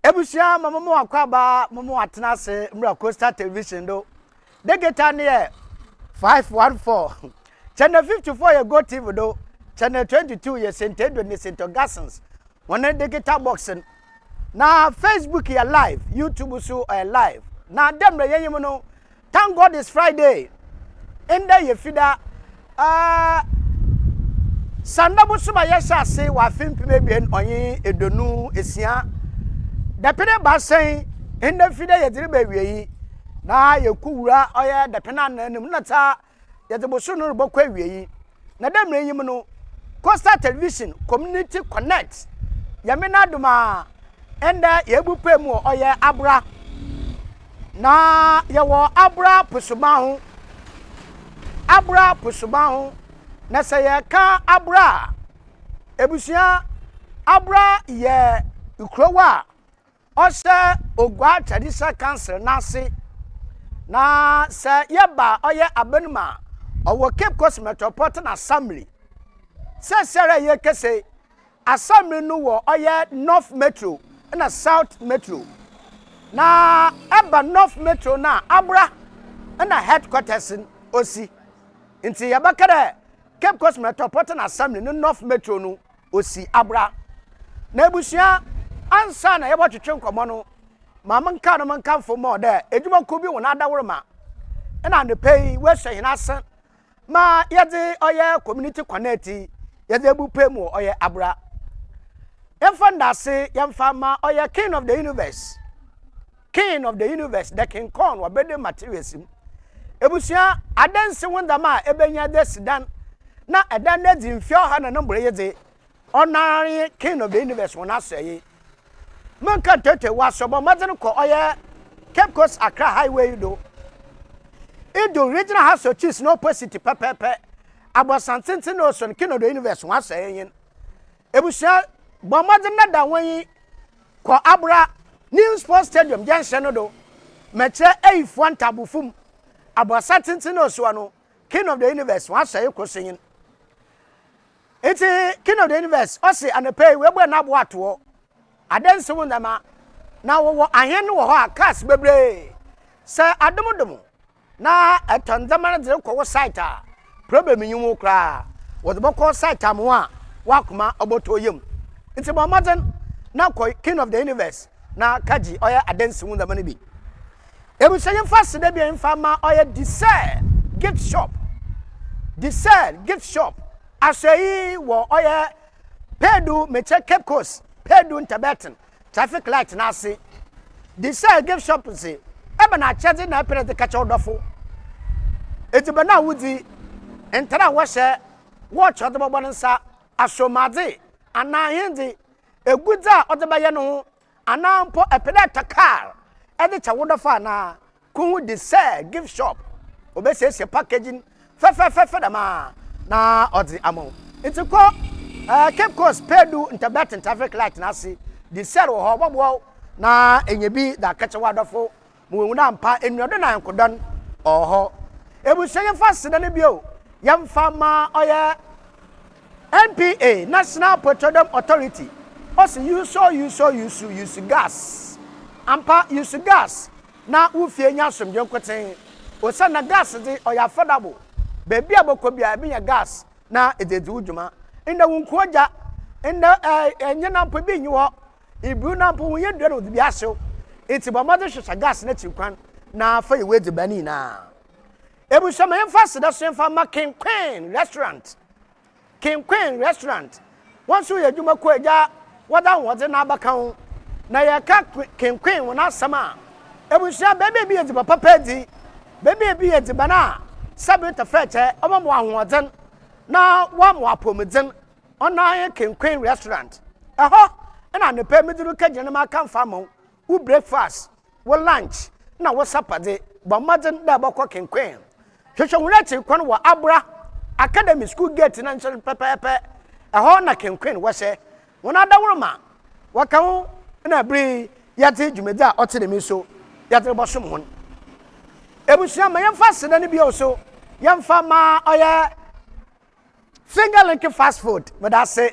Ebusia mama akwaba mama atena se mra Coastal Television do. De geta ne 514. Channel 54 ye Go TV do. Channel 22 ye Sentedo ni Sento Gassons. One de geta boxing. Na Facebook ye live, YouTube so live. Na dem re yeyim no. Thank God it's Friday. Enda ye fida Sandabu suba yesha se wa fimpi mebien onye edonu esia. Depende basen enda fida ye diri be wiyi na ye kuwura oye depende ananim na ta ye deboso no bokwa wiyi. Na dem re yim no Coastal Television Community Connect. Yamena duma enda ye bupe mu oye ABURA. Na ye wo ABURA pusumahu. ABURA pusumahu. Na se ye ka ABURA ebusia ABURA ye ukrowa ose ogwa traditional council nase na se ye ba oye abenuma owo Cape Coast Metropolitan Assembly se sere ye kese assembly no wo oye North Metro na South Metro na eba North Metro na ABURA na headquarters osi nti yabakare Cape Coast Metropolitan Assembly no North Metro no osi ABURA na ebusia ansa na yebo twetwe nkomo no mama nka no manka fo mo de edwuma ko bi wona adawroma na ne pay we hwehina ase ma yede oye community connect yede ebupe mu oye ABURA emfa ndase yemfa ma oye king of the universe the king corn wa bede materials ebusia adanse wondama ebenya de sidan na edan na di mfio ha na number yede honorary king of the universe wona sayi manka tete wasobo mazen ko oye Cape Coast Accra highway do ido regional house of chiefs no opposite pepepe abosantintin no so king of the universe wona sayi ebusia bo mazen na da wan ko ABURA new sports stadium junction no do meche ANKWANTADO fum abosantintin no so no king of the universe wona sayi ko seyin. It's king of the universe. Osi anepe we bo na bo ato. Adanse wondama na wo ahene wo ha cars bebre. Se adomodom na etondama na dire ko site a problem nyimu kra. Wo de boko site am a wakoma oboto yem. Nti bo mazen na ko king of the universe na kaji oya adanse wondama ne bi. Ebusenye fast de bi enfama oya Desire gift shop. Desire gift shop. Asei wo oye pedu meche Cape Coast pedu Tibetan traffic light na ase Desire gift shop se ebe na chaje na pere de kacha odofo etiba na wudi entara wo hye watch odebo nsa asomade ana hindi eguza odeba ye no ana mpo epeda takar ede cha wodofo na ku Desire gift shop obesese packaging fe da ma na odi amo enti ko Cape Coast pedu Tibetan traffic light na se Desire wo hobo na enyebi da kacha wadofo mu na mpa enuodo na nkodon oho ebusenye fast na ne bio yamfa ma oye NPA National Petroleum Authority osi use gas ampa use gas na ufie nya asomdwe nkoten osa na gas de oya affordable baby aboko bia binya gas na ededi udwuma inda wunkoja inda enye na mpo bi nyi ho ibu na mpo wunye dua no bi ahyew enti ba mother hwehwa gas na tikwan na fa yewe de bani na ebu shama yemfa seda so yemfa ma King Queen restaurant once you adwuma ko eja wada wode na abakan na ye ka King Queen wona sama ebu shama bebe bi edi papa pedi bebe bi edi bana sabita feche omo ahoden na wa mo apomeden ona ye King Queen restaurant eho na ne pe meduru kagene ma kan famo u breakfast wo lunch na wo supper de ba maden da bako King Queen hwehwe wurati kwan wo ABURA Academy School Gate na nche pepepe eho na King Queen wo se wona da woroma waka na bri yate dwumedi a ote de mi so yate bosom hon ebusia ma yemfa seda ne bia so yemfa ma oya finger link fast food but I say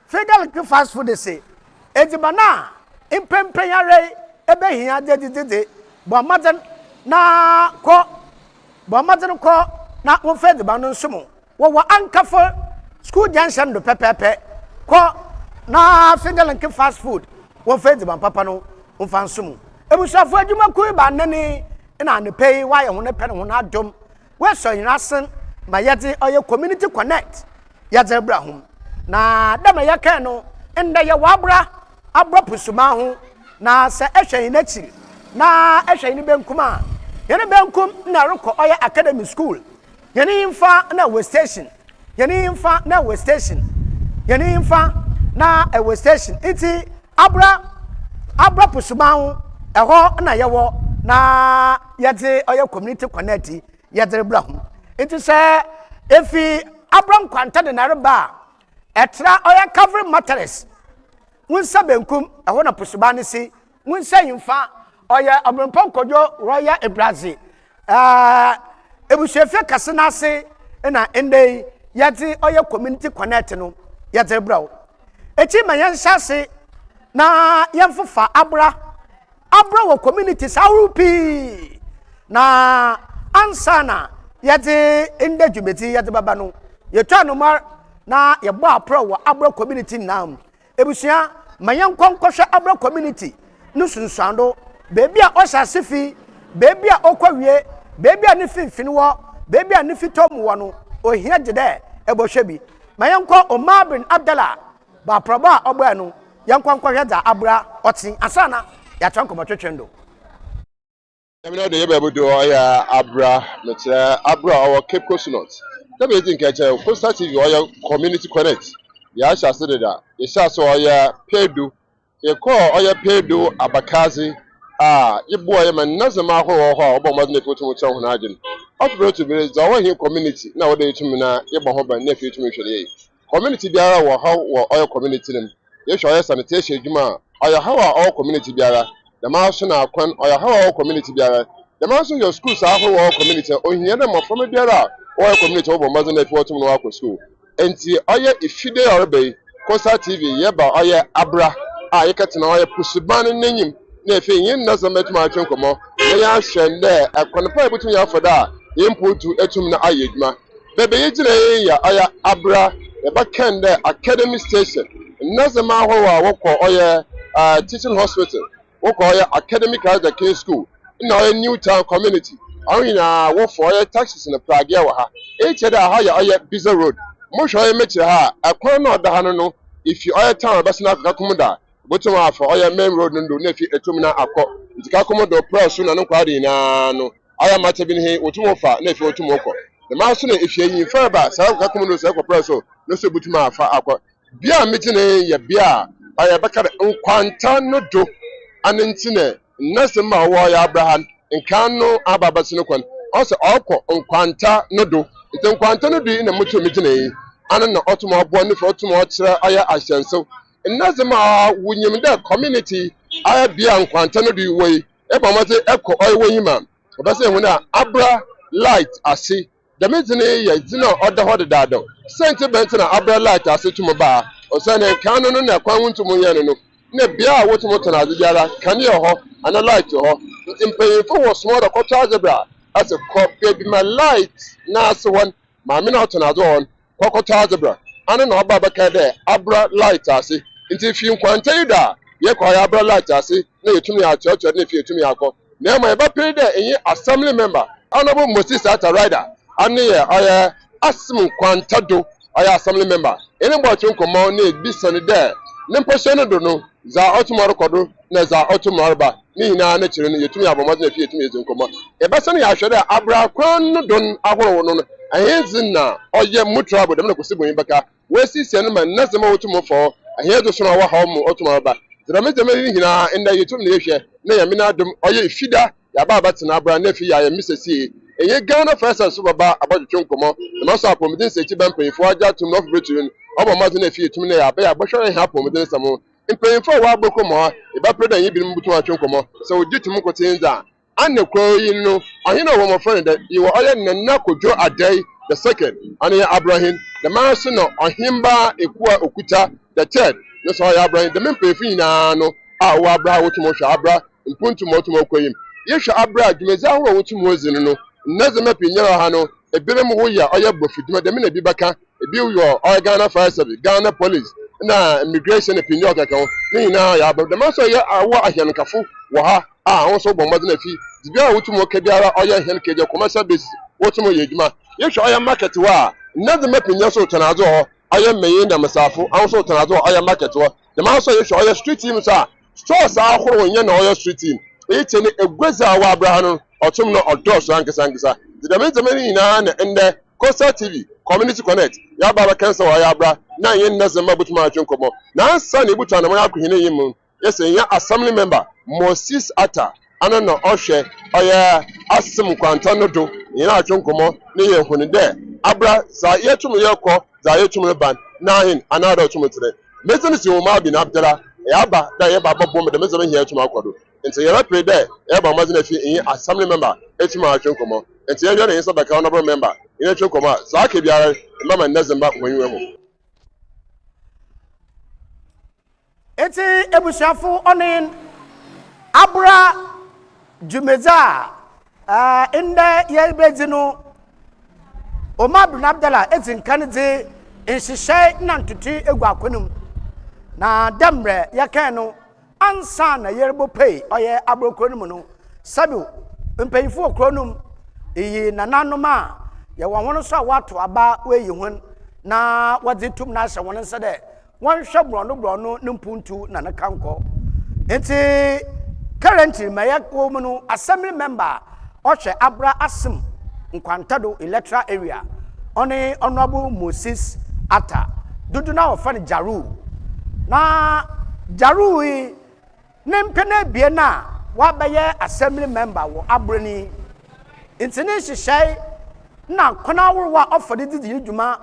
finger link fast food they say edibana impempanyare ebe hia dedede bo maden na ko na wo fed ba no nsomo wo ankafo school junction do pepepe ko na fingerlink fast food wo fed ba papa no wo fa nsomo ebusafo adwuma ku ba nani na ne pay wa ye ho ne pe ne ho na adom we so yin asen ma yede oye community connect yade bra hom na dama yaka no enda ye wabra abra pusuma ho na se ehwen na chi na ehwen ni benkum a ye ne benkum na reko oye academy school ye ne mfa na we station ye ne mfa na we station ye ne mfa na we station iti abra pusuma ho eho na ye wo na yade oye community connect yade bra hom iti se efi abram kwanta de na reba etra oya cover mattress wunsa benkum eho na pusuba ne si wunsa yimfa oya abrampa kojo royal ebrazi ebusuefe kase na se na ende yati oya community connect no yati brawo echi mayansa se na yemfufa abra wo community saurupi na ansana yati ende jubeti yati baba no yetwa no mar na yebo apro wo abro community nam ebusua mayan konkohwe abro community no sunsuando bebi a osase fi bebi a okwawie bebi a ne finfini wo bebi a ne fitom wo no ohia gede ebohwe bi mayan ko Omar bin Abdallah ba proba ogba no yankonkohwe da abra otin asana ya twanko twetwendo Emina de yebe budo oya abra metre abra our Cape Coast North. That be think Coastal TV oya community connect. Ya sha se da. Ya sha so oya pedu. Ya ko oya pedu abakazi. Ibu oya man nazama ho ho obo mo na foto mo chen ho na agin. Outbreak to be the one community na wo de tumi na ibo ho ban na fi tumi hwede. Community biara wo ha wo oya community nim. Ya sha oya sanitation adwuma oya ha wa all community biara. The mouse na kwan oya how community biara the mouse your schools are how community ohia na from biara or community obo mazo na fi otum no akọ school enti oya ifide orbe Coastal TV yeba oya abra yekati na oya pusuban nanyim na efe yin na zametu ma atwen komo na ya hwende akonopa ebutum ya foda imputu etum na ayeduma bebe yigire ya oya abra yeba kende academy station na zama ho wokọ oya teaching hospital Okoya Academic High School in our new town community. I mean, work for taxes in the Prague. Each other higher Biza Road. Most I met her. I can't know the Hanano if you are town Bassina Kakumada. Bottom for our main road and do nephew a tumina ako. It's Kakumodo Pro soon and no. I am at been here Utumofa, nephew Tumoko. The mouse if you in Fairba, South Kakumodo Sako Preso, no so Butuma for aqua. Bia meeting a bia. I am back at Unquanta do. Anentine nasema wo ya Abraham nkano ababasino kwan also okọ nkwanta nodo ite nkwanta nodo na mutu mitine anu na otumo abo ne fo otumo kire aya ahyenso nasema wunyim da community aya bia nkwanta nodo wei e ba mate ekọ oyi wonyima obase hu na abra light ase da mitine ye zina oda hode dado sente bentina abra light ase tumo ba osane nkano no na kwan wuntumo ye no ne bia wotumo tana biara kane ho ana light ho mpanyefo wo small da kwato azebra as a copy my light na as one ma me na tana do on kwato azebra ana na oba baka de abra light ase nti fi nkwanta yuda ye kwa abra light ase na yetumi ya chocho na fi yetumi akọ na ma e ba pay de enyi assembly member honorable Moses Ata Rider ani ye ASSIM kwantado assembly member ene bo twonkomo na ebisane de nimposhene do no za otumaro kodo na za otumaro ba ni hina na kire no yetumi abomo na fi yetumi ezinkomo e ba sane ya hwede abra kwan no don ahoro no ahenzin na oye mutrabo dem na kosibon baka wesi se no man na zema otumofo ahezo so na wa ha mu otumaro ba zramezeme ni hina enda yetumi na yehwe na ya mina dum oye ifida ya ba batina abra na fi ya misesi enye Ghana first so baba abodwo nkomo na so apomidin se chi bampanfo aja tum no fibretu obo mazo na fi yetumi na ya ba ya bohwe ha apomidin samo mpanyinfo wa agboko mo eba preda yin binim butu atwe nkomo so ogitum kotinza anekwo yin no ahina wo mo friend yi wo oye nna kodwo adai the second ani Abraham the man so no ohimba ekua okuta the third no so ya Abraham the mpanyinfo yin no a wo abra wotumo hwa abra mpuntumo tumo koyim ye hwa abra adwumezi ahoro wotumo zinu no nnazema pinyara ha no ebere mu ho ya oya bofiduma de me na bi baka ebi yo oya Ghana Fire Service Ghana Police na immigration pinyo kaka ho ni na ya ba de ma so ya awo ahyankafo wo ha a won so bo mode na fi dibia wotumo ka biara oya hyankeje commercial base wotumo ye dwuma ye hwa oya market wa nnazema pinya so tonazo ho oya meyin da masafo awon so tonazo oya market wa de ma so ye hwa oya street team sa stores ahoro nye na oya street team eche ni egweza wa abrahanu otum no odoso ankasa the menzamani na ende Coastal TV Community Connect ya baba kansa wa ya abra na yen nazama butuma atwenkomo na ansa ne butu anamo akohine yim yesen ya assembly member Moses Atta ana no ohwe oya ASSIM NKWANTADO do yen atwenkomo ne ye hunu de abra za yetum yekọ za yetum ban na hin anado tumutire mezani si o ma bi na abdala ya ba da ye baba bom de mezama hi yetum akodo nti ye pray there e ba mazina fi yin assembly member etum atwenkomo nti ye na yin sabaka honorable member yin atwenkomo za ka biara mama nazamba wanyiwe ho eti ebusuafo onin abura jumeza inda ye bezinu Omar bin Abdallah eti nkanze nhyehyɛ na ntutu egu akonum na damre yakano ansa na yerebo pay oye abrokronum no sabi mpanyifo okronum iyi nananom a ye won so awato aba weyi hun na wadzitum na hye won nse de won hwe brono nimpuntu na ne kanko enti currently mayako mu no assembly member ohwe abra ASSIM NKWANTADO electoral area oni honorable Moses Atta dudu na ofan Jaru na Jaru yi nempene bie na wabaye assembly member wo abrani intini hyehyai na konaworo wa ofade didi dwuma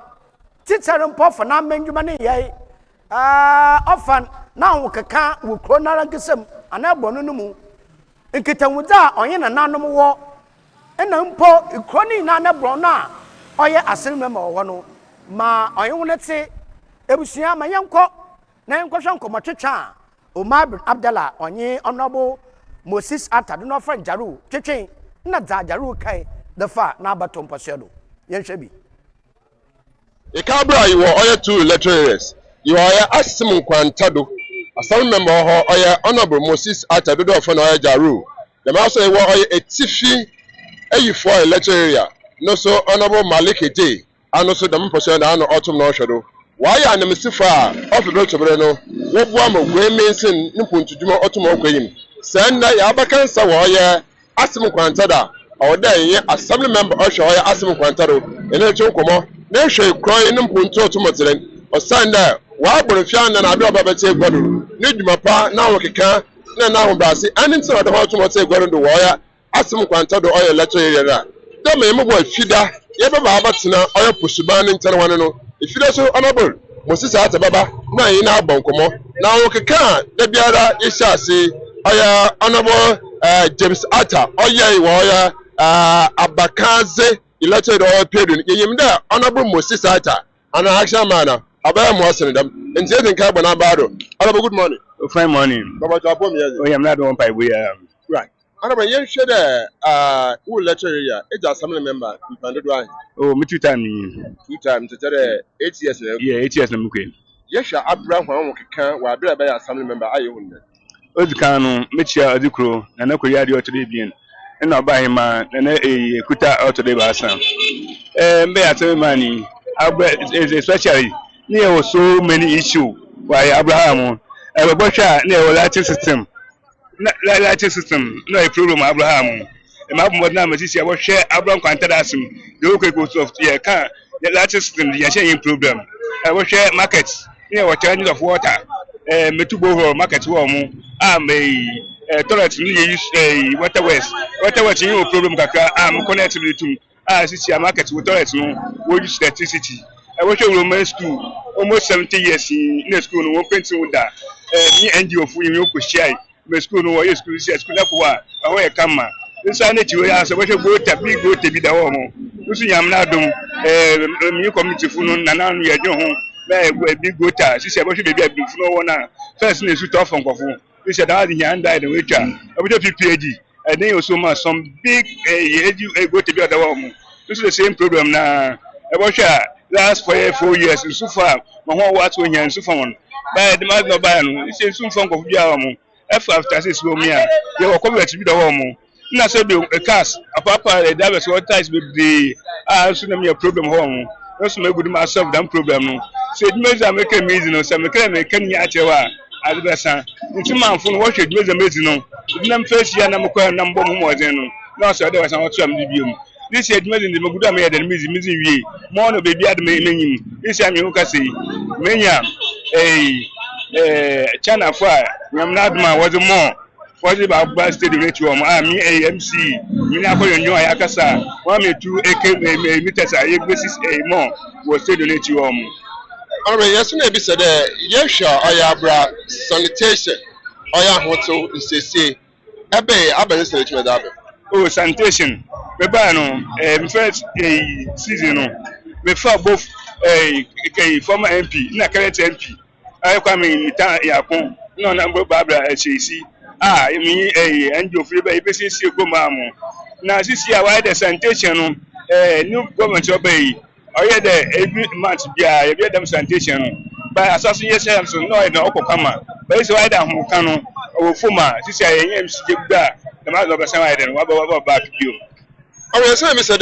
teacher mpo for na mandwuma ne yai ofan na wo keka wo kronara nkesem ana bono no mu nketanwuda onye na nanom wo ena mpo ikroni na na bro na oye assembly member wo no ma onye wonete ebusua ma yenko na yenko hwanko twetwa Omar bin Abdallah onye honorable Moses Atta do no friend Jaru twetwen na za Jaru kai the fa na abato mposedo yenhwe bi ikabra you oye two electoral areas you are ASSIM NKWANTADO assembly member ho oye honorable Moses Atta do do fa na oye Jaru the ma so e wo oye etifi for electoral area no so honorable Malik J ano so dem person na no otum no hwedo why anam sifa of the chobere no wo bo am gwe mensin nimpuntuduma otum okwayim sanda ya abakansa wo ye ASSIM NKWANTADO o da ye assembly member o hwe ye ASSIM NKWANTADO ene chonkomo na hwe kron nimpuntu otum tren o sanda wa aborofia na na ado babache gbodo ne dwuma pa na wo keka na ho brase aninti na de ho otum otum gbodo do wo ya ASSIM NKWANTADO o ye electoral area da me mo bo fida ye baba abatena o ye posuban ne ntere wane no ifida so honorable Moses Atta baba na yin na abonkomo na wo keka da biara ishase oya honorable James Atta oya wo oya abakaze elected or period yim da honorable Moses Atta ana action man abaya mo asene dam nti edin ka bona bado honorable good morning. Fine morning baba tapo mi oh yam na do one pipe we right honorable yen hwe da who elected area e assembly member NKWANTADO an oh me two times tetere 8 years na yeah 8 years na mukwe yehwa abra hwan wo keka wa abra ba assembly member aye hunne odukan no mechia odikro na na koyi ade otode bien na obahima na ekuta otode ba asan mbe atemi mani abra especially there was so many issue why Abraham ebosha na e lighting system lighting system no a problem Abraham e ma bomo na masisi ebosha Abraham NKWANTADO ASSIM the okay go soft yeah can the lighting system the share problem ebosha market there was change of water metubo market wo mu am toilet ni use water west you problem kaka am connect to tum sisi market with toilet no we use electricity I was in Roman school almost 70 years in school no one painting with that ni NGO fu yin ko share me school no we school na ko wa we kama nsa na tiwo ya so we go tabi da wo mo nsu yam na dum mi community fu no na ye je ho na big gota sisi we be bi fu no wona first na su to fon kofo We said that he and died in which are PPAG, and then you so some big go to be other one. This is the same problem now. About last 4 years so far, my whole watch when you're so far. By the man of Ban, it's soon from Yamu. After 6 Romania, they were coming to be the home. Na said a cast, a papa, a divers what ties with the tsunami problem home. Also, make good myself that problem. Said Mesa make a meeting or some mechanic Yachewa as the best. It's a man from what you do the meeting. Them first year number more than no, so there was an autumn medium. This year, the Maguda made and missing more no baby at the main. This time you can see Mania a China fire. Yamnadma was more. Was about Bad State Ritual, me AMC, Minako and Yo Yakasa, 1 or 2 meters a basis a more was state Ritual. All right, yesterday, be said, yes, sure, Ayabra sanitation. Oya hotel is a say, Abbe, with that. Oh, sanitation. Bebano, first a season, before both a former MP, not current MP. I come in Yapon, no number Barbara HAC. I mean, and you feel baby, see you go, mamma. Now, this year, why the sanitation, new government obey, or yet every month be a them sanitation. By association, so no, I know Okama, but it's why that Mukano or Fuma, this year, MC the mother of the same item, what about you? All right, so Mr.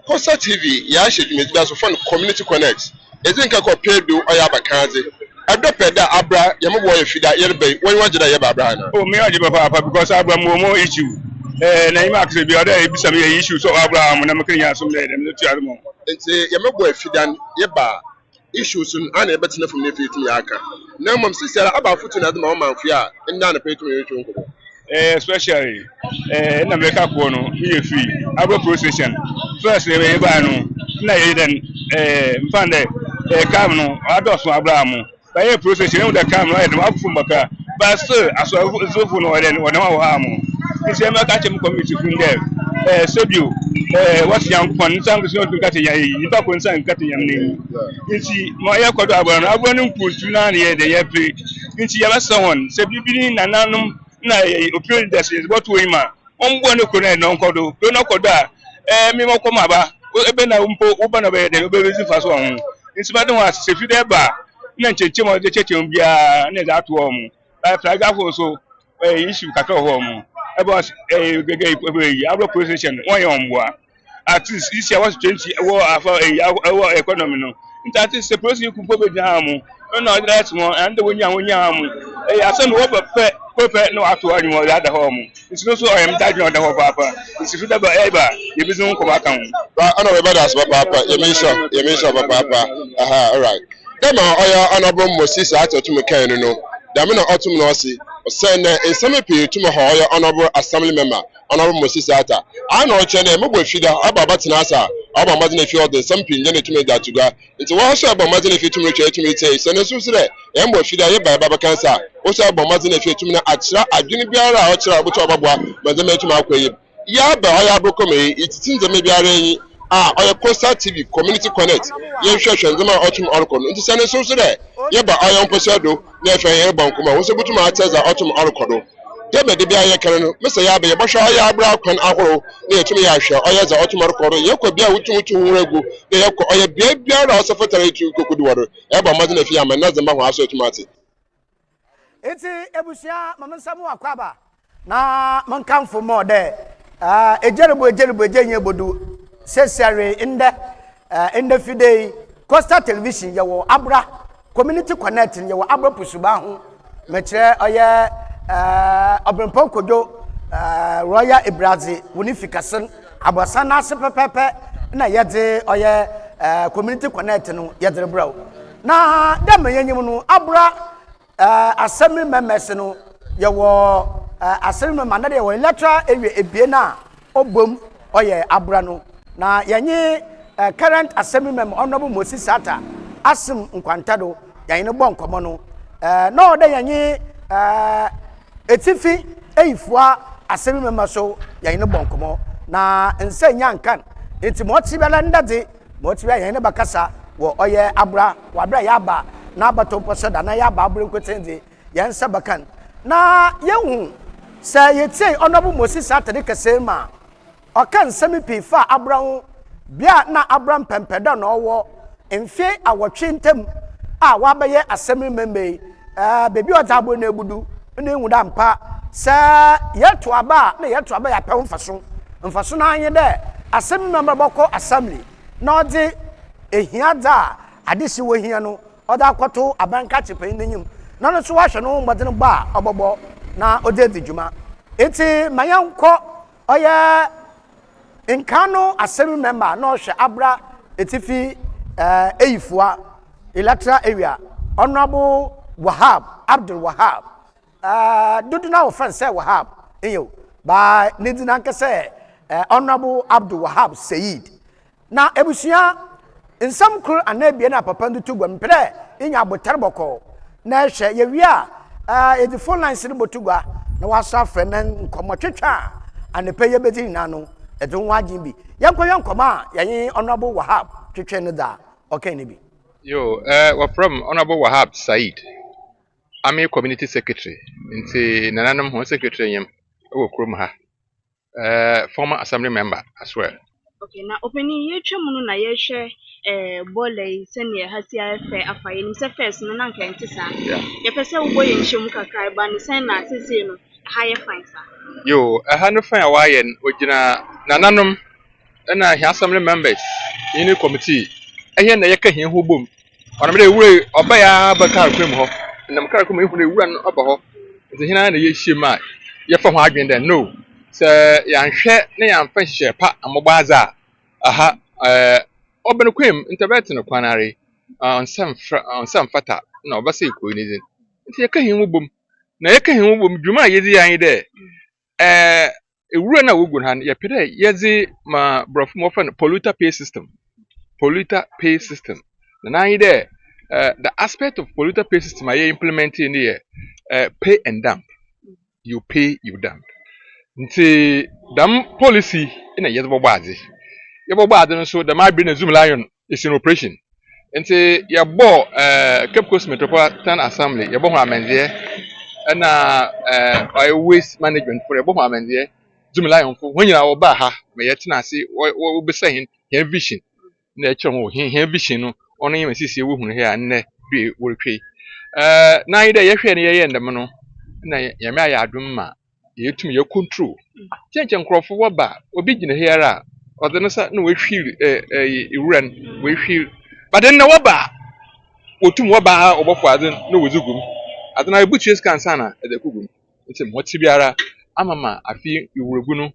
Costa TV, Yashi, Miss from Community Connect. I think I could pay do Oyabakazi. I don't pay that Abra, Yamu if you that yerbay, when you want to Yabra. Oh, me, Papa, because Abra more issue. And I actually be other some issues so Abraham when I'm looking at some lady and the child. And say, Yamu if you done Yaba issues soon unable to know from the Fit Yaka. No, Mum, sister, about footing at the moment, and down a pay to me. Especially in America, we free. Our procession. First, they were Bano, then found a Camino, Ados Abraham. By a procession that come right up from Baka, but still, as well as Zofuno and one hour harm. It's a Macachim committee from there. Sebu, what's young fun, some is not to cut a you talk on some cutting your name. You see, my Yakodaban, I want to put Tunani the Yapi. It's your someone, Sebu being an annum. Na opinion that is what we ma on one connect non codo do not coda me mo come aba ebe na umpo uba na be de obe si fa so on nti ba don wa se fi de ba na ncheche mo de cheche bia na that one flag for so issue kakra ho mo e boss gege ebe abro position one yon boa at least this year was 20 our economy no that is the person you could go down no that's more and when you asan wo perfect no after anyone the other home it's also I am that on the whole papa it's if that ever you be no come account right I know about us papa you mention papa all right them are honorable Moses at to me can no them no autumn no see send in some people to my honorable assembly member honorable Moses ata I know chene me go fida ababa tinasa aba madina fi order some pin je to me that to go it's one so aba madina fi to me say so na so sire e mo fida ye baba cancer o so aba madina fi to me na atira adwini biara o kira obo to obabwa madina to me akwaye ya ba ya bro come it tin ze me biara yi oya Costa TV Community Connect ye hwehwe nzema otum orukon nti sane so sire ye ba oya mposedo na efe ye ba nkoma wo so butuma ateza otum orukodo Deme de bia ye kere no mese ya be ye bohwa ya abra kwan ahoro na yetumi ya hwe oya za otumor koro ye kwa bia wutumutu nwuragu na ye kwa oya bia ra osofotare etu kokudu woro e ba madina fi ama na zema ho aso etumate eti ebusia mamsamu akwaba na mankamfo mo de ejerebo ejenye bodu sesare inde fidei Costa Television yewo abra Community Connect yewo abra pusuba ho mekire oya Obrempon kojo Royal Ibrazi Unifikasen abasana asepepepe na yede oye Community Connect no yede bro na dem yanyim no abra assembly members no yewo assembly member na de yewo electoral area ebie na obom oye abra no na yanyi current assembly member honorable Moses Ata ASSIM NKWANTADO yanyi no bon komo no no de yanyi etifi eifua assembly member so yanyi no bon komo na nse nyankan enti motibela ndade motibela yanyi ne bakasa wo oye abra wabra yaba na abato poso da na yaba abra nkwetenze yansa bakan na yehu sɛ yɛtie honorable Moses Saturday Kasema ɔka nsɛm pii fa abra ho bia na abra mpɛmpɛda na ɔwɔ mfe awɔtwe ntam a wabɛyɛ assembly member bebi ɔdza abo na ebudu na ehu da mpa sɛ yɛto aba na yɛto aba yɛ pɛ mfaso na anye dɛ assembly member bɔkɔ assembly na ɔdze ehia dza adesi wɔ hia no ɔda akɔto abanka chepan n'enyim na no so wahwɛ no mbɔdene ba ɔbɔbɔ na ɔde di dwuma eti mayankɔ ɔyɛ nkano assembly member na ɔhwɛ abra etifi eyifua electoral area honorable Wahab Abdul Wahab dudu na wo friend say Wahab eyo ba ne di na nkese honorable Abdul Wahab Said na ebusua nsam kru anabie na papa ndutu gwam pere inya abotar bɔkɔ na hwɛ yewi a edi phone line sini botugwa na wasa frɛ na nkɔmɔtwetwa anepa yebedi na no edu wagin bi yankɔma a yɛn honorable Wahab twetwe ne da okay ne bi yo we're from honorable Wahab Said. I'm a community secretary nti nananum ho secretary yam ewo krom ha former assembly member as well. Okay, na opening ye twemu na ye hwe bolei sene ha si afa afa ye nimse first no na nka ntisa ye pese wo boye nhyem kakra ba ne sen na sese no ha ye fine sa Yo ha no fine wa ye ogina nananum na hi assembly members in committee ehye na ye ka hi ho bom ona me de wure oba ya ba ka kwem ho na mkara kuma ihu na ewura no oba ho nti hina na ye hyema ye fa ho adwen den no se yanhwe na yamfa hye pa amogbaza aha obene kwem interpret no kwanare onsam fata na obasa iko ni din nti ye ka hi ho bom na ye ka hi ho bom dwuma ye di yan de ewura na wogun han ye pede ye di ma brof mo fa polluter pay system na yi de the aspect of polluter pay system are implementing here pay and dump. You pay, you dump. Nti dam policy in a yebo bazi. Yebo bazi so the might bring a Zoom Lion is in operation. Nti yabo Cape Coast Metropolitan Assembly yabo amenzie na waste management for yabo amenzie Zoom Lion for when you are ba ha me yetina se wo be say hin vision na ekye ho hin vision no ono yem sisi wo hunu he anne bi wortwe na ide ye hwe ne ye ndem no na ye me aya adum ma ye tum ye control chenche nkrofo wo ba obi gine he ara ode no sa na we hwil ewuran we hwil but then na wo ba otum wo ba obofo ade na wozugum ade na ebuchie scan sana ede kugum nti mo ti biara amama afi iwurugu no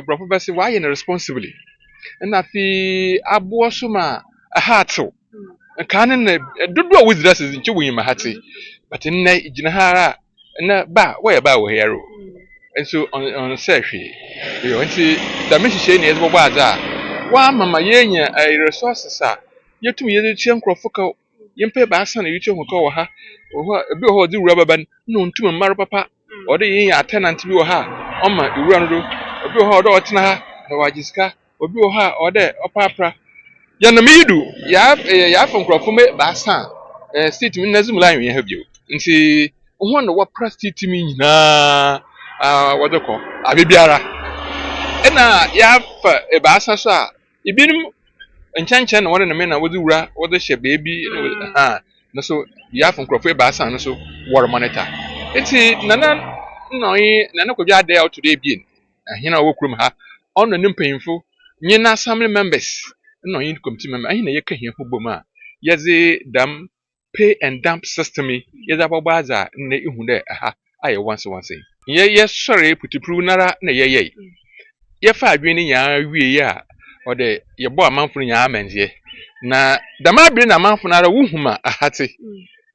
brofo bese why in responsibly na fi abo so ma ahato kanin na dudu a wizard says nche wi ma hati but nna igina hara na ba we ba we hero and so on sehwe yo nti da me hihye ne ezbo ba za wa mama yenya resources a yetum ye tie nkrofo ka yempe ba asa na yiche ho ka wo ha oho ebi ho di wura baba no ntum mmaro papa ode yenya tenant bi wo ha oma iwura no do ebi ho ode otena ha na wajiska obi wo ha ode opapra ya na midu ya from krofome ba san state mi nazum la yen ha bio nti ho na wa state mi nyina wodeko abibiara na ya fa ba san so a ibinum enchanchen na wona na me na wodi wura wodi hye baby na so ya from krofome ba san no so war monitor nti nana noyi nana ko bia dey out today bien ahina wo krum ha ono ne mpanyimfo nyina assembly members no yin committee member ahi na yeka hia hobom a yeze dam pay and dump system yeze abagbaza na ihu de aha aye once ye sorry putipru nara na ye fa adwen ni nya wie ya ode ye bo amanfo nya amenzie na dam abire na amanfo nara wuhuma ahate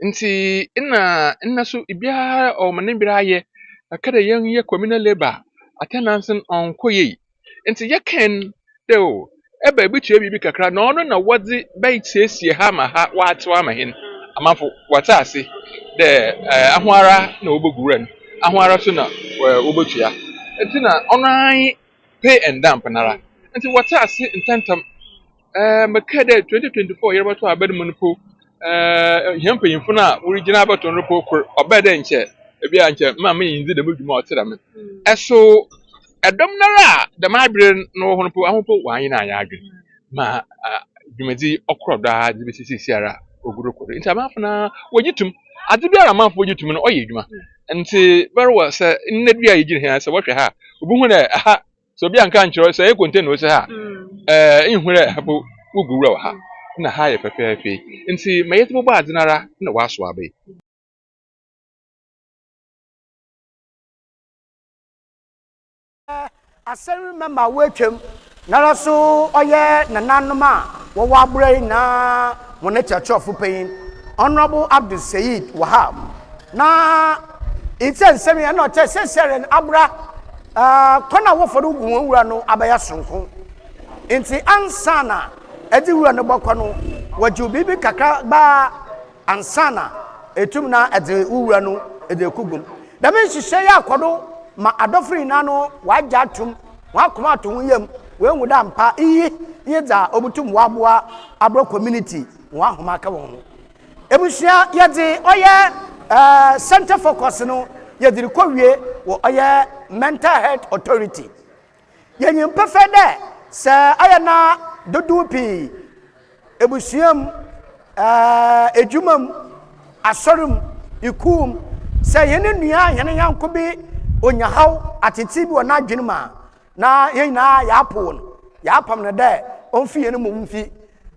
nti ina so ibia o manibira ye akada ye communal labor attendance on koyi nti ye ken de o ebe bitu bibi kakra na ono na wodi baitiesie ha ma ha watu ama hin amanfo wata ase de ahoara na oboguran ahoara so na obotua enti na ono an pay and dump nara enti wata ase intentam makade 2024 yerbato abedum no po hiampanyimfo na original baton repo kor obede nche ebi anche ma me yin de mu dwuma otira me eso edom nara de ma abre no ho po ahopo wan na ya adwe ma dwumadi okro da de bisisi siara oguro koro nti amafuna wogitum ade biara amafo wogitum no oye dwuma nti very well say nne bia yigire ha say wohwe ha obuhu na ha so bia nka nkyero say e contain wo say ha ihwere ha bo wogura wa ha na ha ye pepepe nti mayete bo ba adinara na waso abai asɛm member wetwam na so ɔyɛ nananom a wɔwɔ abura na wɔn kyerɛkyerɛfo panyin honorable Abdul Said Wahab na it's nsɛm yɛ na ɔtɛ sɛsɛrɛ abura kɔna wɔfɔdo gu wɔn wura no abɛyɛ sonko nti ansana ɛdi wura no bɔkɔ no wɔgye bibi kakra ba ansana etum na ɛde wura no ɛde kugum dɛm nhyehyɛ yɛ akɔdo ma adofri na no waja atum wakoma atum yam we nwuda mpa iyi yeda obutum waboa abro community wa homa ka won ebusia yede oye center focus no yede rikowie wo oye mental health authority yenyim perfede se aya na dodupi ebusiam ejumam asorum ikum se yene nua yene yankobi onyahaw atiti bi wona adwene ma na yina ya apo no ya apam na de onfi yene mo mfi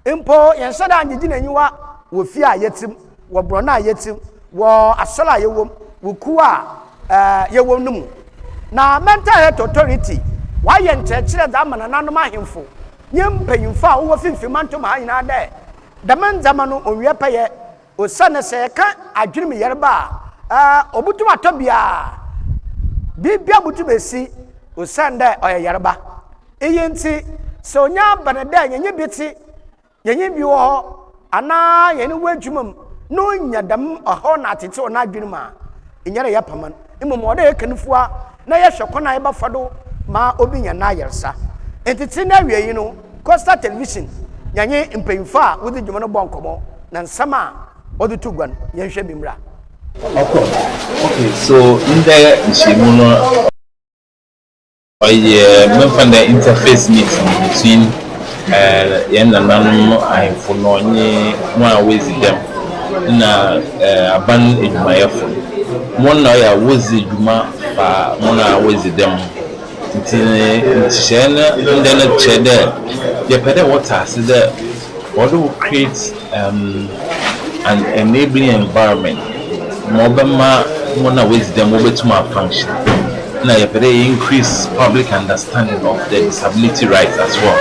impo yen sada angiji na nyiwa wo fi a yetim wo bro na yetim wo asola yewom wo ku a yewom no mu na mental health authority wa ye nkyerɛkyerɛ da ma nanom ahemfo nyem panyimfo a wo finfi manto ma nyina de da manzama no onwie pɛyɛ osane sɛ ka adwene me yerba obutum atobia bibia butu besi osande oye yarba eyenti so nya banada yenye biti yenye bi wo ana yene wadwumam no nya dam oho na atete ona adwene ma enyere ya paman imom ode ekanfua na ye hwekona ye bafado ma obi nya na yersa entiti na wie yi no Costa Television nyanye mpemfa wodi dwuma no bonkomo na nsama odi tugwan yenhwe bimra. Okay, so in the Shimuno, I mentioned the interface meeting between Yen and Nanum and Fononi, one ways them in a band in my effort. One I was the Juma, one ways them. Shen and then a chair there. The better water said that what will create an enabling environment. Mobama mona wisdom over to my function. Now you increase public understanding of the disability rights as well.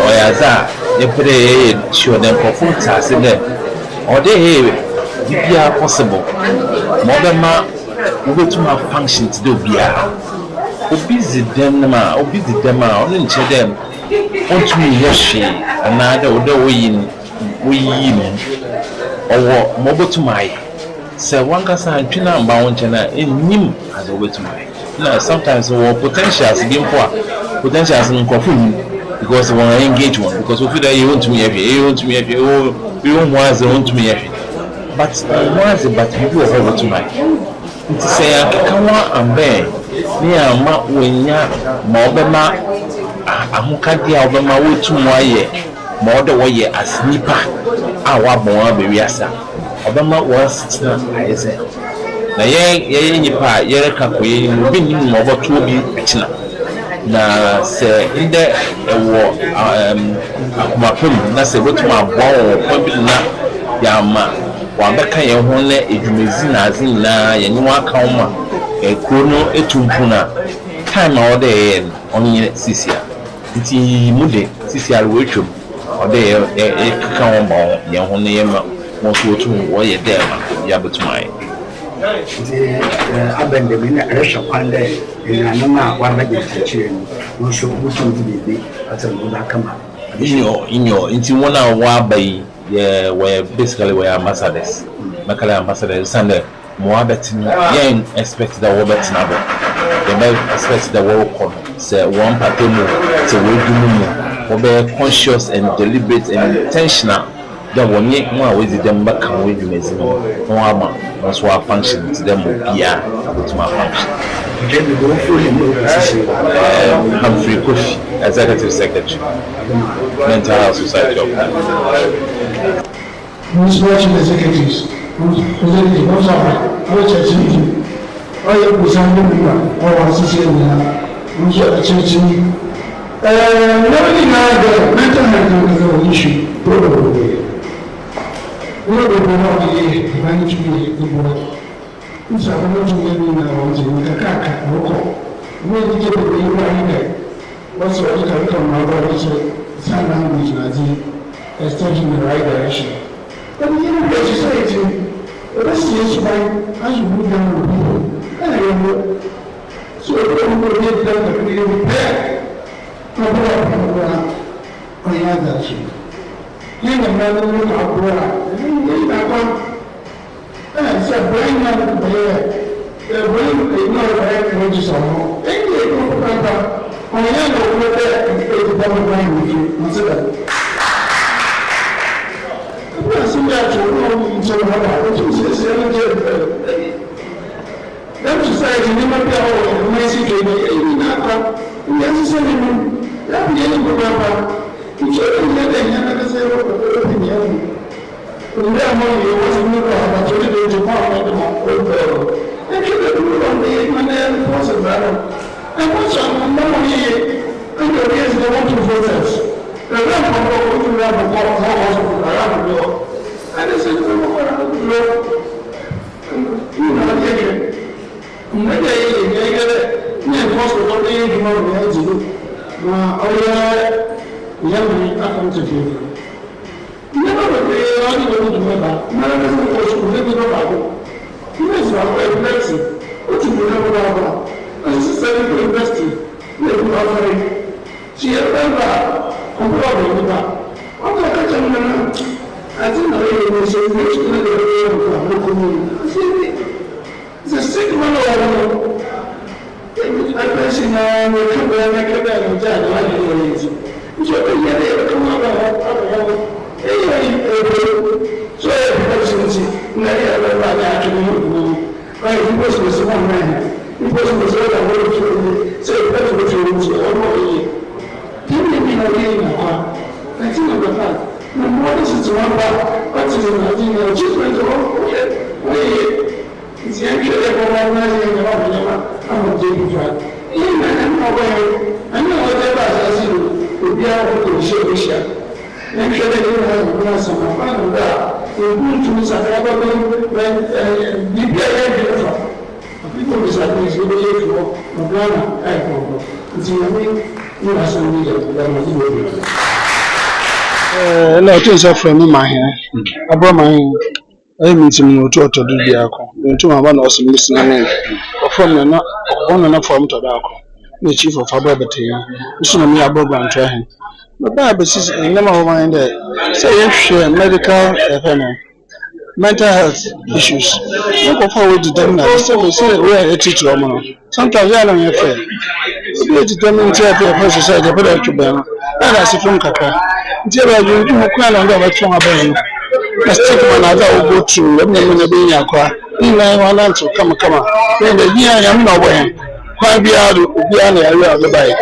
Oyaza, you put sure them perform tasks there. Or they be possible. Mobama over to my function to do BR. Obese them, only check them. Want to me, Yoshi, another way or mobile to my. So one can try and bound channel in him as a way to my. Now sometimes our potentials game for potentials in coffee because we want to engage one because we feel that you want to me every you want to me every you want to me every but once but you do over to my to say I can and bear near ma when ya mobema amukadia obema way to my more the way as nipper our born baby asa. Obama was I say. Na ye nipa ye ka ko ye no bi nim mo boto bi china. Na se inde ewo akomapem na se boto ma bo ko bi na ya ma wa beka ye ho na edwumezi na azin na ye nyi wa ka ma ekro no etumpu na time a ode ye onye sisia. Nti mude sisia we twom ode ye ka ho ba ye ho na ye ma most to what you there, Yabutumai. Abend the minute Russia Pande in Anama, one vegetarian, no show to be at a Mudakama. In your into 1 hour by where basically we are ambassadors, Makala ambassadors, Sunday, Moabet, young expect the Robert Nabo. They may expect the world say one patemo, so we do more, conscious and deliberate and intentional. then when you always did them back and with you, no armor, that's why function to them will be with my function. I'm free Kofi, Executive Secretary, Mental Health Society of Municipal executives, those are our church meeting. I am presenting our association, our church meeting. Never deny the mental health is an issue. Probably. We will not be managed to be the board. It's a lot to get in our own Kaka, local. We need to get the way right. What's what you can come out of it? Sign language, as taking the right direction. But the university society, the rest is fine as you move down the people. And I remember, so we will get them to be prepared. On the other side, here the man who is ABURA, and he is that one. It's a brain man there. The brain is not a brain which is on home. They go to Papa. On the other side, it's a double brain with you. Consider. That society never be our mercy to the that be any program. You shouldn't let them have a zero opinion. When they are money, it wasn't new about to do to power of the world. They should have ruled on the man and process battle. And what's on money? And the years they want to process. The lamp of the world to have a war around the world. And this is the world around the world. You know, again. Maybe I get it. Yeah, possible to do tomorrow. Young account to you. Never be only to remember. None of the coach will live in a Bible. He is our way of blessing. What you will never know. As a seven to investing, living offering. She had never completely with that. What I catch on I think I really say, which is the it's a sick man over. I person will come back and come back and tell you so presidency, actually, right? He was one man. He was so presidency all over. Give me no game now. I think of the fact. No more this is one part, but it's an achievement of it's actually organizing the I'm a JP track. I'm aware. I know whatever I see will be able to show this year. I'm sure they will have some fun with that. We're going to miss a couple when the people disagree with the Ghana. It's in a way, you have some leader. No, it is a friend of mine. I brought my meeting to do the alcohol. To my one also listening from the one and a form to the the chief of Aberty. Listen me above and try him. But Bible says, never mind that. Say, if medical mental health issues. Look forward to them now. So say, we're a teacher. Sometimes I don't fair. We determine to have a society, but I to them. And I see from Kaka. Dear, you do a crown on the from a brain. Let's take one other go through. Let me be in your car. In my one answer, come. Then the year I am nowhere. Quite be out of the area of the bike.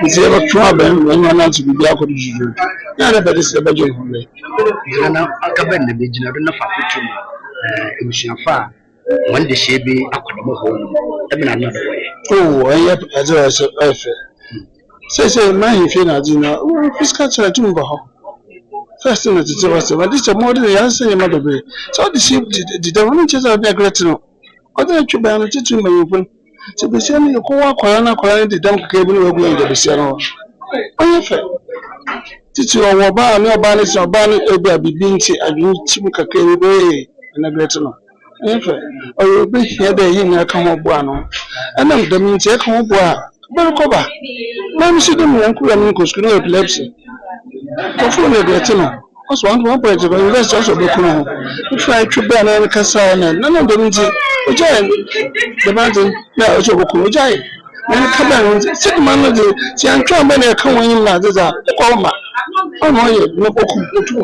It's ever trouble when one answer to be out of the usual. None of it is the budget. And I can't the region. I don't know if I far. When the shabby, I could move home. Another way. Oh, I have as well as I say, my feel fiscal to move. First thing that it was, but this is more than the answer your mother. So the ship did the woman just out there gratitude. Other to be on the teaching my open. So be sending a corona the dump cable will go in the Bissano. Oh, fair. Teaching our bar, no banners or banner, be being and you chimka cable way and a gratitude. Or you'll be here, they in a come up one. And then the means a come up. But cover. Let see them and cool and could epilepsy. Before the Gretino, was one point of investors of the Kuno. We tried to ban and Cassan and none of them. The giant, the mountain, now it's over Kuno giant. na ka ba no se ma no de si antwa ba na ka won yin na de za ko ma ono ye no ko ku tu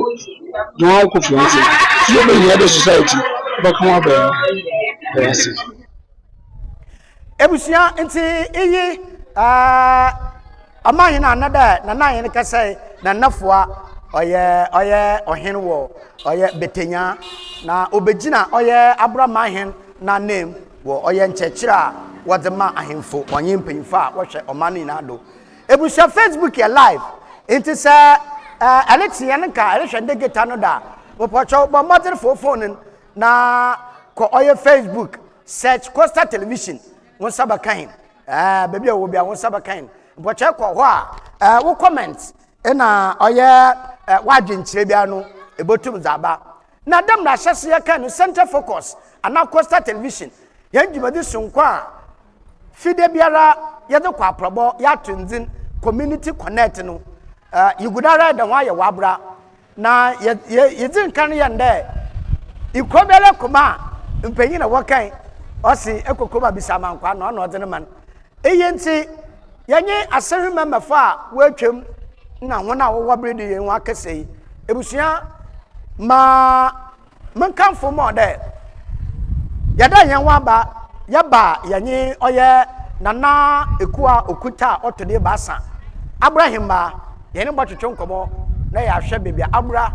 no ko fi anse so be here the society ba ka wa ba yes ebusia nti iyi amahina anada na na yin ka sai na nafoa oye ohen wo oye betenya na obegina oye abramahen na name wo oye nchechira wadema ahemfo onye mpanyimfa wo hwe omani na do ebusia Facebook ya live nti sa Alexia nka alehwe ndegeta no da wo pocho bo mother phone na ko oye Facebook search Costa Television won sabakan baby a wo bia won sabakan pocho ko ho a wo comment na oye wadwenkyire bia no ebotum zaba na dam na hyese ya kan center focus ana Costa Television yan djumadi sonkwa fide biara yede kwa aprobo ya tunzin community connect no yigudara da wa ya wabra na yezin kan ya nde ikobele kuma mpanyi na wakan osi ekokoma bisama nkwa na ono odene man eyenti yenye aseri memafa watwem na wona wo wabredi yen wa kasei ebusua ma mankanfo mo de yada yen wa ba yaba yenye oye nana ekua okuta otode basa Abraham ba yene botwetwe nkomo na ya hwe bebia abura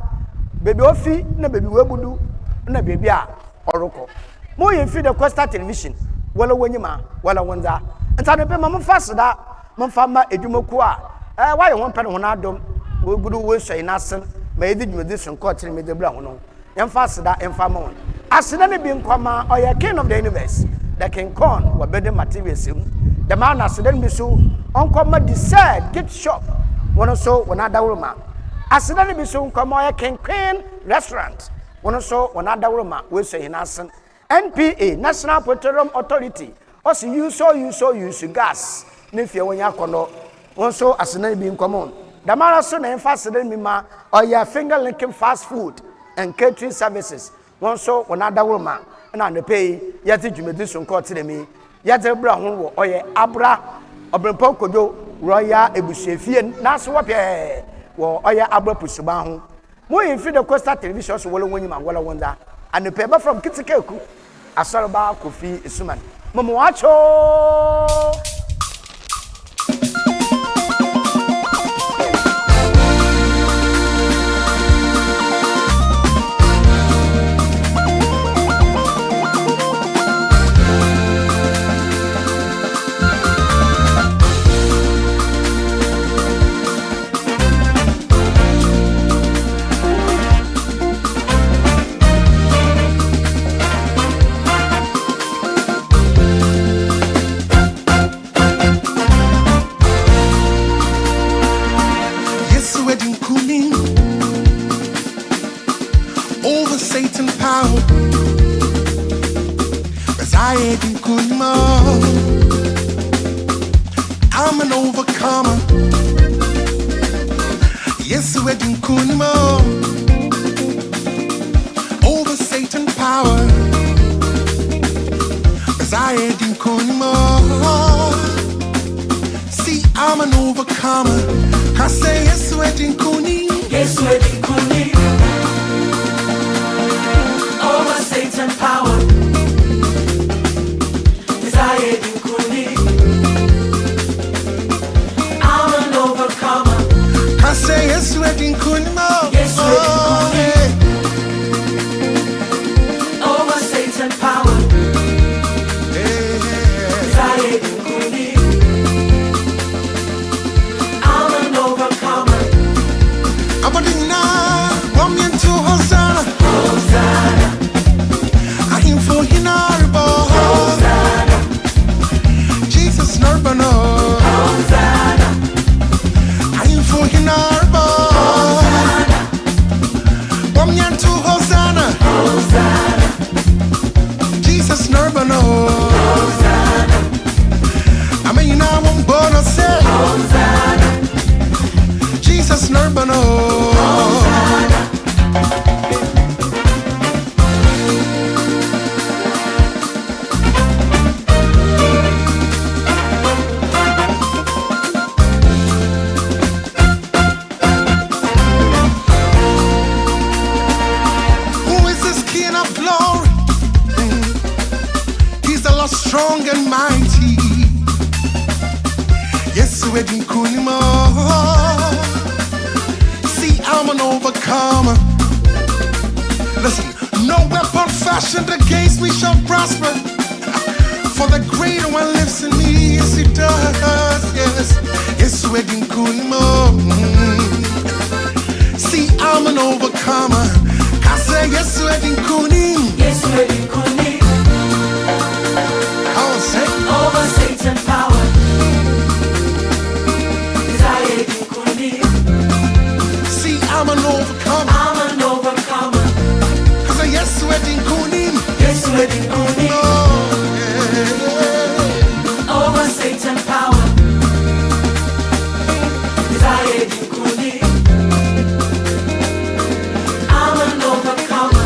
bebi ofi na bebi webudu na bebi a oroko mo ye fi the Costa Television wala wonyima wala wonza ntane pe ma mfasida mfa edwumaku a wa ye ho pene ho na adom webudu we hwe na sen ma edi dwumadi son ko tere me debra ho no mfasida mfa ma won asida ne bi nkoma oye king of the universe the king corn wa bede materials the man asida ne bi so onkoma decide gift shop wono so wona dawroma asida ne bi so nkoma oye king queen restaurant wono so wona dawroma we hwe hina sen NPA National Petroleum Authority also use gas nifie wonya kono wonso asena bi nkomon damara so na emphasize mi ma oya finger linking fast food and catering services wonso wona dawroma na no pay yati dwumedi so nko tere mi yati bra ho wo oye abra obrempo kodo royal ebusuafie na so wopie wo oya abra pusuba ho mo yin the Costa Television so wolo wonyima wala wonda and pay from kitikeku asarba kofi isuman momo wacho over Satan power, 'cause I ain't good I'm an overcomer. Yes, we're doing good over Satan power, 'cause I ain't good See, I'm an overcomer. I say yes, we're doing good. Yes, we're doing good. Over Satan power, desire in Kuni. I'm an overcomer. I say yes, we're in Kuni. Yes, we're in Kuni. Over Satan power, desire in Kuni. I'm an overcomer. I'm a dinner, one into Hosanna. Hosanna. I'm for Hinarbo. Hosanna. Jesus Nurbano. Hosanna. I'm for Hinarbo. Hosanna. Wamyan to Hosanna. Hosanna. Jesus Nurbano. Hosanna. I mean, I won't born say. Hosanna. Jesus Nurbano. Hosanna. strong and mighty. Yes, we're in Kunimo. See, I'm an overcomer. Listen, no weapon fashioned against me shall prosper. For the greater one lives in me, yes, it does. Yes, yes, we're in Kunimo. See, I'm an overcomer. I say, yes, we're in Kunim. Yes, we're in Kunim. I'll say, over Satan power. Desire in Kunim. See, I'm an overcomer. I'm an overcomer. I say, yes, we're in Kunim. Yes, we're in Kunim. Oh, yeah. Over Satan power. Desire in Kunim. I'm an overcomer.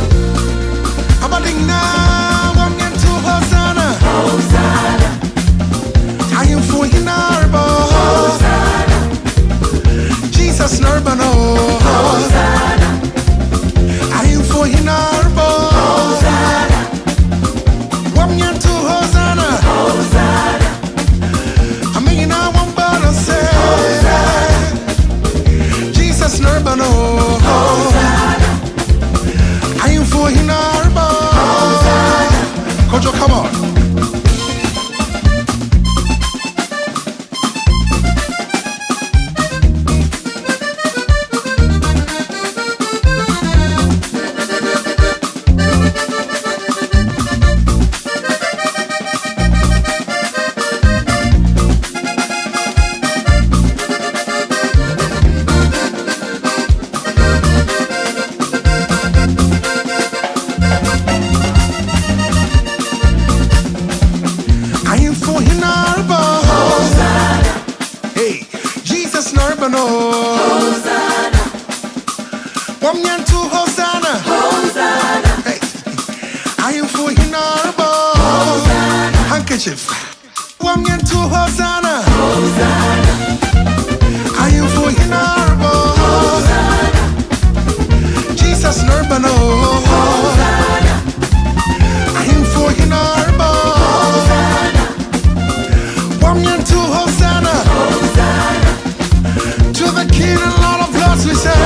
I'm a ding now, I'm into Hosanna. Hosanna. I am for Hinarbo. Hosanna. Jesus Nurbano. Hosanna. I am for Hinarbo. Hosanna. I'm into Hosanna. Hosanna. I mean, I won't bother say. Jesus Nurbano. Hosanna. I am for Hinarbo. Kojo, come on. I am for Hinarbo. Hey, Jesus Nurbano. Hosanna. Wamyan to Hosanna. Hosanna. Hey, I am for Hinarbo. Handkerchief. Wamyan to Hosanna. Hosanna. I am for Hinarbo. Jesus Nurbano. I am for Hinarbo. Wamyan to Hosanna. To the King and Lord of Lords we say.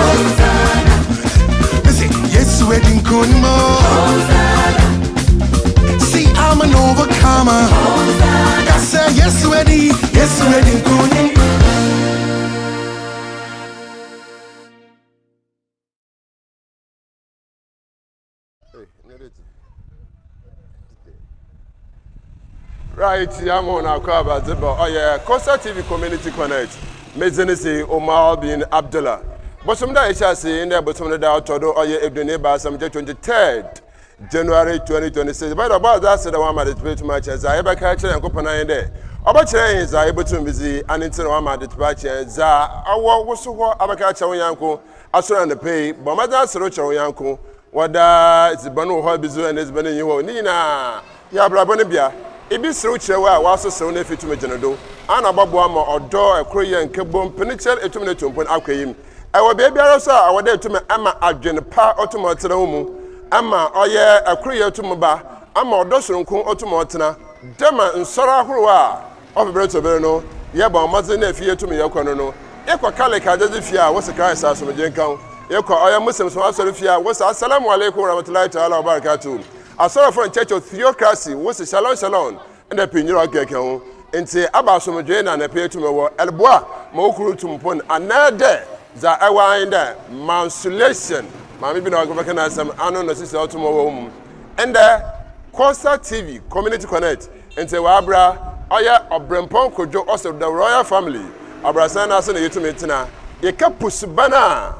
Listen, yes, we're in Kunimo. See, I'm an overcomer. I say, yes, we're in Kunimo. Right, I'm on our cover. Oh yeah, Costa TV Community Connect. Mezenisi Omar bin Abdullah. But some days I say in there, but some of the Todo oh yeah, Ebdene Basam 23rd January 2026. But about that, said the one at the debate match as I ever catch and company in there. About change, I able to busy and into one at the debate as I was so about catching Yanko, I saw on the pay, but my dad's Rocha Yanko. What it's Banu Hobizu and it's been in you, Nina. Ya Brabonibia. Ibi sruche wa waso se wona fitu mejenedo ana babo ama odo ekroye nkebom penichel etumne tumpon akwayim ewo be biara so a wode etume ama adwene pa otumo otena mu ama oye ekroye etumo ba ama odo soronko otumo otena dema nsoro ahoro a ofebere to bere no ye ba omaze na afie etume yakwa no ekwa kale ka jaje fie a wose Christ asomeje nkan ekwa oya muslim so asoro fie a wose assalamu alaikum warahmatullahi ta'ala wabarakatuh. I saw from Church of Theocracy, was a shalom shalom, and a pinero gecko, and say about some drain and appear to me, Elbois, Mokuru to Mpon, and now there, that I wind there, Mansulation, Mammy been organized some unknown sister tomorrow, and there, Costa TV, Community Connect, and say, Abra, Oya, or Brempon could joke also the royal family, Abrasana, and you to me tonight, a cup Pusubana,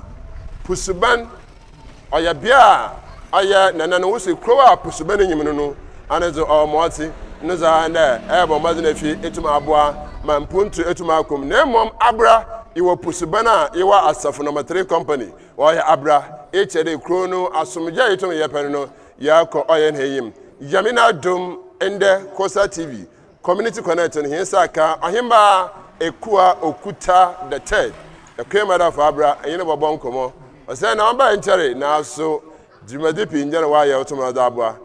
Oya Bia. Aya nana no se krowa pusubane nyim no anezo o moti nza na ebo mazina fi etuma aboa mampuntu etuma akom na mom abra iwo pusubana iwa asafo no 3 company oya abra echere kro no asomja etuma yepen no yakọ oya nheyim yamina dum ende Costa TV Community Connect no hinsa ka ohimba ekua okuta the third ekwemada for abra eyine bobon komo ose na mba enchere na so Jumadi pinjana wa ya otumada abwa.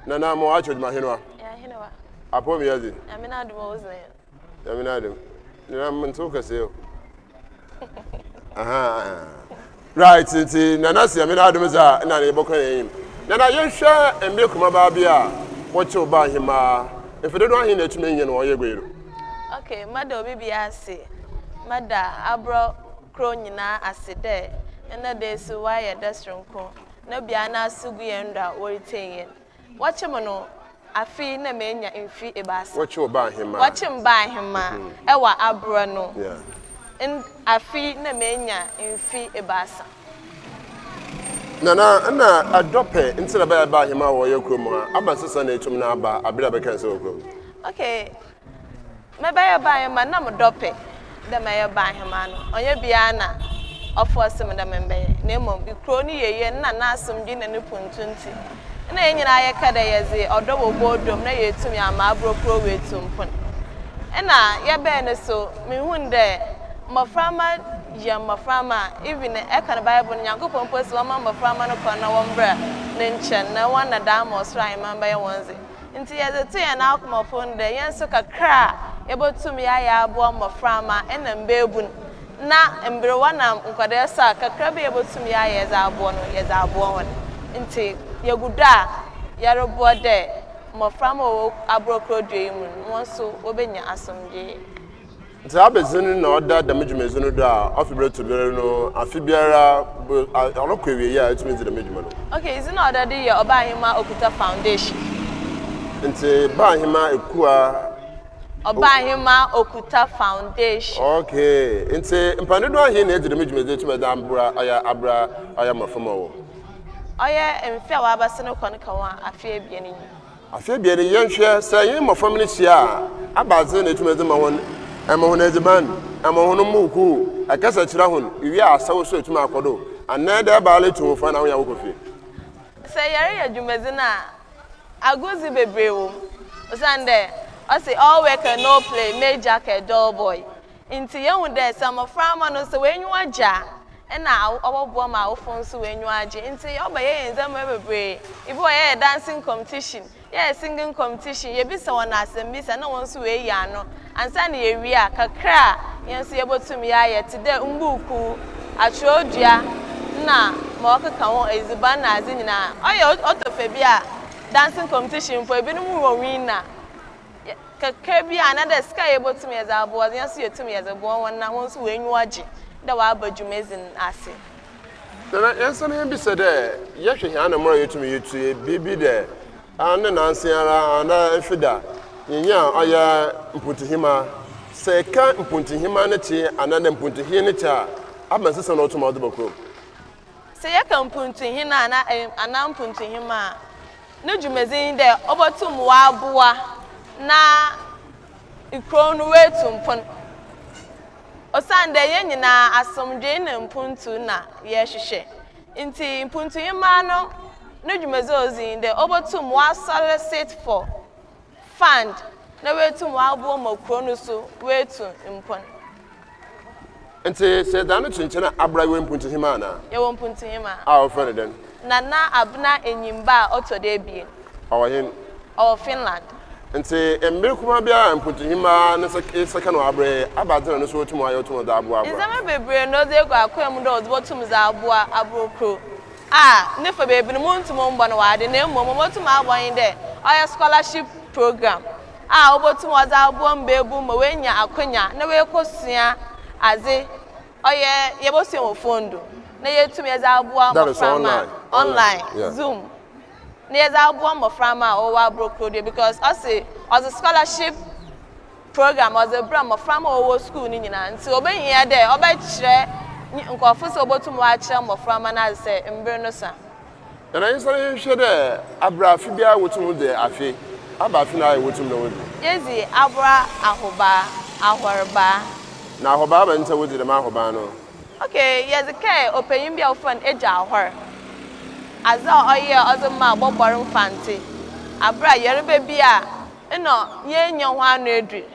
Na mo acho juma hinwa. Ya hinwa. Apo mi yazi. Aminado Moses. Aminado. Nina mtu kaseo. Aha. Right, nti nana si Aminado meza na ne boko yin. Nana yehwe embe kuma ba bia wo che oba hima. Efede do ahin na etumi yin no oye gwero. Okay, mada obi bia ase. Mada abro kro nyina ase de. Na de so wa ye destronko. Na bia na asugu ye ndwa wo retain. Wache mo no afi na menya mfi ebasa. Wache oba hima. Wache mba hima ewa abro no. Yeah. In afi na menya mfi ebasa. Na adope ntira ba hima wo ye krom ha abansesa na etum na aba abira be kan se okrom. Okay. Me ba hima na mo dope. De me ba hima no. Onye bia na ofo asem da membe. Na mom bi kro ni yeye na asem di na ne puntunti. Na enyina aye kada yeze odo wo bodom na yetumi ama abro kro wetumpon. Na ye be ne so me hunde maframa ya maframa even e kan bible nyankopon posi wa maframa no kwa na wombra ne nchen na wana da mo sra imamba ye wonze nti ye to ye na akomofon de yen so kakra ye botumi ya abo maframa na mbebun na mbre wana nkwade sa kakra be ye botumi ya za abo no ye za abo won nti ye guda ya robo de maframa o abrokro dweimu won so obenya asomdwe. Nti abezinu na oda damejumezunu do a ofibere to bere no afibiara olokwewe ya etumi di damejuma no. Okay, is not oda de Obahima Okuta Foundation. Nti Bahima ekua Obahima Okuta Foundation. Okay, nti mpande do ahi na edi damejumeze etumi da ambura aya mafama wo. Oya emfe wa abase no kon kan wa afie bie ni. Afie bie ni yenhwe sayin mafama ni hia abaze na etumi ma won amahun eziban amahun muku akasa kira hun iwi asawo so etuma akodo anada baale tu fa na wo ya wokofi say yare ya jumezi na agozi bebrewo osande o say all work and no play major ke dull boy inti yehun de some frama no so wenyu aja na obobo ma ofon so wenyu aje inti obaye enzama bebre ibo ye dancing competition yeah singing competition ye bisa wona asembisa na won so we ya no ansa na ye wi a kakra yenso ye botumi ya ye tide mbuku atrodua na ma okaka won eziban na azi nyina oye otofe bia dancing competition for ebi no mu wo winner kakra bia na the sky ye botumi ye za abo yenso ye tumi ye za bo won na won so we nyu age da wa abadwumezin ase na yenso na bisa de ye hwe hia na mora yetumi yetu bibi de ane na ansiara ana efida nyanya aya mpuntihima seka mpuntihima ne ti anana mpuntihi ne ta abansesa na otuma odo bakro se ya kan mpuntihina ana mpuntihima ne dwumezin de obotum wa aboa na ikronu wetumpon osande ye nyina asomdwe na mpuntu na ye hwehwe nti mpuntihima no no dwumezi ozin de obotum wa solicit for fund na wetum wa abo makro no so wetu impon nti se danu chinchina abra we mpuntihima na ye wo mpuntihima a friend den na abna enyimba otode bie awahin o Finland nti emmere kuma bia mpuntihima na seka no abre abadena no so wetum ayo tum da abo abra nzama bebre no ze go akwam do obotum za abo abrokro ne for baby no montum mbo no wade na momotum abon de oya scholarship program obotum waza abo mbebu ma wenya akonya na we kosua aze oye yebosia wo fondo na yetum yeza abo maframa online yeah. Zoom na yeza abo maframa o wa brokro de because as a scholarship program as a bra maframa o school ni nyina nti obehia de obekire nkofo so obotum wa kire maframa na se mbre no sa na yinsa hwe de abra afi bia wotum de afi aba afi na wotum na wodi yezi abra ahoba ahorba na ahoba ba nta wodi de ma ahoba no okay yezi kai opeyin bia ofan eja ahor aza oye ozuma gbogborin fanti abra yerebe bia eno yenya ho anu edri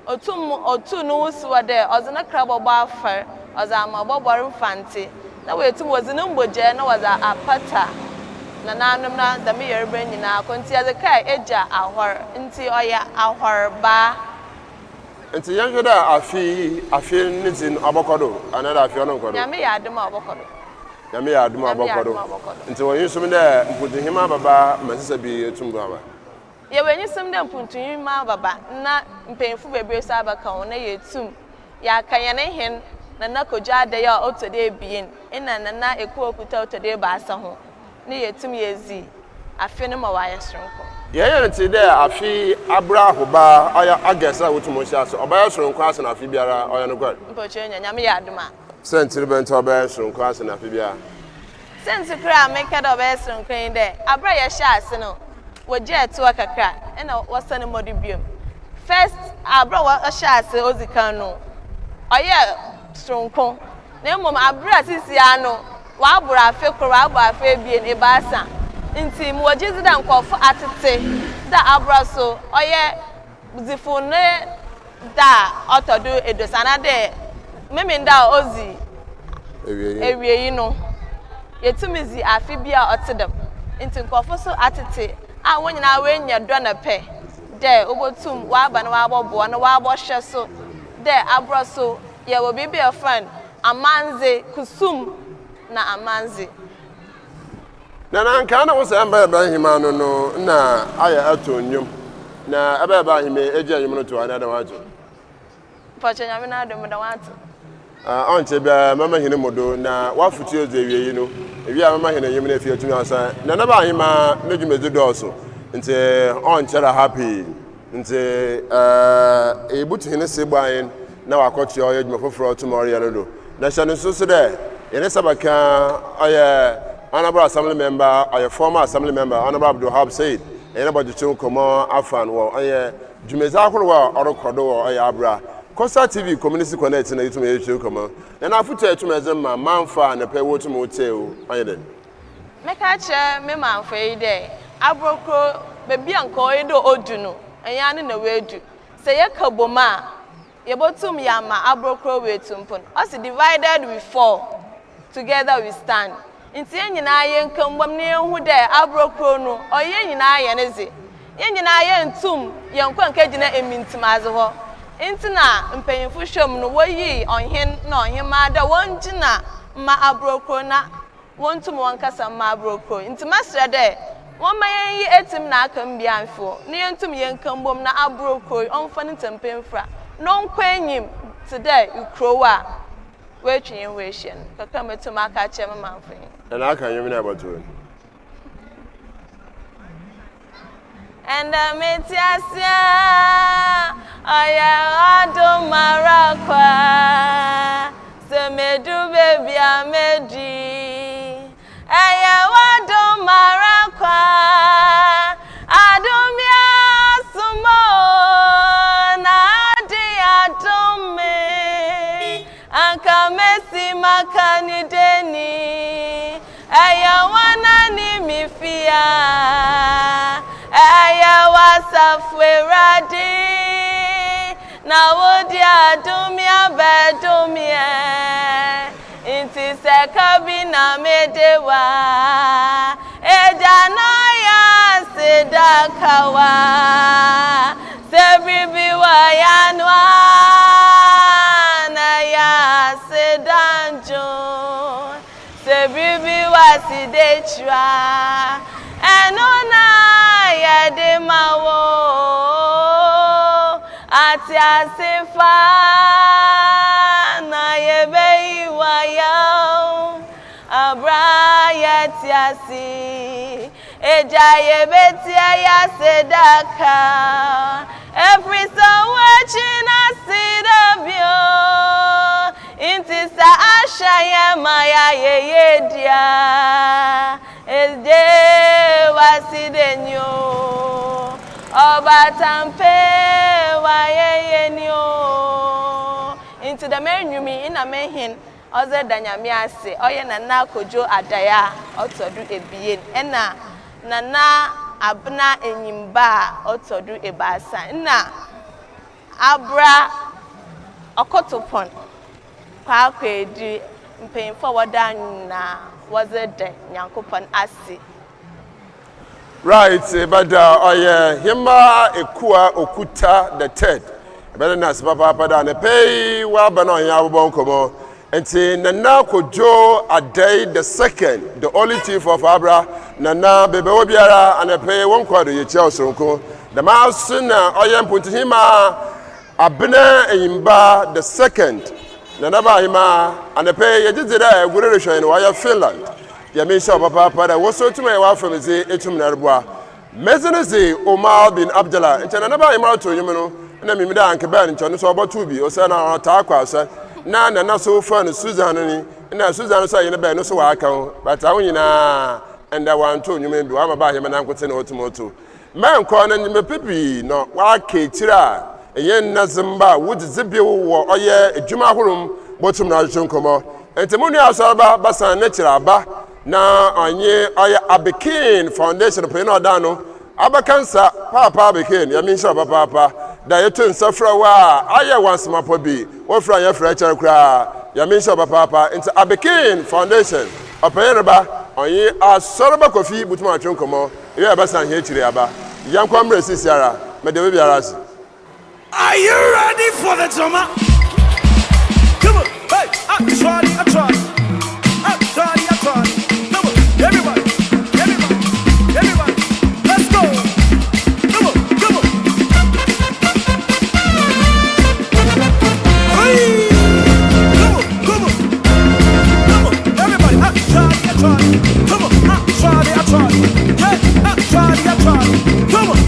otu no wusiwa de ozina krabogbo afar ozama gbogborin fanti na wetum wozina mboje na waza apata na nanom na da me yereba nyina konti azeka eja ahor nti oya ahor ba nti yanhwe da afi nitin abokodo anada afi ono nkodo nyame ya adom abokodo nyame ya adom abokodo nti wo yisum da mputuhima baba masisa bi etumbu aba ye wenyisum da mputuhima baba na mpemfu bebre sa abaka wona yetum ya kanyane hen na koja da ya otode bien ina na eku okuta otode ba asa ho ne yetum yezi afi ne ma waya sonko ye nti da afi abura hoba aya agesa wotumo sha so obaya sonko asa na afi biara oya no god mpoche nyame ya adoma sentire bento obaya sonko asa na afi biara sense kra make da obaya sonko inde abura ya sha ase no woje eto akakra ina wasane modi biom first abura wa sha ase ozikan no oya sonko na mom abura sisi ano wa abura afi kro wa abura afi bien e ba asa nti mo wajizi da nkofo atete da abura so oye zifune da otodo edosana de meme nda ozi ewie yi no yetumizi afi bia otedem nti nkofo so atete a wonyina wenya do na pe de obotum wa aba na wa abobo na wa abohwe so de abura so ye wo bibi a friend amanze kusum na amanze na nka na wo se amba Ibrahim no na aya atonyum na aba Ibrahim eji anyum no to ana da wajo poche nyame na adom da wato onche bia mama hine modo na wafuti ozo ewie yi no ewie mama hine nyum na fi atumi asa na na ba hima mejumezu doso nti onche ra happy nti ebutu hine se gban na wakochi oyo djuma foforo tomorrow ya no do na shanu so de yene sabaka oye Honorable Assembly Member, or your former Assembly Member, Honorable Abdul Hab said, anybody to come Afan, well, Jumezakura or Kodo or Abra. Costa TV Community Connect in the YouTube come and I put to my manfa and a pay water motel. I did. Make a chair, me man for a day. Abroko, baby uncle Edo Oduno, and yan in the way do. Say a kaboma, Yabotum Yama, Abroko way tumpon. Us divided we fall, together we stand. Nti nyina ye nkambam ne hu de abrokro no oye nyina ye neze ye nyina ye ntum ye nkwa nkagina emintim aze ho nti na mpanyimfu hwam no woyi onhen na onhema da wongina ma abrokro na wontum wankasa ma abrokro nti masra de won mayen yi etim na akam bia mfo ne ye ntum ye nkambom na abrokro onfa ne tempemfra no nkwanyim today ukrowa wetwin wehyen kaka metum aka che mamfin and I can you about to and metiasia aya ado marakwa se medu baby amedi aya ado marakwa adomia sumo na di adome Ankamesi makani deni aya wana ni mifia aya wasafweradi na wodi adumia bedumie inti sekabi na medewa edana ya sedakawa sebibi wa yanwa Sebibi wasidechwa enona ya de mawo ati asifa na yebe iwaya abra ya tiasi eja yebe tia ya sedaka every soul watching us sidabio inti sa ashaya maya yedia ede wasidenyo obatampe wa yeyenyo inti da menwumi ina mehin oze danyame ase oye nana kojo adaya otodu ebien ena nana abna enyimba otodu ebasa na abra okotopon kwa kwedi mpemfo wadan na waze de nyankopon ase Right, but Hima Ekua Okuta the third. Better not papa than a pay Wabano Yabonkomo. And say Nana Kojo a day the second, the only chief of Abra, Nana Bebeobiara and a pay one quarter your Chelsonko. The mouse I am putting him Abena Imba the second. Nanaba Hima and a pay a did there, good in Wire Finland. Yamisha papa da waso tuma ya wafa meze etum narboa mezeneze Omar bin Abdullah ntana na ba imara to nyumo na mimida anke ba ncho so obotu bi o se na ta akwa so na so fa no Susan ni na Susan so ye ne ba no so wa aka ho but awo nyina enda wan to nyumo bi wa ba he na nkote na otumoto man ko na nyime pipi no wa ke tira yen nazimba wudzibe wo oye adwuma horom botum na jonkomo entemunu asaba basan na tira ba na anye aya Abekin Foundation pe na odano abakansa papa Abekin ya minsha papa da yeto nsafra wa aya wansmapo bi wo fra ya fra kyer kra ya minsha papa into Abekin Foundation opereba anye asoroba kofi butuma atwenkomo ye abasan he kire aba yankwamre sisiara me de bi arasi. Are you ready for the drama? Come on, hey, I try. Everybody, let's go. Come on. Hey, come on. Everybody, I try. Come on, I try. Yeah, I try. Come on.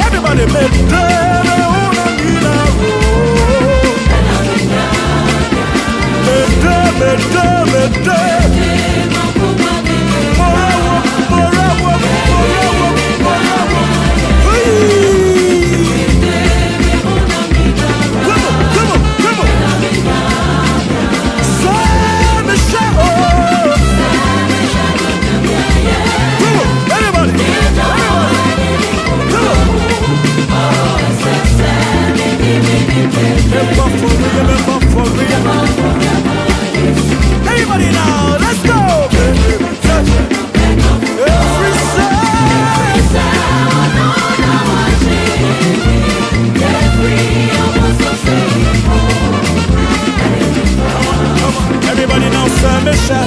Everybody, make everybody now, let's go! Everybody now, Samisha.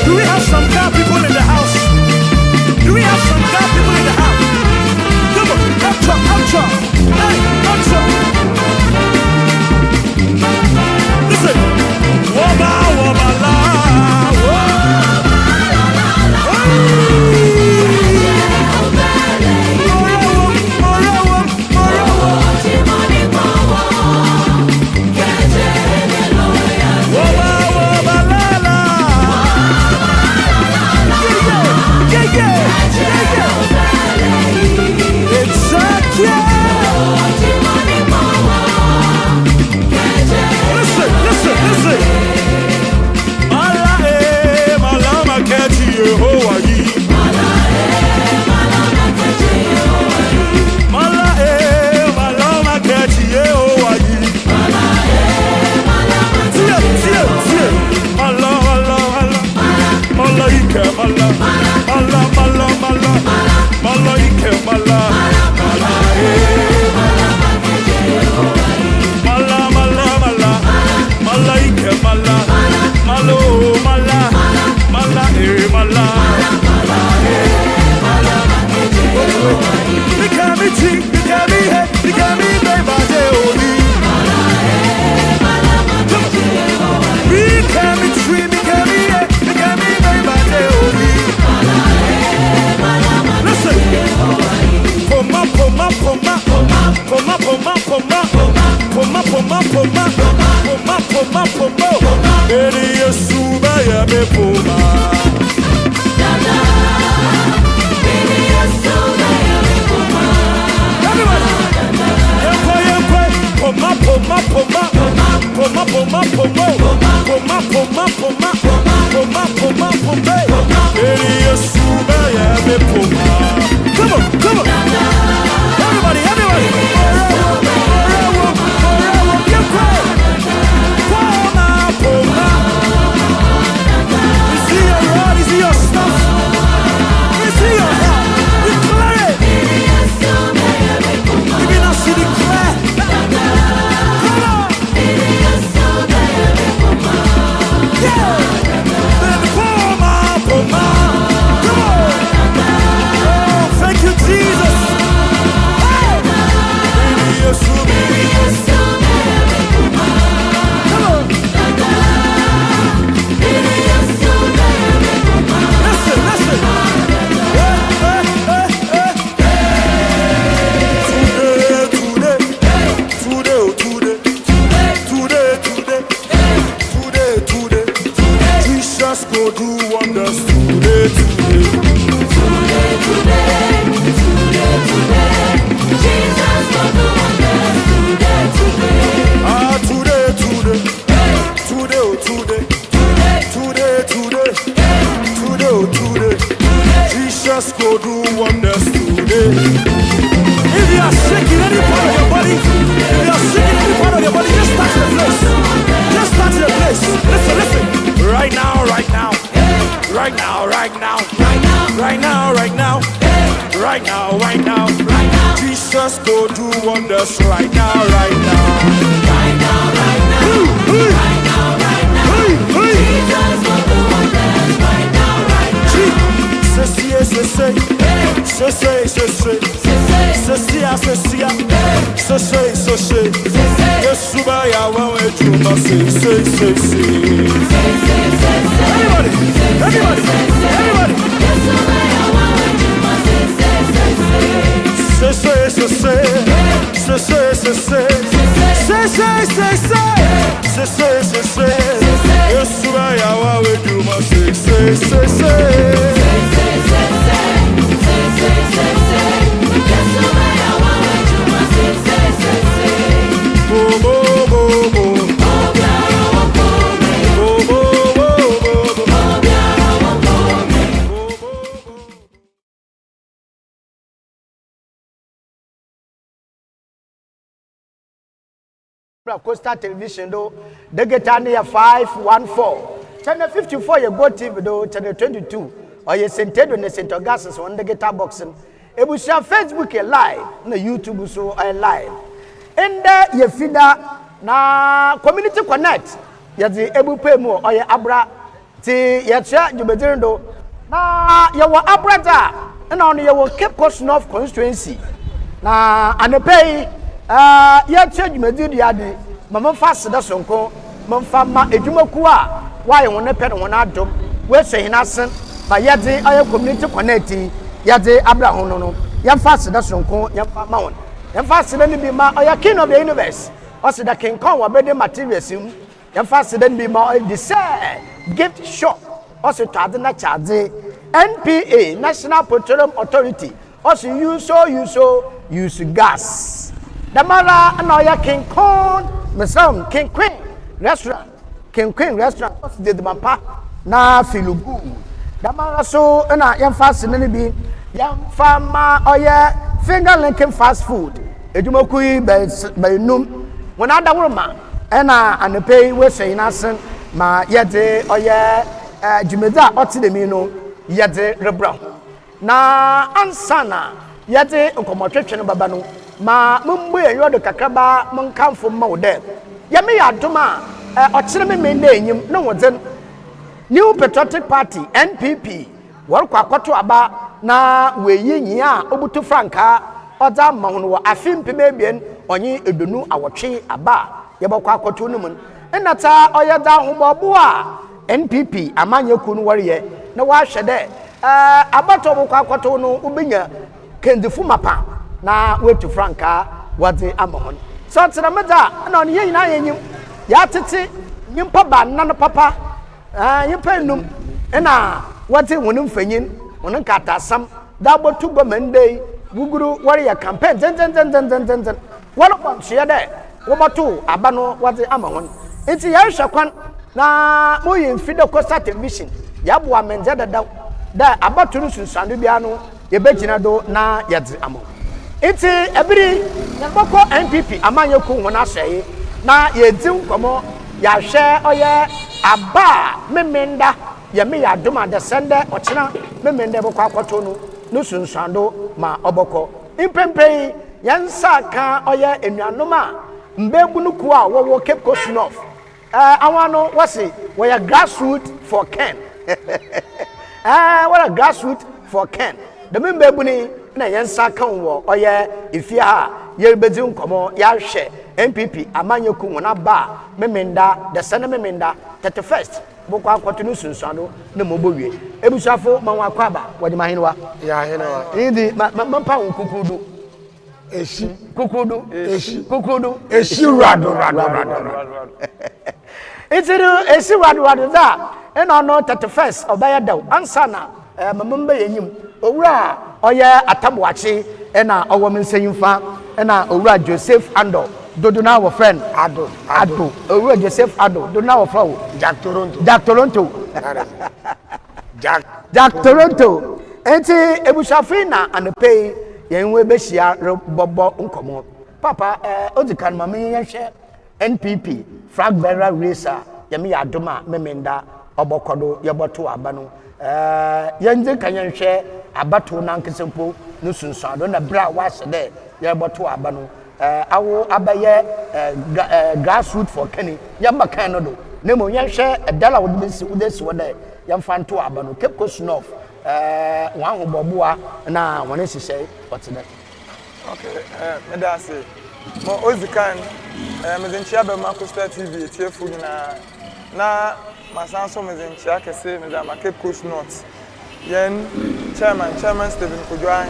Do we have some God people in the house? Do we have some God people in the house? Come on, up top, hey, up top. Listen, woba woba la, Coastal Television do Degeta near 514 channel 54 ye Go TV do channel 22 or ye Centedo ne St. Augustus on Degeta boxing ebusia Facebook ye live na YouTube so live ende ye fida na community connect ye di ebupe mu or ye ABURA nti yɛkyɛ dwumadiri do na yɛwɔ abrata na ɔno yɛwɔ Cape Coast North constituency na anepei yɛkyɛ dwumadiri ade mama fa seda sonko mamfa ma edwumaku a wayɛ wɔn pɛ no wɔn adom wɔsɛ hina sen ma yɛde ayɛ community connect yɛde abra ho no yɛmfa seda sonko yɛmfa ma wɔn yɛmfa seda no bi ma ɔyɛ king of the universe ɔsɛ da king kong wɔ bɛde materials mu yɛmfa seda no bi ma ɔyɛ de sɛ gift shop ɔsɛ tade na kyade NPA National Petroleum Authority ɔsɛ use gas damara na ɔyɛ king kong mesam king queen restaurant ɔsɛ de mapa na filugu damara so na yɛmfa seda no bi yɛmfa ma ɔyɛ finger linking fast food edwumaku yi bɛnum wɔn adawuruma ɛna anepei wɔsɛ yina sen ma yɛde ɔyɛ dwumadi a ɔte dɛm no yɛde rebra na ansana yɛde nkɔmɔtwetwe no baba no ma mumbu yɛ yɔdo kakraba monkamfo ma wo dɛ yɛme yɛ adom a ɔkyerɛ me mende enyim na wɔdze New Patriotic Party NPP wɔrekɔ akɔto aba na weyi nyia a obutu frankaa ɔdza ma ho no wɔ afim pemebien ɔnye edonu awɔtwe aba yɛbɛkɔ akɔto no mu nnata ɔyɛ da homɔbo a NPP amanyeku no wɔreyɛ na wɔahwɛ dɛ abatɔ bɔkɔ akɔto no ubenya kendifu mapa na wetu frankaa wɔdze ama ho so tsena meda na ɔne yɛ nyina yɛnyim yɛatete nyimpa ba nan papa nyimpa num na wɔdze wɔn mfanyin wɔn nkatasam da botu gɔmɛndɛ guguru wɔreyɛ campaign den wɔn bɔnhyɛ dɛ wɔbɔto aba no wɔdze ama wɔn nti yɛhwɛ kwan na moyɛ mfide Coastal Television yɛaboa mɛngyɛ dada da abato no sunsuando bia no yɛbɛgyina do na yɛdze ama nti ebiri yɛbɔkɔ NPP amanyeku wɔn ahyɛe na yɛdzi nkɔmɔ yɛahwɛ ɔyɛ aba memenda yɛme yɛ adom adesɛndɛ ɔkyena memenda bɔkɔ akɔto no sunsuando ma ɔbɔkɔ mpempei yɛnsa ka ɔyɛ enuanom a mbebu no ku a wɔwɔ Cape Coast North awon no wɔse wɔyɛ grassroots for Ken wɔyɛ grassroots for Ken the mbebu ni na yɛnsa ka wɔ ɔyɛ efia a yɛrebedi nkɔmɔ yɛahwɛ NPP amanyeku wɔn aba memenda desɛndɛ memenda 31st bɔkɔ akɔto no sunsuando na mɔbɔ wie ebusuafo ma wɔn akɔ aba wɔde ma henewa ndi mampa wɔn kukurudu esi rado itiru esi rado da ena no 31st obaya daw ansa na mamamba yenyim owura ɔyɛ atamwache ena ɔwɔ mensanyimfa ena owura Joseph Ando dodo na wo friend ado owura Joseph Ado dodo na wo fa wo Jack Toronto enti ebushafin na anepei yenwe behia bobo nkomo papa odikan ma me yenhwe NPP flag bearer racer yemi adoma memenda obokodo yeboto aba no yenje kan yenhwe abato na nkesempo no sunsuado na bra wase de yeboto aba no awo abaye grassroots for Kenny yamba kan no do nemo yenhwe edala wo de si wo de yemfanto aba no Cape Coast North wan ho boboa na won hyehyɛ ɔtene okay me da say mo ozikan me zenchia be ma Coastal TV etiefu na masanso me zenchia kese me da ma Cape Coast North yen chairman Stephen Kojoan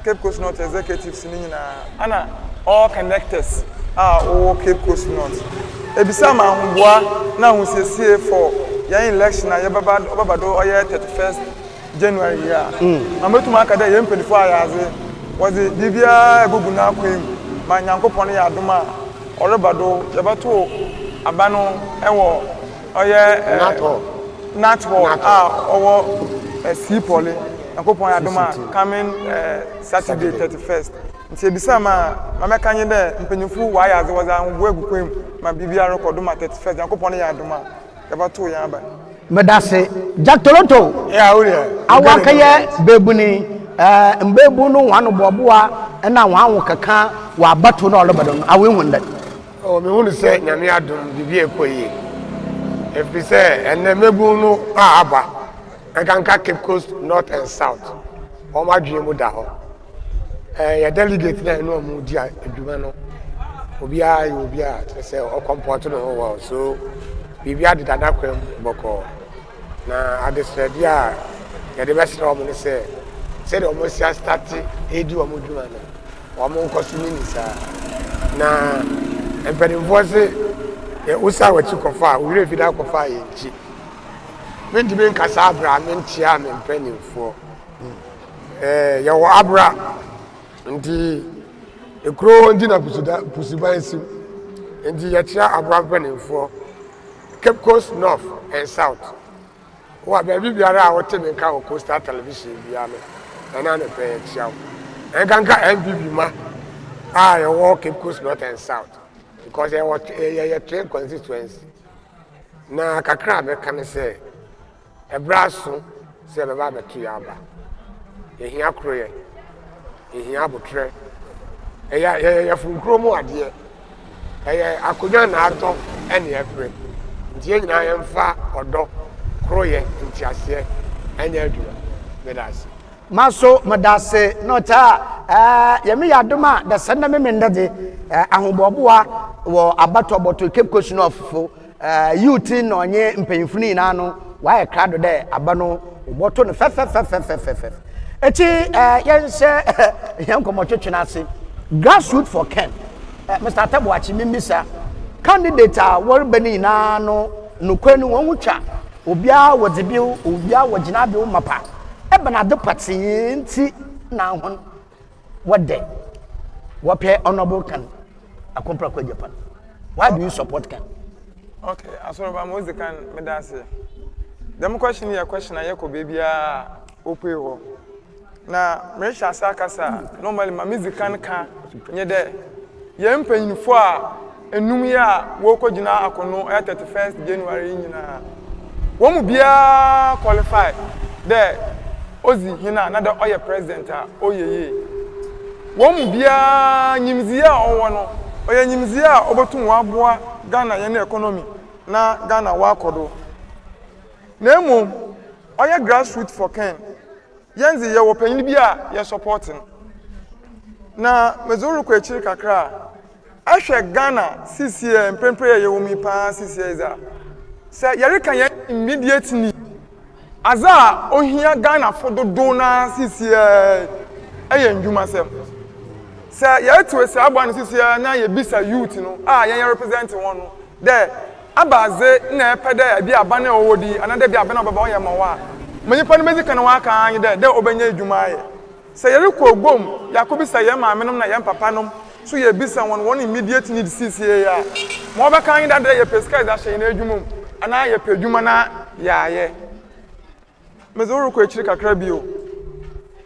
Cape Coast North executives ni nyina ana all connectors o Cape Coast North ebisa ma hoboa na ho siesie for yen election na yebaba do oye 31st January ya ametu maka da yem pelifo ayaze wozi bibia egugu na akwem ma nyankopon ya adoma orebado yebato abano ewo oye natwo owo sipole nyankopon ya adoma coming Saturday 31st nti ebisa ma meka nye de mpenyufu wa ayaze wozi anwo egukwem ma bibia record ma 31st nyankopon ya adoma yebato ya aba medase Jack Toronto awakaye bebuni mbebu no wanu boboa na wanwo kaka wa bato na olobado awe hunde me hunu se nyame adom bibie koyi If we say, and then maybe no Aba, I can Cape Coast, North and South. All my dream would have. A delegate, no Mudia, Dumano. Obia, you be a say, or comport no world. So, we had it an aquarium, Boko. Now, I just said, yeah, the best of say, said almost just started, Edu Mudumano, or more costuming, sir. Now, and when it was usa wa chiko fa ure fi da ko fa ye nchi me ndi ben kasa abra me ntia me mpanimfo ya wo abra ndi ekro ndi na pusuban sim ndi ya tia abra mpanimfo Cape Coast North and South wa ba bi biara a wote me ka wo Coastal Television bia me na na pe tia en kanka MPP ma ya wo Cape Coast North and South because there was a train constituency. Na kakra be kan say e braso say be ba betu yaba. E hia kroye. E hia abotre. E ya funkro mu ade. E akodwa na ato ene efre. Ntie nyina yemfa odo kroye ntiase ene adura. Medase. Maso madase nota yemi yadoma da sanda me mendade ahoboboa wo abato boto Cape Coast no ofo youth no nye mpanyimfuni na no wa krado de abano boto no fe eti yense yankomo twetwena ase grassroots for Ken Mr. Tabuachi mimisa candidate wor bani na no nokwanu won wutwa obia wodzibiu obia wogina biu mapa ebana de patinti na hon wode wope honorable Ken akompra kwa Japan. Why do you support Ken? Okay, asoro ba mo Can medase. Dem question here question ayeko bebia ope ho. Na mresha sakasa normally ma Can ka nye de ye mpanyinfo a enum ya wo kogina akono 31st January nyina. Wo mu bia qualify de ozi hina na de oye president a oyeye. Wo mu bia nyimzia owo no oye nyimzia obotum waboa Ghana ye na economy na Ghana wa kodo. Na emom oye grassroots for Ken. Yenzi ye wo panyin bia ye supporting. Na mezuru ko echiri kakra. Ahwe Ghana CCA mpempre ye wo mi pa CCA za. Say yere kan ye immediately aza ohia Ghana fododo na CCA eye ndwuma sem. Say ye to say agba CCA na ye bisa youth no ye represent one no there abaze na epede abi aba na owodi anade bi aba na baba oye mawa manyipa no mezi kan wa kan anyi de obenya edwuma ye say yere ko gbom yakobi say ye ma menom na ye papa nom so ye bisa one immediate need CCA ya mo oba kan anyi de ye pesca za hye na edwuma ana ye pedwuma na ya ye mezuru ko echiri kakra bio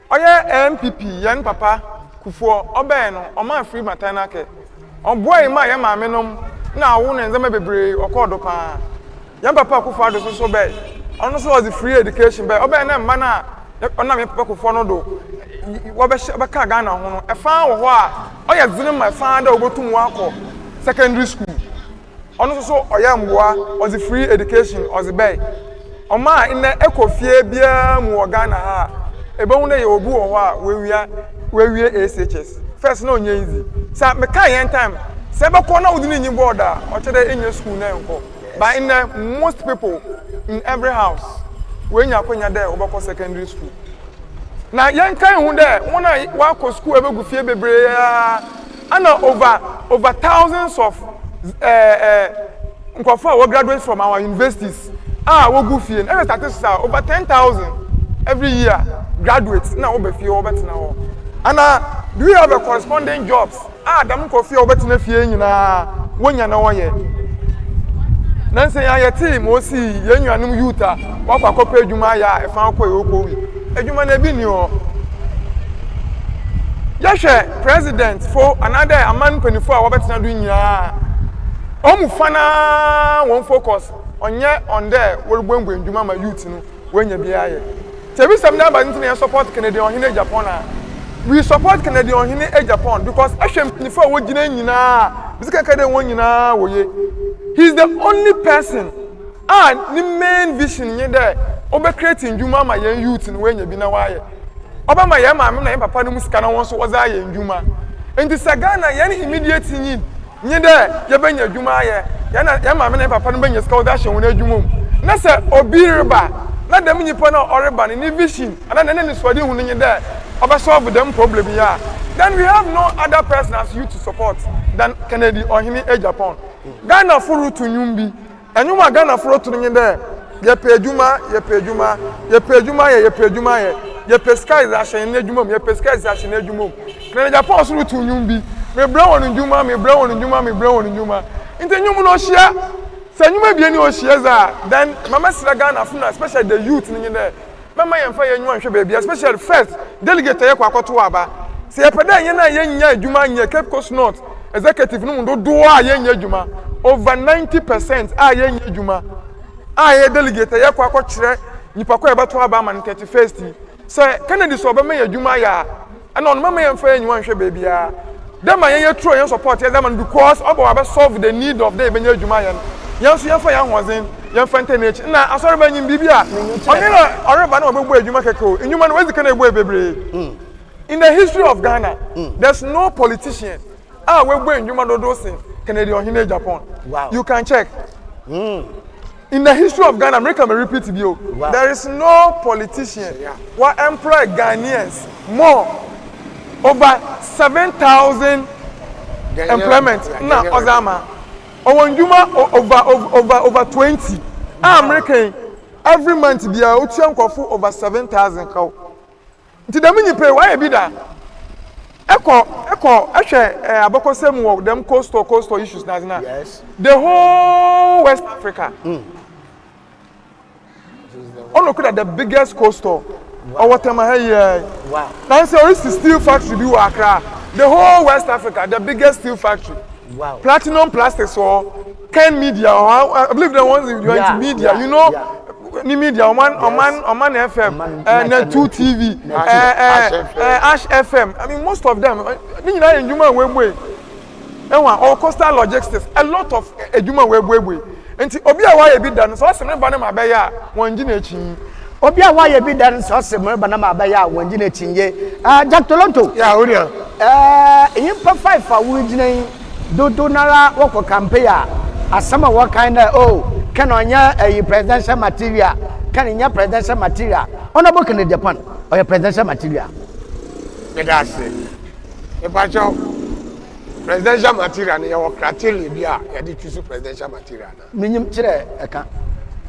oye MPP yen papa kufuo obe no oman free maternal care onboy ma ye ma menom na awu na nzema bebre okodo pa yan papa kufuo ado so be ono so was free education be obe na mma na ona me papa kufuo no do wo be ka Ghana ho no e fa wo ho a oye zini ma fa da obotum akọ secondary school ono so oye mboa was free education was be oma ina ekofie bia mu Ghana ha ebe hu na ye obu wo ho a wewie ASHS first no onye easy sa me ka yen time se be ko na udini nyi board a o chede enye school na enko but in most people in every house we nya akonya there obako secondary school na yen kan hu there wona wa ko school ebegu fie bebre ana over thousands of nkofo we graduate from our universities we go fie every statistics over 10,000 every year graduates na obe fie obetina ho. And do you have a corresponding jobs? Dam kofi obetina fie nyina wonya na woye. Nanse ya team osi yenuanum youth a wakwa kopa adwuma ya efa akọ yokowi. Adwuma na bi ni o. Yahwe president for another aman penifo a wobetina do nyina. Omu fana won focus onye on there worugbengu adwuma ma youth no wonya bia ye. Tebi samna ba ntina support Canadian on in Japan. We support Canadian on in Japan because Asham Nifa Wojina Nina, Bisaka de Wonina Woye. He's the only person ni main vision nye there obe creating juma ma yen youth no wenye bi na waye oba ma yen maame na yen papa no musika na won so waza yen juma enti sagana yen immediate need nye there ye benya juma aye yen maame na yen papa no benya sika waza hye won adwuma mu na se obi reba na dem nyipa na oreba ni vision ana na ne swadi hu nye there oba solve them problem ya then we have no other person as you to support than Kennedy or hini e Japan Ghana furu to nyumbi enyuma Ghana furu to nye there ye pe adwuma ye pe sky za hye ne adwuma ye pe sky za hye ne adwuma Kennedy Japan furu to nyumbi me bra won ndwuma inte nyumu no hia se nyuma bie ni o hia za then mama sira Ghana funu especially the youth nye there mama yemfa ye nyuma hwe baby especially first delegate ye kwakoto aba se ye peda ye na ye nya adwuma nya Cape Coast North executive no ndo do a ye nya adwuma over 90% a ye nya adwuma a ye delegate ye kwakokire nipa kwa ebeto aba man 31st se Kennedy so be me adwuma ya ana on mama yemfa ye nyuma hwe baby a dem ma ye tro ye support ye man because obo abe solve the need of the enya adwuma ya yanso yemfa ya hozen yemfa internet na asori ba nyim bibia onira oreba na obegbu adwuma keke enyuma na wezi kana egbu ebebre in the history of Ghana there's no politician we go in Juma Dodosin, Kennedy or Hine Japan. Wow. You can check. In the history of Ghana, America may repeat it. Wow. There is no politician who employ Ghanaians more over 7,000 employment. Na Ozama. Or Juma over 20. American every month be a over 7,000 cow. Did the mini pay why be that? Eko aboko same work them coastal issues na yes the whole West Africa look at the biggest coastal or wow now say it's steel factory be Accra the whole West Africa the biggest steel factory wow platinum plastics or Ken Media or I believe the ones you into media you know ni media Oman FM and 2 TV Ash FM I mean most of them ni na enjuma webwe enwa all coastal logistics a lot of enjuma webwe enti obi a wa ye bi dan so asem ba na ma be ya wonji na echi obi a wa ye bi dan so asem ba na ma be ya wonji na echi ye Jack Toronto ya oria yimpa 5 a wo gina dodo nara woko campaign asama wa kind can onya presidential material can nya presidential material honorable Kennedy Japan or your presidential material me da say e pa cho presidential material na your criteria bia ya dey choose presidential material na minyim kire eka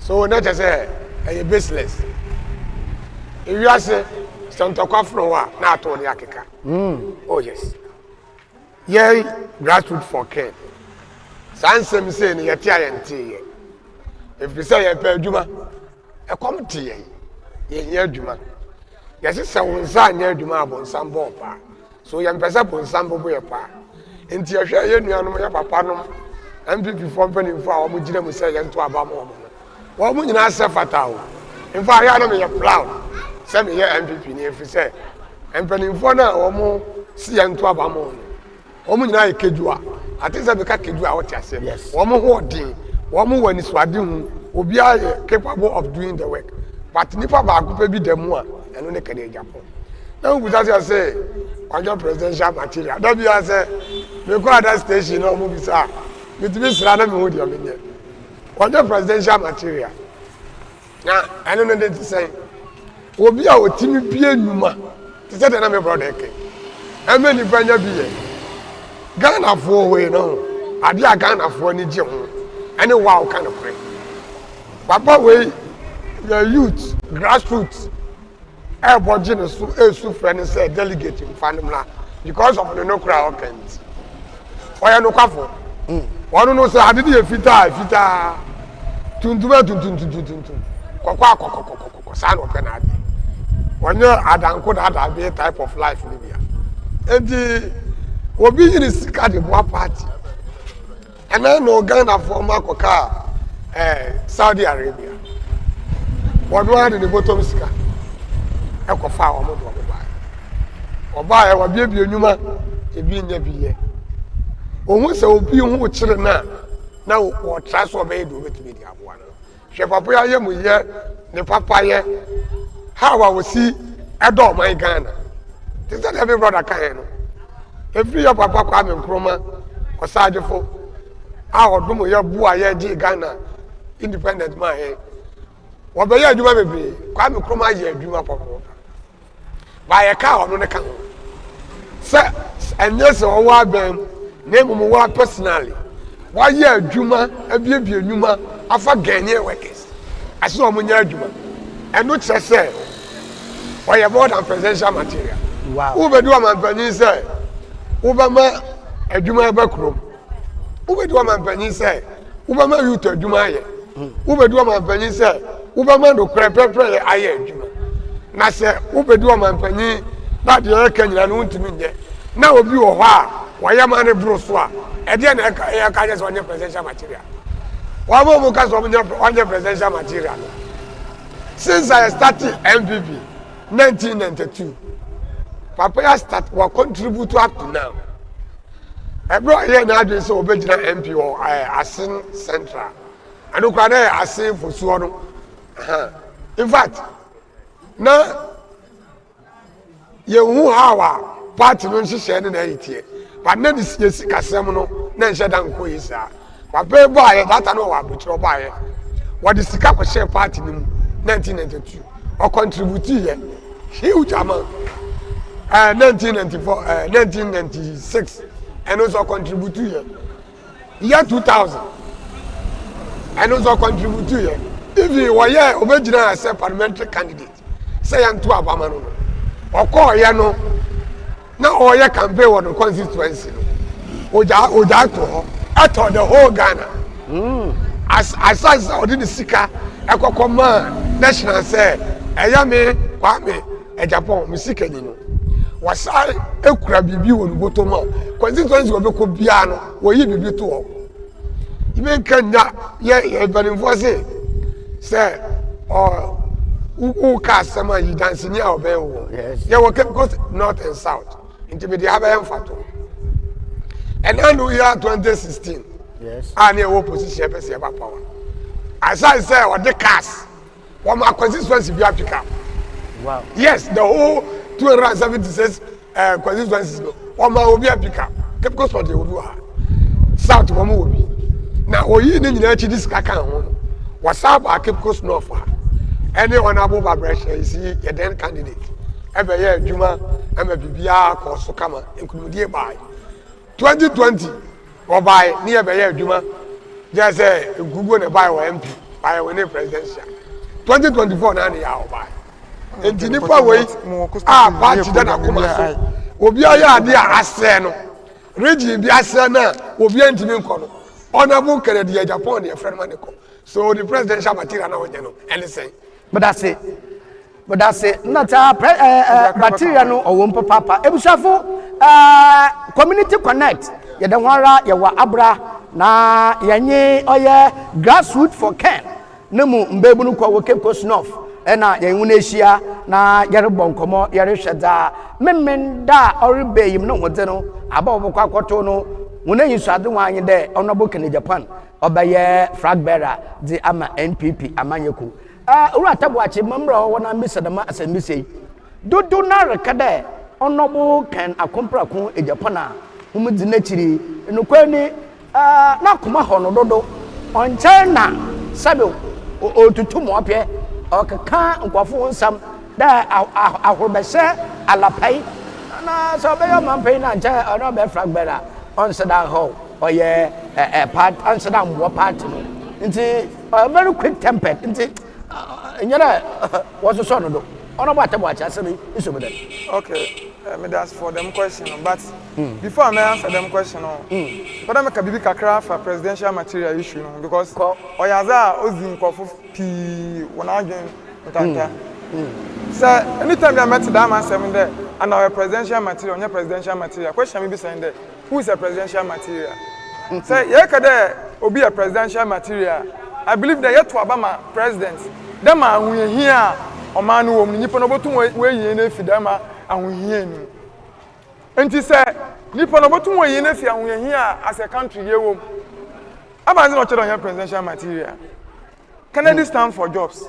so na just say e baseless if you say Santokwa from wa na ato ni akeka oh yes yeah grassroots for Ken sansem say ni yete ayente if you say you pay adwuma e come tie ye nya adwuma yes say wonsa nya adwuma abonsam bo pa so ye mpesa bonsam bo ye pa enti ye hwe ye nuanom ye papa nom MPP for mpanim for a wo gina mu say ye nto aba mo wo mu nyina se fata o in fact ya no me ye proud say me ye MPP ni if say mpanim for na wo mu si ye nto aba mo wo mu nyina ye kedua ati say be ka kedua wo ti ase wo mu ho odin woman when is wadin obi are capable of doing the work but nipa ba akupe bi demu a eno ne Kennedy Japan now we just say kwajo presidential material that be say me go at that station no mo bi sa me ti bi sra na me ho di o me nye kwajo presidential material na eno ne dey say obi a otimi bie nyuma ti say na me brother ke e me ni banya bie Ghana for we no ade a Ghana for ni je ho any wow kind of pray. Papa way the youth, grassroots, everybody is friend say delegate in Fanimla because of the no crowd can't. Why no kafo? One no say I did a fita tuntum. Kwa san o penadi. When you adanko that be type of life Libya. And the obi in sika the boa party. And I know Ghana for Makoka, Saudi Arabia. What do I do the bottom sika? Eko fa o mo do buy. Oba e wa bie nyuma e bi nya biye. Ohun se obi hu kire na o transfer be do betimi di aboa no. hwe papa ya ye mu ye ne papa ye how I will see edo my Ghana this that every brother kan no every your papa kwa me nkroma osajefo a odum ye bu a ye gi Ghana independent man he wo be ye adwuma bebre kwa me nkroma ye adwuma papa ba ye ka ono ne ka ho se enye se wo wa bem na mu wa personally wa ye adwuma abiebie nwuma afa Ghanaian workers ase o munya adwuma eno kire se o ye more than presidential material wow wo be do amampanyin se wo ba ma adwuma ba krom wo be do amampanyin se wo ba ma youth adwuma ye wo be do amampanyin se wo ba ma do krepre aye adwuma na se wo be do amampanyin na de ye kanyira no ntimi nje na obi wo ho a wo ye ma ne bro so a e de na e ka je so onye presidential material wa mo ka so onye presidential material since I started MPP 1992 papa ya start wa contribute up to now ebro here na adwe so obegina MP or ASSIM Central anu kwa na ASSIM for so no in fact na ye hu hawa party no nhihye ne na yitie but na dis yesika sem no na nhye dan ko yisa papa bo aye data no wa butro bo aye what is sika ko share party ni 1992 or contribute here huge amount 1994 1996 and also contribute here year 2000 and also contribute here if you were here obejina as a parliamentary candidate say am to abama no oko ye no na oye campaign won the constituency no oja to ho ato the whole Ghana as odi the sika ekokoma national say eya me kwa me e Japan me sika ni no wasai ekura bibi won botoma constituency wo be ko bia no wo yi bibi to ho ibe kanya ye banimfo say who cast some you dancing near Obenwo. Yes. You will go north and south. Into the Habayam Fato. And then we are 2016. Yes. And your opposition power. As I say, what the cast, what my constituency be Africa. Wow. Yes, the whole 276 constituencies. What my will be Africa. Keep goes for the Udua. South Woman will be. Now, we need to this Kakan. What's up? I keep goes north. Anyone above abrasion is a then candidate. Every year, Juma, I'm a Bibia, Kosokama, including by 2020 or by nearby year, Juma, just a Google and buy or MP by a winning presidential. 2024, 9 hours by. And the Nipa way, party that I come out. Obia, dear Aseno, Reggie, be Asena, Obia, Timinko, honorable Canadian, Japan, your friend Manico. So the presidential material now, anything. But that's it. Not material no or wumpa papa. Ebusafo community connect. Yadawara yawa abra na yanye oye grassroots for Ken. Nemu mbebu no kwa Cape Coast North. Ena yewune hia na yarebɔ nkɔmɔ yarehwɛda memmen da ɔrebe yim no wode no aba obokɔ akɔto no wona yisuade wanye dɛ ɔnabo kene Japan ɔbɛyɛ flag bearer di ama NPP amanyeko ura tabuachi mamra wona misadama asembisi dodo na rekade onobo kan akompra ko e Japan a hum di na chiri enukwani na koma ho no dodo onche na sabe otutu mo apye okaka nkwafo nsam da ahobese alapai na so be yo mampai na nche ono be flag bearer on sada ho oye part answer am wo part no nti very quick tempered nti nyara was so no do ono ba tabo acha say iso be there. Okay, me that's for them question but before I answer them question but I make a bibi kakra for presidential material issue no because oyaza ozin kofo pi wona adwen ntanta so anytime I met that man say there and our presidential material onye presidential material question me be saying there who is a presidential material say ye kade obi a presidential material I believe that yet to Obama president them are we here o man wo nipa no botum we yin na fi dem ahunhia ni enti say nipa no botum we yin na fi ahunhia as a country ye wo abanze no chero presidential material Kennedy stands for jobs.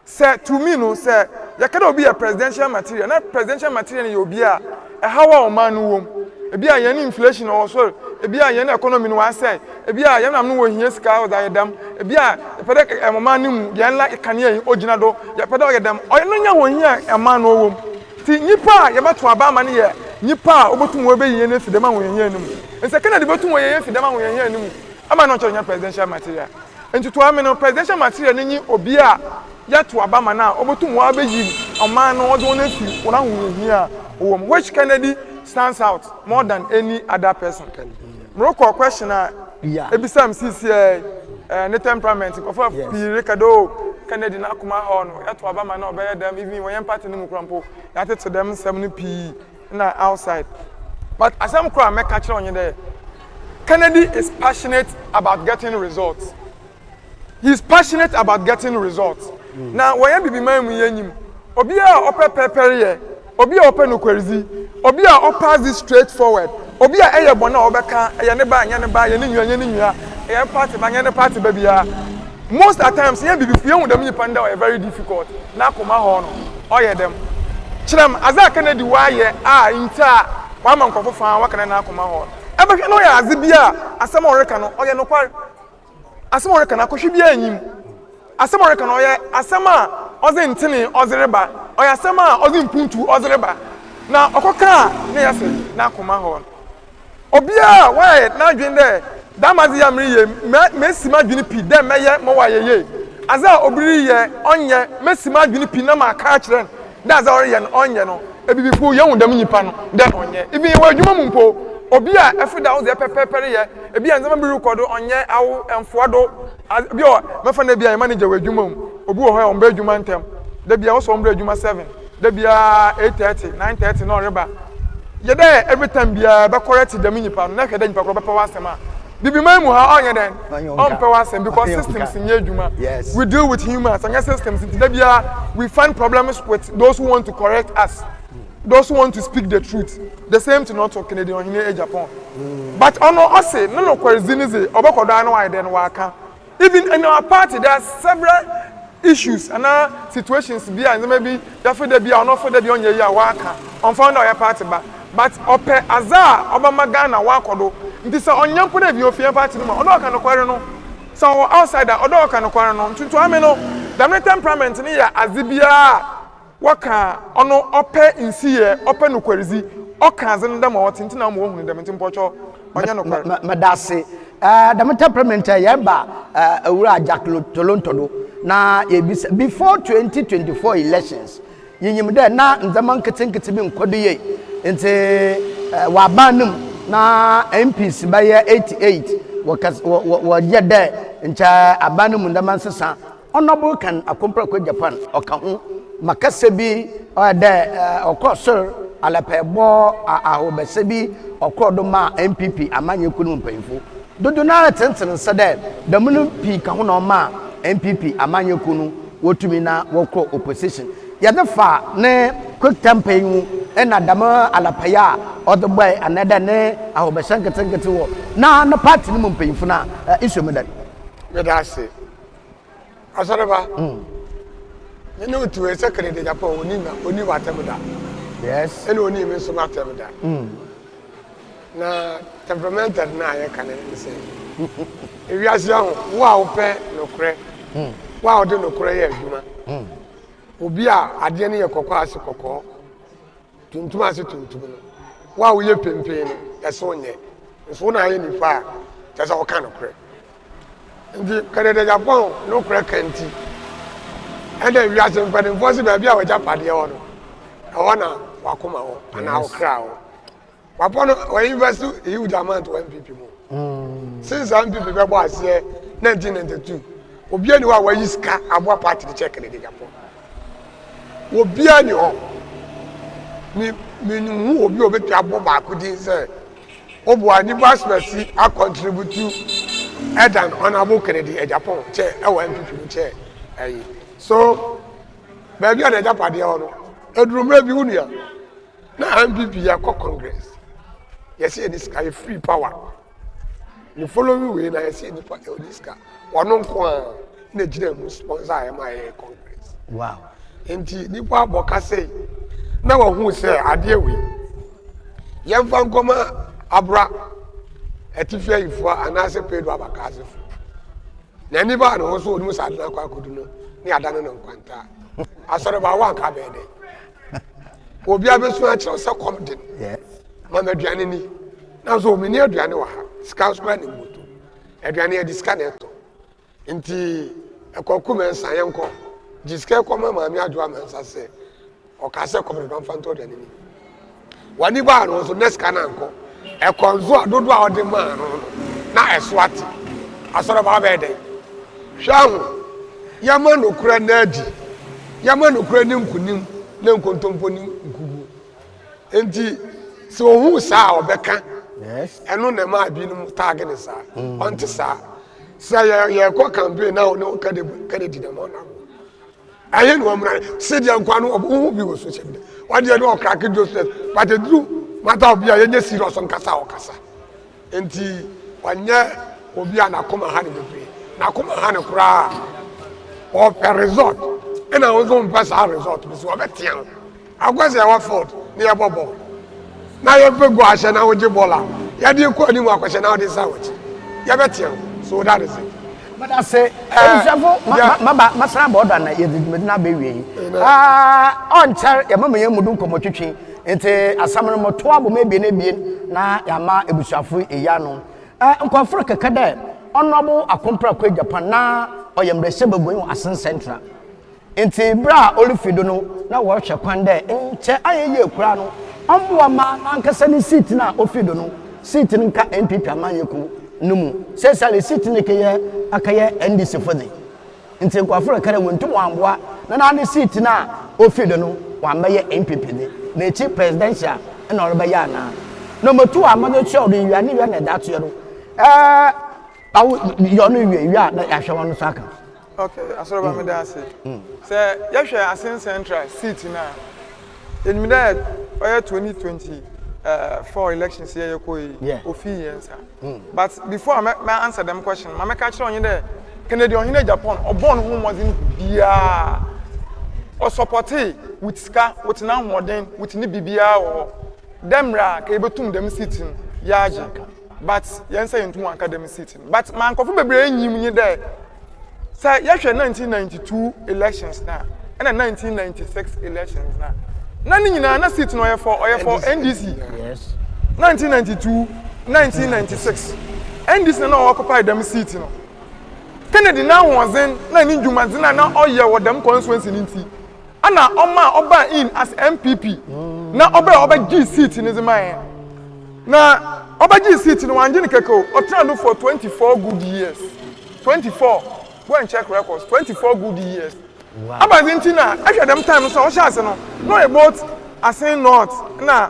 Say to me no say you cannot be a presidential material. Not presidential material you be a how a man wom. E be a yen inflation also. E be a yen economy no wan say. E be a yen am no hia sika o da yedam. E be a pede e mama nim yen la ikane ogina do. Ya pede o yedam. O no nya ho hia e man no wom. Ti nipa ye beto aba ma ne ye nipa obotum we be yen na fidema ho hia anim. Nse Kennedy betum we yen fidema ho hia anim. Ama no cho nya presidential material. Ntutu ame no presidential material ni obi a yet to Obama now, Obotum Wabeji, a man or one here, which Kennedy stands out more than any other person. Morocco question, every time CCA, the temperament of Ricardo, Kennedy Nakuma Horn, yet to Obama now, bear them, even when party in Mukrampo, added to them 70p outside. But as I'm crying, make catch on you there. Kennedy is passionate about getting results. He's passionate about getting results. Now, when you be my muyenim, Obia open pepper, Obia open ukwezi, Obia open this straightforward, Obia aya bona obeka, aya neba, aya party baby. Most at times, you be few with them panda are very difficult. Na kuma hono, oya them. Chram, aza Kennedy waye, inta, wama nkofo fan wakana na kuma hono. Ebe no ya azibia, asema oreka no, oya no kwari. Asema oreka na kohwibia enyim. Asema oreka no oya asema oze ntini ozereba. Oya asema oze mpuntu ozereba. Na okoka ne yase na akoma ho. Obia why na dwen de damazi ya mri ye mesima dwini pi dem meye mo wa yeye. Aza obiri ye onye mesima dwini pi na ma ka kire. Da za ore ye no onye no. Ebibifu ye hundam nyipa no dem onye. Ibi ye wa adwuma mu mpo. Obia efida wo ze pepepere ye ebia nzama bi record onye awo emfoado bi o mefa na bia manager wa adwuma mu obi wo ho omba adwuma ntem da bia wo so omba adwuma 7 da bia 8:30 9:30 no reba ye dey every time bia be correct dem nyipa no na hwede nyipa ko be pawa asema bibi man mu ha onye den on pawa asem because systems in adwuma we deal with humans and systems da bia we find problems with those who want to correct us. Those who want to speak the truth, the same to not talk Canadian in Japan. But on our say, no kwezinize, obakoda no I then waka. Even in our party, there are several issues and situations be and maybe therefore there be or not for the on your waka. On found our party but ope azar Obama Ghana wakodo. This is on young put your fear party no can acquire no. So outside that other can acquire no. To ameno, the temperament near Azibia. Waka ono ope insiye ope nukwerizi okaze ndam otintina mo ohun ndam ntimpocho onya nokware madase the temperament yeba awura Jacklo Tolontodo na before 2024 elections yinyim de na nzaman ketenkete bi nkodo ye nti wa banum na MPs baye 88 waje de ncha abanum ndaman sesa honorable kan akompra ko Japan okahu makase bi de okosor alapebo ahobese bi okodo ma MPP amanye kunu mpanyfo dodo na tenten sede da munu pi ka ho no ma MPP amanye kunu wotumi na wokọ opposition yade fa ne quick campaign na dama alapaya odboy anada ne ahobese nkete wo na party ni mpanyfo na iso medan medase asareba you to a second in Japan, only water. Yes, and only even so matter. Now, temperamental now, I can say. If you are young, wow, pay no cray. Wow, do no cray, Juma. Ubia, I didn't hear cocoa, cocoa. Tuntumas tuntum. Wow, we are pimping, that's on ye. It's one I in fire. That's all kind of cray. In the Canada, Japan, no cray canty. And then we are saying, but impossible to be our Japan. I want to Wakuma and our crowd. Upon when you invest a huge amount of MPP. Since some people was here 1992, Obiani where you scar our party to check in Japan. Obiani, me who will be able to couldn't say, Obuani Basmesi, I contribute to Edan honorable Kennedy in Japan, chair, our MPP chair. So, baby, I never had the honor. Edrumre bi unia. Na MPP ya Congress. You see this guy free power. The following way, na you see this guy. One kwa na gyina mu sponsor a ma yɛ congress wow enti nipa aboka sei na wo hu sɛ ade awi yɛmfa nkɔma abra atifi ayifo anaasɛ pedo abakasefo na nipa no ho so onu sa adana kwa kodu no ne adana no nkwanta asɔre ba wa nka bɛɛ dɛ obi abesu akyerɛ sɛ kɔm den yes mama aduane ni na so omini aduane wa ha sika so na moto aduane yɛ diska na ɛtɔ nti ɛkɔku mensa yɛnkɔ jiska kɔma maame adwoa mensa sɛ ɔkasɛ kɔm de mfa nto aduane ni wani ba no so neska na nkɔ ɛkɔnzo adodo a ɔde ma no na ɛso ate asɔre ba bɛɛ dɛ hwahu yama no kura na adi yama no kura ne nkunim na nkontompo ni nkugu enti sɛ ohu saa ɔbɛka yes ɛno na ma bi no tag ne saa ɔnte saa sɛ yɛ kɔ campaign na no kade na ma na ayɛ no amra sɛ dia nkwa no ohu bi wɔ social media wade no ɔkrake Joseph but edru mata obi a yenye serious nkasa ɔkasa enti wanyɛ obi a na koma ha ne bebre na koma ha ne kura o per resort ena ozo mpa sa resort bi so obetia agwase wa ford ne ya bobo na ye pegu ahye na oje bola ya de ko ani mu akwahye na ode sa wachi ya betia so that is it but I say Javo masra bodo na ye medina be wi on tell ya mama ye mudu nkomotwetwe enti asam no moto abo ma bie na bie na ya ma ebusuafo eya no nkoforo keke de honorable akompra kwa Japan na oyemrese bagoyin Asin Central enti bra olifido no na wo hwe kwan de nche ayeye ekura no omboa ma ankasa ni seat na ofido no seat nka NPP amanyeku numu sesale seat ne keye akaye NDC fodi enti nkoforo kere wontum amboa na na seat na ofido no wa meye NPP ne na chi presidential na oreba ya na no motu amade show de wi na dato yo no awu yo no wi na yahwe won so aka okay asoro ba me da ase say yahwe Asin Central seat na enmi da oya 2020 for elections here yekoi ofi yensa but before I answer them question ma make kire onye de Canadian hine Japan obon ho modern bia or support with ska with now modern with ni bibia or demra ka ebetum dem sitting yaje but yensa yentum academy sitting but man kofu bebre enyim ni there say yahwe 1992 elections na and 1996 elections na ni nyina na seat no for NDC yes 1992 1996 NDC na occupy dem seat no Kennedy na wonzen na ni dwumadzina na oye wo dem constituency nti ana oba in as MPP na oba G seat ni zemaye na oba G seat no wanje ni keko o trando for 24 good years 24 go and check records 24 good years wow abazinti na ehwe dem time so o chance no about Asin North na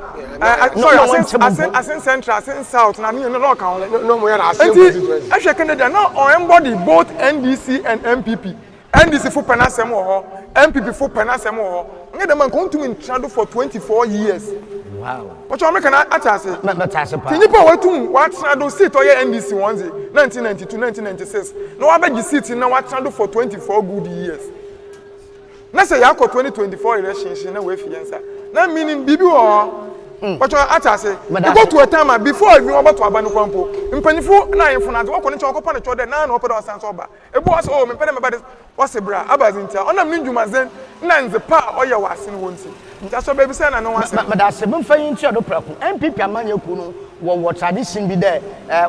sorry Asin Central Asin South na no kan no mo ya na Asin constituency ehwe Canada na on embody both NDC and MPP NDC for penasem ho MPP for penasem ho nge dem man come to in trando for 24 years wow what you make na atase na tase pa tinipa watum wa trando seat o ye NDC once 1992 1996 no wa be seat na wa trando for 24 good years na say ya 2024 elections na we fiansa na meaning bibi wo but you atase you go to a time before even about to abanu kwampo mpanifo na yefo na wo kone choko pa ne chode na opedo asan so ba ebu was o me pede me bade wase bra abazintia onam ni ndwumazen na nze pa oye wase ne wonti nta so baby say na no wase madase bemfa yinti odo praku MPP amanyeku no wo tradition bi there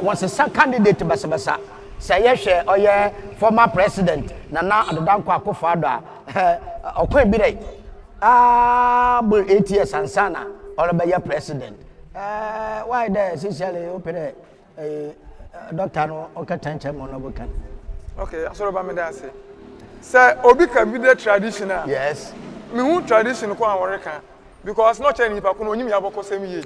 was a candidate basabasa say yehwe oye former president na adodanko akofado a okwan bi dai bu 8 years ansana or be your president why there essentially open doctor no okatanche mo no bokan okay asoro ba me da say say obi ka bi the traditional yes me hu tradition ko anworeka because no change nipa ko no onyim ya boko sem ye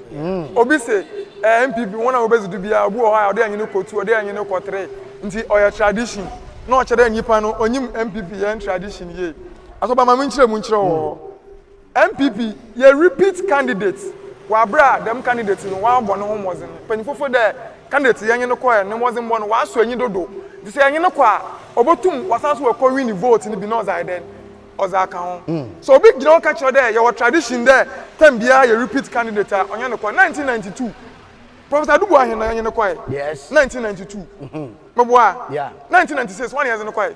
obi say MPP wona obezidu bia obu o ha ode anyi no kotu ode anyi no kotre nti oya tradition no chere nipa no onyim MPP yan tradition ye asoba ma munchire wo MPP ye repeat candidates wa bra dem candidates no wa bo no homozin panifofo de candidate yan no ko ne mozin bo no wa so anyi dodo di say anyi no ko a obotum wasan so we win the vote ni bi no za den oza ka ho so big you know catch there your tradition there time bia you repeat candidate onye no 1992 Professor Dubu ahen na no kwai yes 1992 meboa yeah 1996 one years no kwai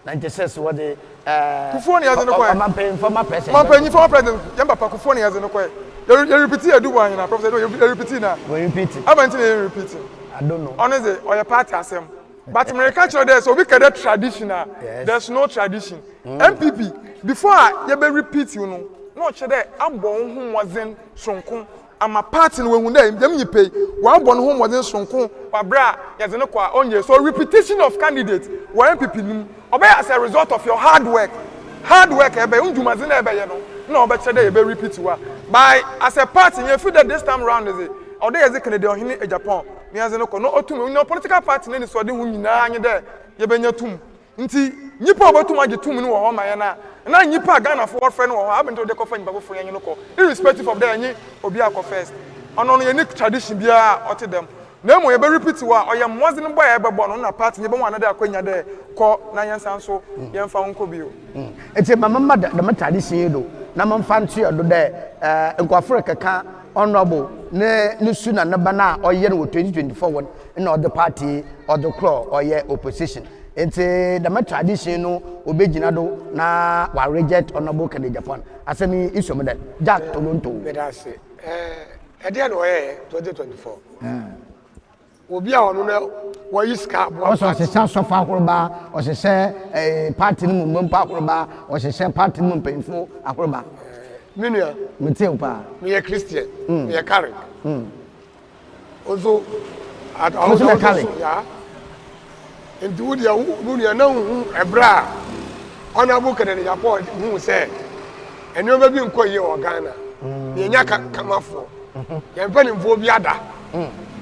96 what the Kufuor years no kwai former president former president yamba pa Kufuor years no kwai you repeat Dubu ahen na Professor you repeat na we repeat abanti you repeat I don't know honestly or your party asem but American culture there so we can traditional there's no tradition MPP before you be repeat you know no che there abo hu wazen sonko ama party no we dem nyipe wa abo no hu wazen sonko wa bra ye no kwa onye so repetition of candidate wa MPP nim obey as a result of your hard work ebe unjumaze na ebe ye no obe che there you be repeat wa by as a party you feel that this time round is it or there is a Canada or in Japan me as no otum no political party na ni so de hu nyina anye there ye benya tum nti nyipa obatum age tum ni wo ho maye na nyipa Ghana for friend wo ho abento de kofa nyipa fo yenye no ko irrespective of the anyi obi akọ first ono no unique tradition bia ote dem na emo ye be repeat wa oye mozen boy e be bo no na party ye be wana de akwanya de ko na yensan so yemfa wonko bio enti mama da tradition do na mamfa ntu yodo de enkwafure keka honorable ne suna na bana oye no 2024 one in other party or the claw or ye opposition enti the tradition no obegina do na wa reject honorable Kennedy Japan asemi isomo den Jack Toronto medase ede no 2024 obi a onu na wo yiska bo also se sofa akoroba o se party no mumpa akoroba o se party no mpemfo akoroba minua mete upa me Christian me Catholic also at also Catholic yeah and would ya minua na hu ebra honorable Kennedy Japan hu say eno ba bi nkoye o Ghana ye nya kamafo ye mpani mfo bi ada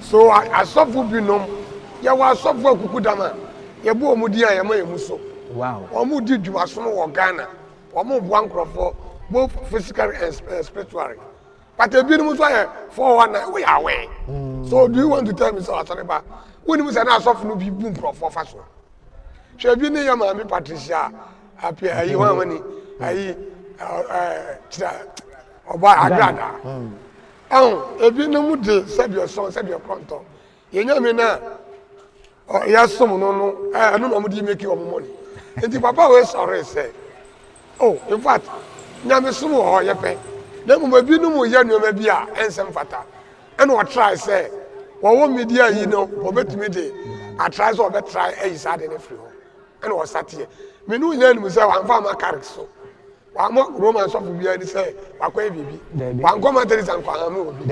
so asofu bi nom ye wa asofu akukudama ye bo omudi a ye ma ye muso wow omudi dwuaso no wo Ghana omo bo ankrofo both physical and spiritual but e bi no so ye 419 we are away so do you want to tell me so asoreba when you say na asofu no bi bu nkrofo fa so hwe bi ne ya ma mi Patricia apie ayi wani ayi tira oba agrada ebi no mu de sebio son sebio konto yenya me na ya som no no no mu di make your money enti papa we sorry say oh in fact nyame som ho ye pe na mu bi no mu ya nyoma bi a ensem fata and we try say wo media yi no obetumi de a try so obet try e sad in free ho and we start here me no nya no say wan fa ma carry so wa mo romance of bia ni say akwa bibi wan go materials and kwa ma obi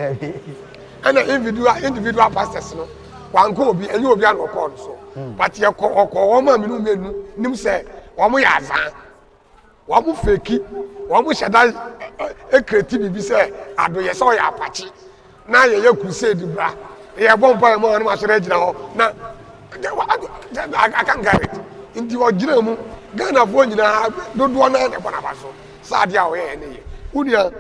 and individual pastors no wan go obi enye obi an call so but ye ko o ma me no menu nim say wa mo ya azan wa mo feki wa mo sheda e create bibi say ado ye say o ya apachi na ye crusade bra ye bon pa mo na ma so regina ho na I can't get it inti wo gina mu Ghana fo nyina dodo na na bona baso saade a wo ye ne ye unia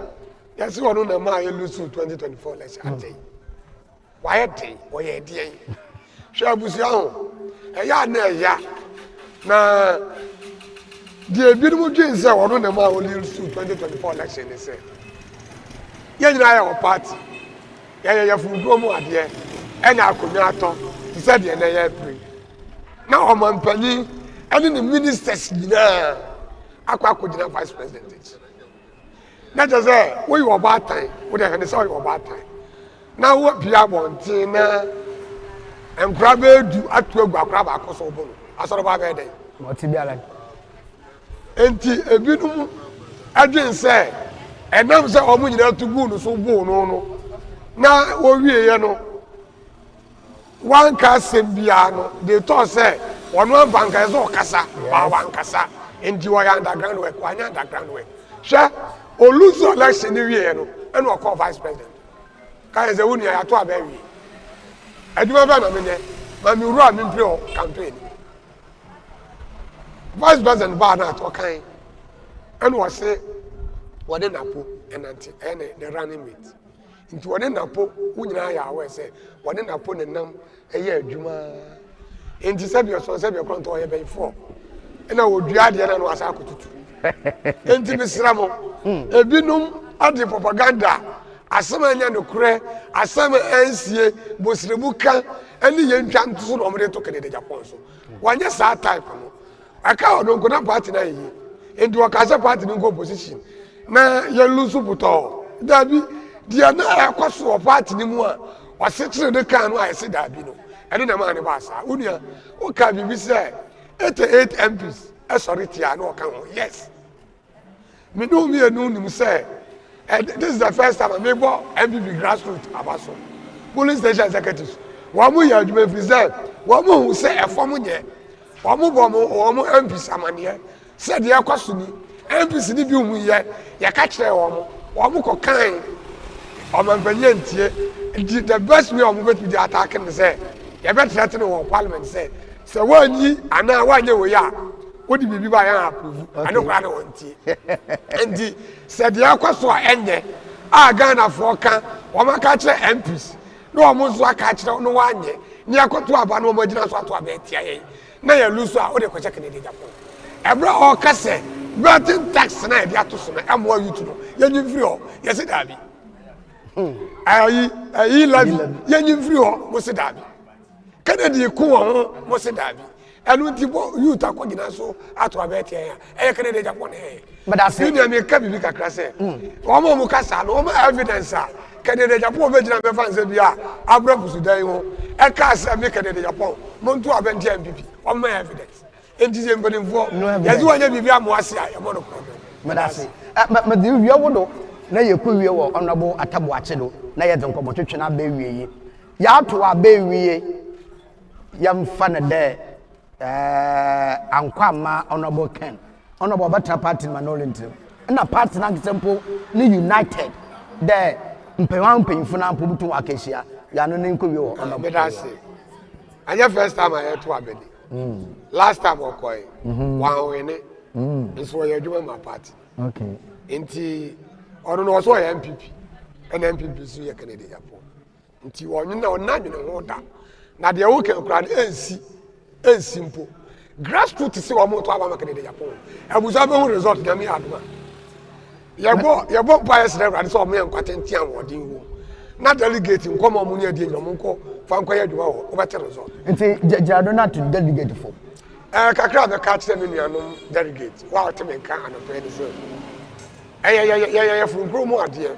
yesi wono na ma ye lose 2024 election atay wa ye dey wo ye dey hwe abusia ho eya na eya na die bi mu dwen se wono na ma wo lose 2024 election ne se ye nyina ya wo party ye fugo mu ade enya akonya ato ti se de na ye pray na o man pani and the ministers nyina akwa akogina vice president na just say we you about time we dey say you about time na wo bia bontin na enkura be du atu agua akura ba koso bo no asoro ba be dey what be ala enti ebinum adwen say enam say omu nyina tu gu no so bo no na wo wie ye no one castle bia no they talk say one banka is okasa ba wan kasa enti wo ya underground work wa nya underground work sha o lose election ni wie no and we call vice president kai ze woni ya to abawi aduma ba na menye ma mi ru a mi play campaign vice president ba na to kan and we say what dey napo enanti ene the running mate nti what dey napo wunyina ya we say what dey napo ne nam eye aduma enti sebio so sebio kronto ye ben 4 na wodua de na no asa akotutu enti misra mo ebinum ade propaganda asem anya no kure asem ansie bosrebu kan ani yentwa nto no omre to Kennedy Japan so wanya sa type no aka odon ko na party na yi enti wakasa party ni go opposition na ye lose buto dabi dia na akoso party ni mu a wasetre de kan no ayese dabi no eno na ma ne ba sa unia o ka bibi se 88 MPs sorry tia no kan yes me no me enu nim say this is the first time I make MPP grassroots abaso police station executives wa mu ya adwuma preserve wa mu hu say efom nye wa mu bo mu wa mu MPs amane say de akoso ni MPs ni bi hu ye ya ka kire wa mu ko kan o man panye ntie the best way o mu bet be attack and say ya bet threaten won parliament say wanyi ana wanye wo ya wodi bibi ba ya approve ana kwa na wontie endi said ya kwaso a enye a Ghana for kan o maka kire MPs no o mo so aka kire no wanye ni akoto aba no mo gina so ato aba etia ye na ya luso a o de ko check Kennedy Japan ebra o kase bratin tax na e dia to so na amo yutu no ye nyi free o ye se dabi ayi labi ye nyi free o mo se dabi Kennedy ku ho mo se dabi enu ti bo youth akogina so ato abeti ya Kennedy Japan but that's it you me ka bibi kakra se o mo kasa no o evidence a Kennedy Japan be gina be fanse bia abra busudan ho e ka se me Kennedy Japan mo ntu abenti MPP o mo evidence enti je mbanimfo yazi wanya bibi amoase a mo no problem but that's it but the wie wodo na ye ku wie wo onabo atabo ache do na ye denko twetwe na ba wie yi ya to aba wie yam fa na de ankwama honorable Ken honorable better party minority na party na example ni united de mpemfu na mpubutu akeshia ya no nko wi ho honorable that's it anya first time I to abedi last time okoi wan wene nso ye adwuma ma party okay enti ono no so ya MPP and MPP so ye Kennedy Japan enti wonyu na onadwene ho da na de wo kan kura de simple grassroots see wa mo to aba Kennedy Japan abuza be hu result na me aduma yebo bias na rade so mo yan kwatenti an wodin wo na delegate nkomo mo ni adi enyo mo nko fa nko ya aduma wo obete result nti jado na to delegate for kakra be ka kire me nuanom delegate wa o te me kan anope ni so ya from promo ade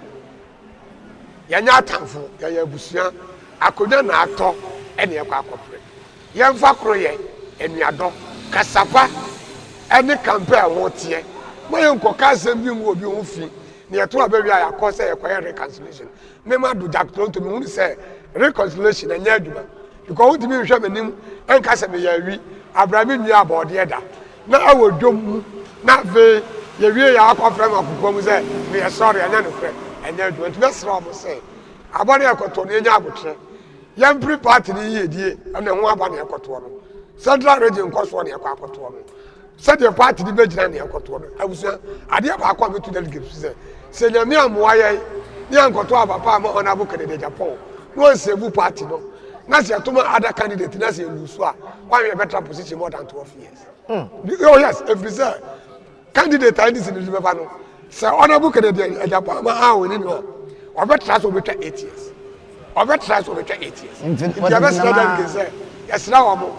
ya nya atamfo ya busua akonya na ato ene yakwa akopre yemfa kro ye enuado kasapa ene campaign wotie moye nkoka asem bi mu obi hofi ne yeto abawi aya ko se yekoye reconciliation me ma do Jack Toronto me hu se reconciliation anya aduma because won timi hwe manim enka se me ya wi abrami nua abode da na awodwom na ve ye wie ya akofra ma kokko mu se me sorry anya no kre anya aduma timi sra mo se abode akoto ne nya abotre yampri party ni yedie na ho aba na ekoto no central region koso na ekoto no said the party di bejina na ekoto no abusa ade ba akwa metu delegate se nyame amoaye ni ankoto abapa ma honorable Kennedy Japan no sebu party no na se atoma other candidate na se lusu a why we better position more than 12 years oh yes every sir candidate I this in the no se honorable Kennedy Japan ma ha we ni no obetra so better 8 years over try to reach 8 years. The best that say yes now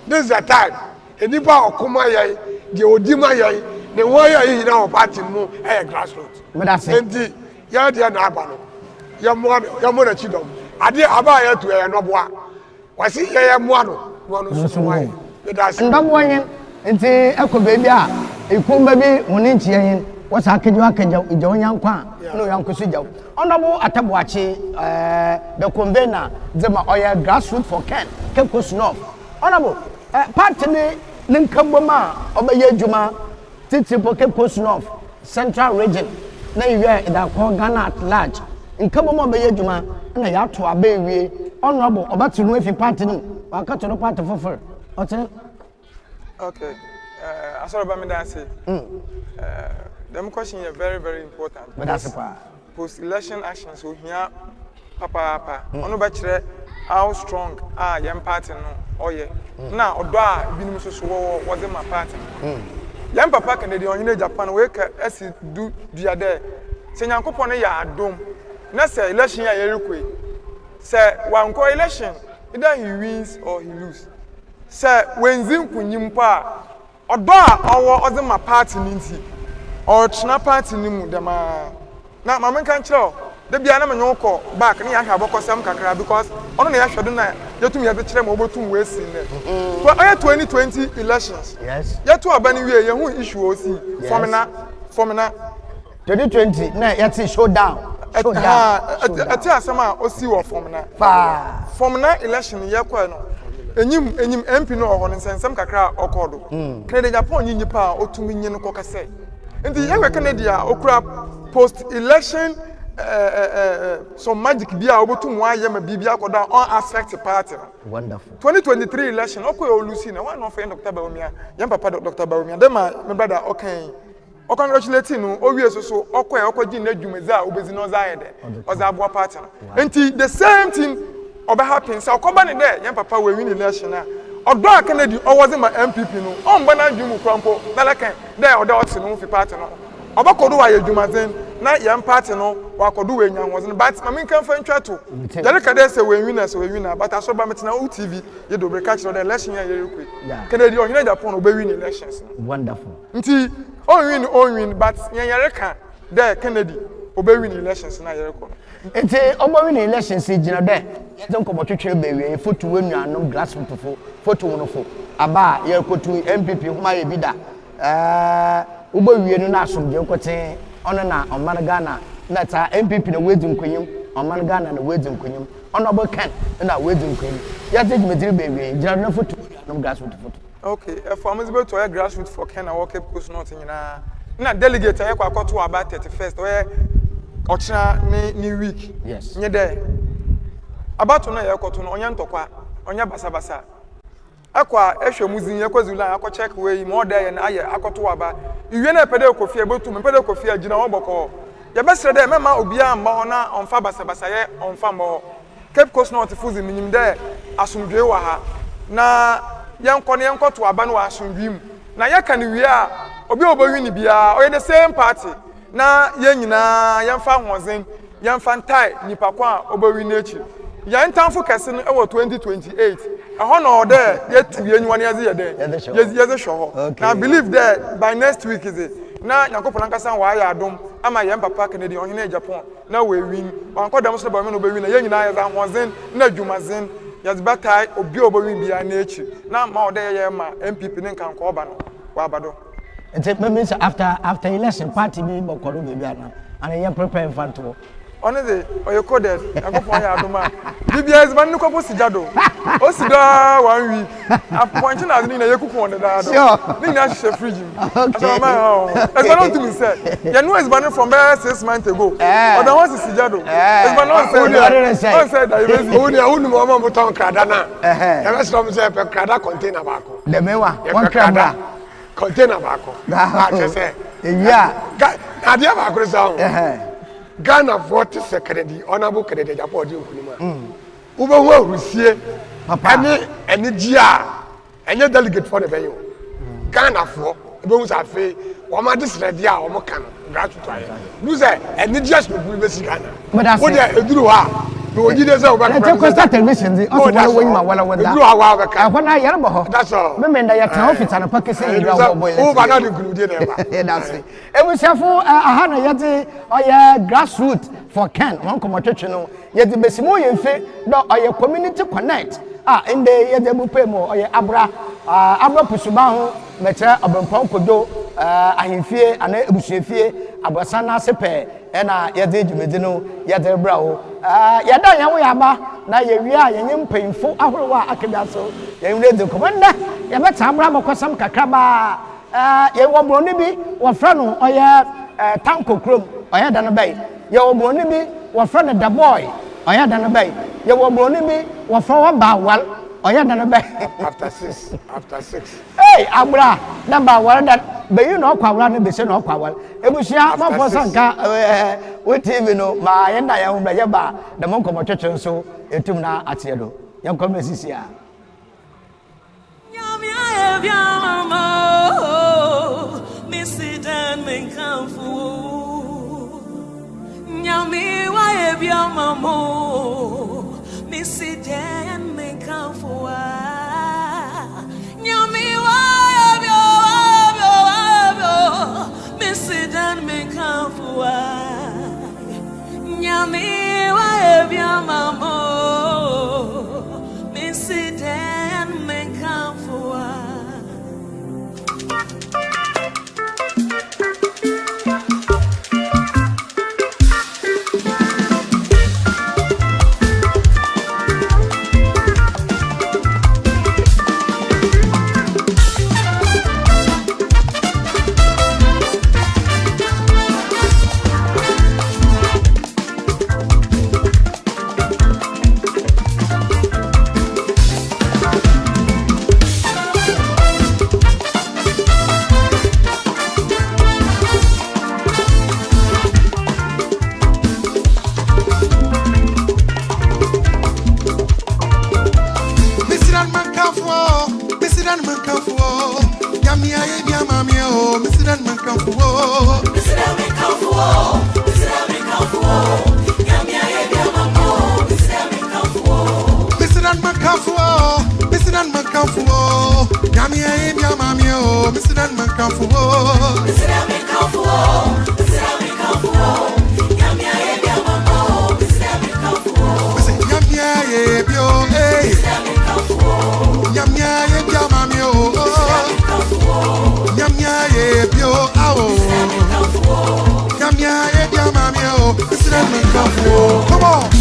this is the time enipa okoma yai the odima yai the one yai na party mu grassroots me that say enti ya dia na aba no ya mo na chidom ade aba ya to ya no boa wasi ya mo no so why me that say ndam wanyen enti ekobe bia ekumba bi woni nchie yin wasa akejwa ijo nyankwa no yankoso jaw honorable atabuachi the convener zema oya grassroots for Cape Coast North honorable party ni nkamboma obaye adwuma titipo Cape Coast North Central Region na iwe da ko Ghana at large nkamboma obaye adwuma na ya to abewie honorable obatu no efi party ni wakato no party for oten okay asoro ba me dan say them question is very, very important. But that's post-election actions, so here, papa, ono ba how strong young party no, oh yeah. na odo a binim so so wo de ma party yam papa Kennedy onye Japan we ka asi du dia de se nyankopon ne ya adom na se election ya yerekwe se wanko election either he wins or he lose se wenzin kunyim pa odo a owo de ma party ninti or china party nimu de ma na mama kan kire de bia na menyo ko back na ya hwa bokosam kakra because ono na ya hwedo na yetum ya de kire ma obotum we sin ne so aye 2020 elections yes yetu abani wie ye hu issue osi formina 2020 na yati showdown ati asama osi wo formina election ye kwa no enyim MP no oho nsensem kakra okodo Canada Japan nyinyi pa otumi nyi no kokase nti ye Canada okura post election some magic bia obotum wa ye ma bibia akoda on affect party wonderful 2023 election okoyo olusi na one of Dr. Bawumia yam papa Dr. Bawumia dem my brother okay o congratulate no o wie so okoye okogi na dwumeza obezi no za yede oza abo party nti the same thing oba happen say okoba ne there yam papa we win election na odo Kennedy owoze ma MPP no on gba na dwumu krampo na lekan there odo ot no fi party no oba kodo wa yedwumazen na yam party no wa kodo we nyanwozen but mami kan fa ntwa to yare ka dey say we win but aso ba metina o TV ye do break catch the election ya yere kwe Kennedy ohina Japan oba win elections wonderful nti on win but yare ka there Kennedy oba win elections na yere ko enti oba win elections gina there yete ko botwetwe be we photo we nuanom grassroots photo wono fo aba yere ko tu MPP homa ye bida ubo wie no na asomje nkote ono na oman Ghana na ta MPP na wedi nkonyim oman Ghana na wedi nkonyim ono obo kan na wedi nkonyim ya te gimediri bewe jira na photo no grassroots photo okay for amazable to grassroots for Ken na work post not nyina na delegate ya kwa akoto about 31st we ochina ni week yes nye there about na ya akoto no onya ntokwa onya basabasa akwa ehwe muzin ye kwazula akwa check we mo there na aye akoto aba iwie na pede kofi ebotum pede kofi agina woboko ya besre there mema obia mba ho na onfa basabasa ye onfa mo Cape Coast North fuzi minim there asumdwe wa ha na yanko to aba no asumdwim na yaka ni wie a obi obowini bia oye the same party na ye nyina yamfa hozen yamfa ntai nipa kwa obowini echi ya ntamfo kese no ewo 2028 ho no there yetu yenwa ne yaze yede yeze shoho na I believe that by next week is it na yakopona nkasa wa ya adom ama yam papa Kennedy ohene Japan na we win wanko dam so ba me no be win na ye nyina yaza hozen na dwumazen yazbatai obi obowin bia na echi na ma ode ye ma MPP ne nkan ko oba no wa abado enti means after election party bi bokoro be bia na and you prepare infanto honestly oye coded yakopon ya adoma BBS ban nuko posijado o sida 1 week appoint na ni na yekuku on da do ni na she fridge so ma as ban to me say you know is ban from 6 months ago oda won sijado is ban on say that you oni ahunu mo ma buton krada na e be stop say pe krada container baako de mewa one krada container baako ba che say ewia na dia baako say Ghana 40 second honorable Kennedy Japan di nkunima ube ho ahusie papa ene gia enye delegate for the venue Ghana for ebe hu sa fe wo ma disredi a wo mo kan graduate aye lu say ene gia so bu be si Ghana wo dia eduru ha no ojide say wo ba ka Costa television di o so wo ma wala wada eduru ha wa ba ka akwa na yare bo ho that's all me menda ya tan office na pakese yi wa boy o ba na di nkunudi na ba that's it ebusiafo aha na yete oya grassroots for Ken one komotwetwe no yede besimo yemfe do oya community connect inde yede bupe mo oya abra pusuba ho meche abempon kodo ahemfie ana ebusuefie abasa na sepe na yede dwumedi no yede bra ho yada yan wo yaba na yewie a yenye mpemfo ahorowa akeda so yenwe de komanda yabeta abra makosam kakraba ye wo bro ni bi wo fra no oya tanko krom oya da no bai ye wo bro ni bi wo fra no da boy oya da no bai ye wo bro ni bi wo fra wo ba wal oya da no bai after 6 hey abra da ba wal da be you no kwa wal no be se no kwa wal ebusia ma fo sanka we TV no ma ye da ya hu bra ye ba da mon komotwetwe so etum na ate do ye komesisi a Come on.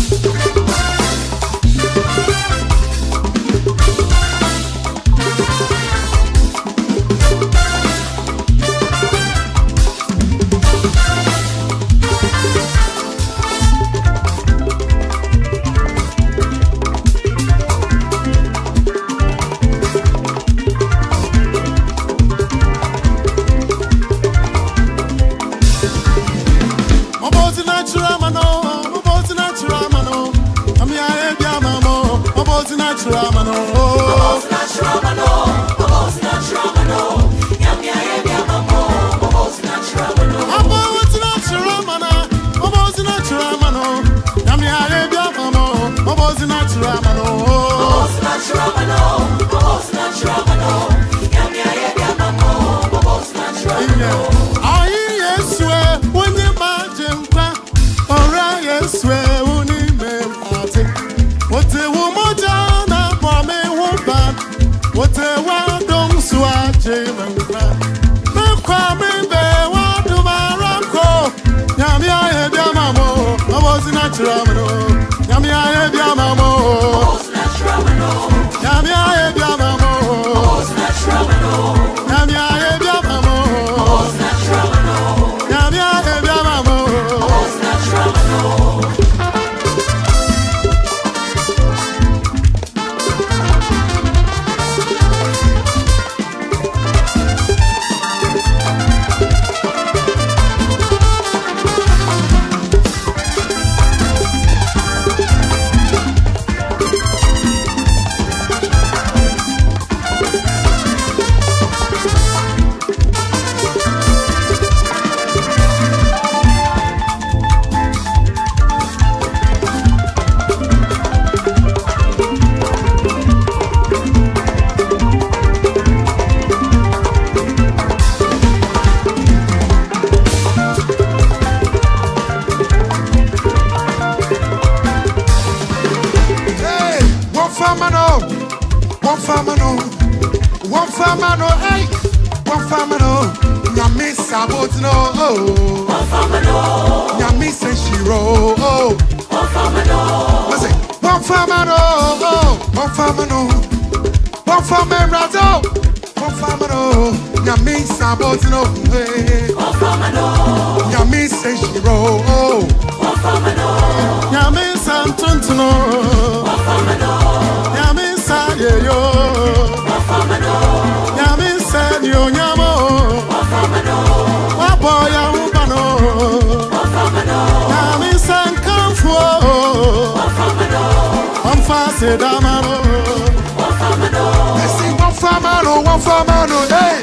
one for mano, hey.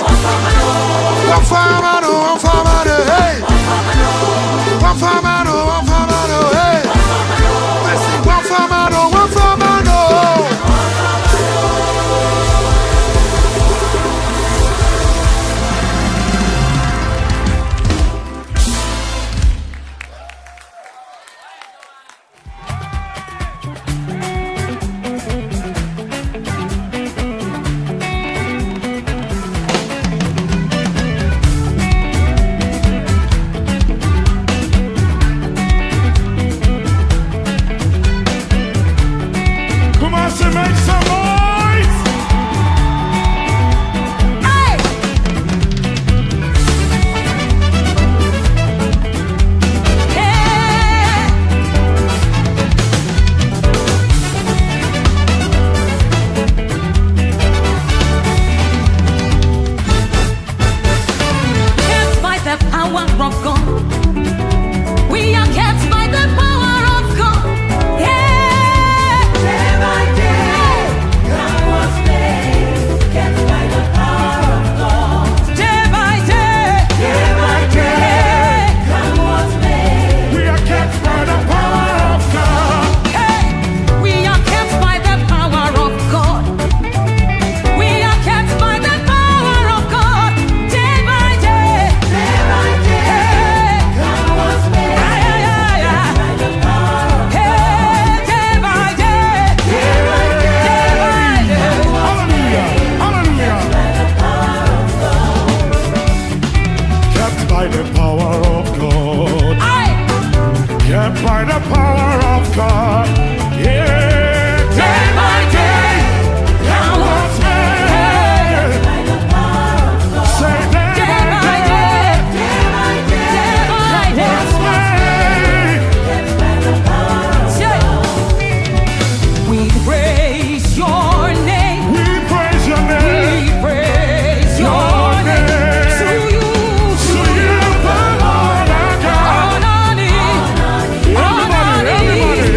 One for mano, hey. One for mano, hey. One for mano,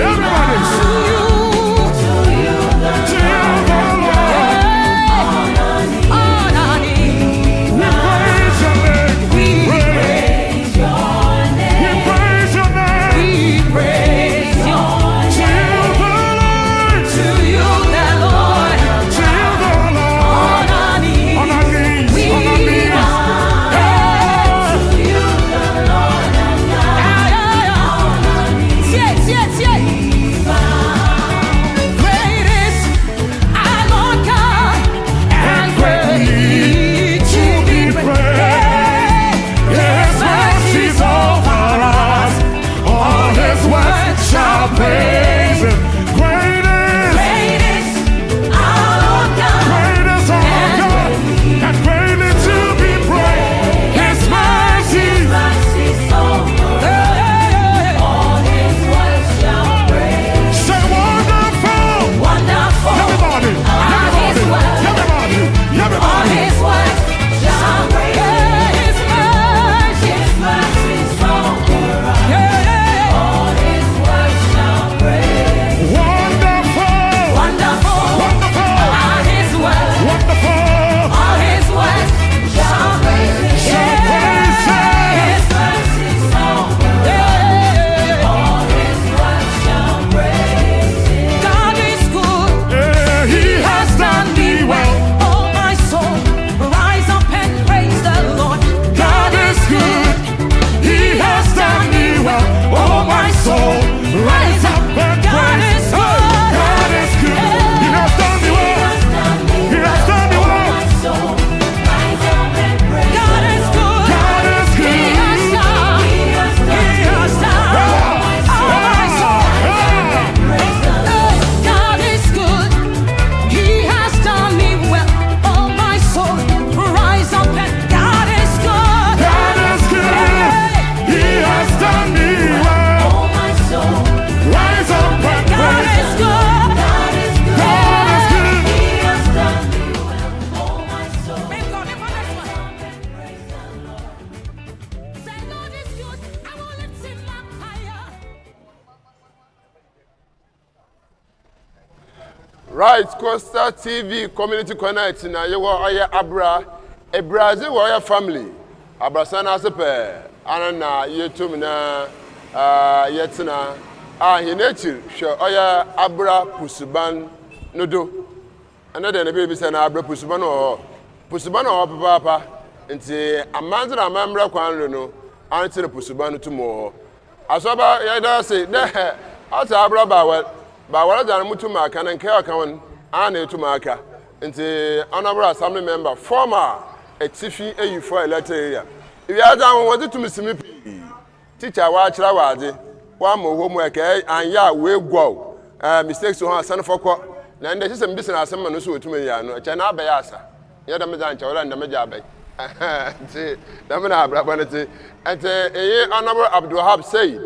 everybody. Right, Costa TV Community Connect na yewo oya ABURA Brazil oya family abrasana sepe anana yetum na yetina hinechi hwe oya ABURA pusuban nodo anade na be na ABURA pusuban o papa nti amanze na amamra kwanre no anti na pusuban tumo asoba yeda say de ata ABURA ba wala jana mutu maka na nke aka won ana etu maka nti honorable assembly member former etifi eyifo electoral area ibi aja won wodi tumi simi teacher wa kira waade wa mo ho mu eke anya we gwo mistakes ho asan fokọ na nde sisem bi sina asem no so otumi ya no eche na abaya asa ye da meja ncha wala nda meja abai nti da me na abra banete ente honorable Abdulwahab Said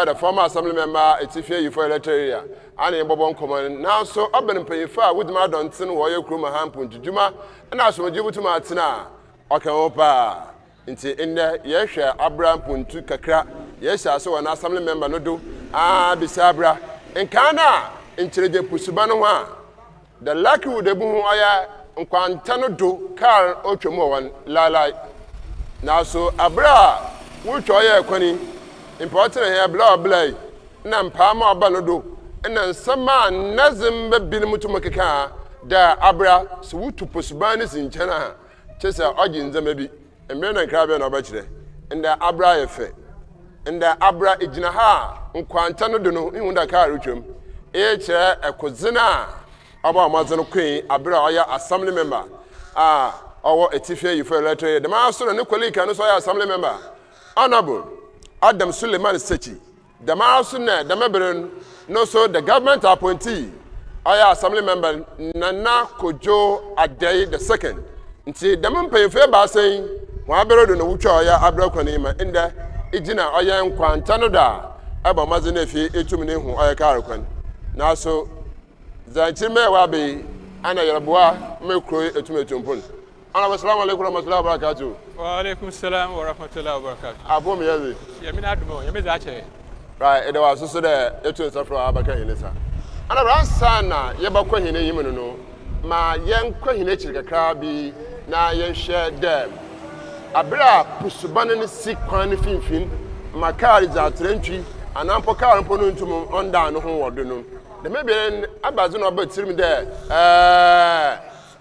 the former assembly member etifi eyifo electoral area ana yebobon common now so oben payifa with my don tin wo ye kroma hampu ntujuma na so jibutuma atina okenwopa nti enne ye hwe Abraham puntu kakra ye sha so na assembly member no do bisabra nkana nchireje pusuba no ho the lucky would ebu ho oya nkwanta no do car otwemu wan lalai now so abra wo twa ye kwani important here bla na mpama aba no do na nsama nazim be bin mutum keka da ABURA so wutu posubani sinchana chesa oji nzama bi emre na nkra be na obakire nda ABURA yefe nda ABURA ejina ha nkwanta no do no ihu da ka rutwem kire ekozina aba amazon queen ABURA oya assembly member owo etife yifo electoral de ma so ne colleague no so oya assembly member honorable Adam Suleiman Sechi the Marasune the Meberen no so the government appointee oya assembly member Nana Kojo Adey the second nti the man pay fe ba sen wa bero do no wutwa oya ABURA kwani ma inda ejina oya nkwanta no da aba mazene efi etum ne hu oya kar kwani na so zanchi me wa be ana yerboa me kro etum pon assalamu alaikum warahmatullahi wabarakatuh. Wa alaikum salam wa rahmatullahi wa barakatuh. Abom yazi. Yemi na dumo, yemi za che. Right, it was so that etu nsafro abaka hinesa. Ana ransa na ye bakwa hine yim no ma yen kwa hine chirikakra bi na yen share dem. ABURA pusuban ne sikwan ne finfin makari za trentwi anampo kar mpo no ntum onda no ho wodo no. De mebien abazo no obatirim de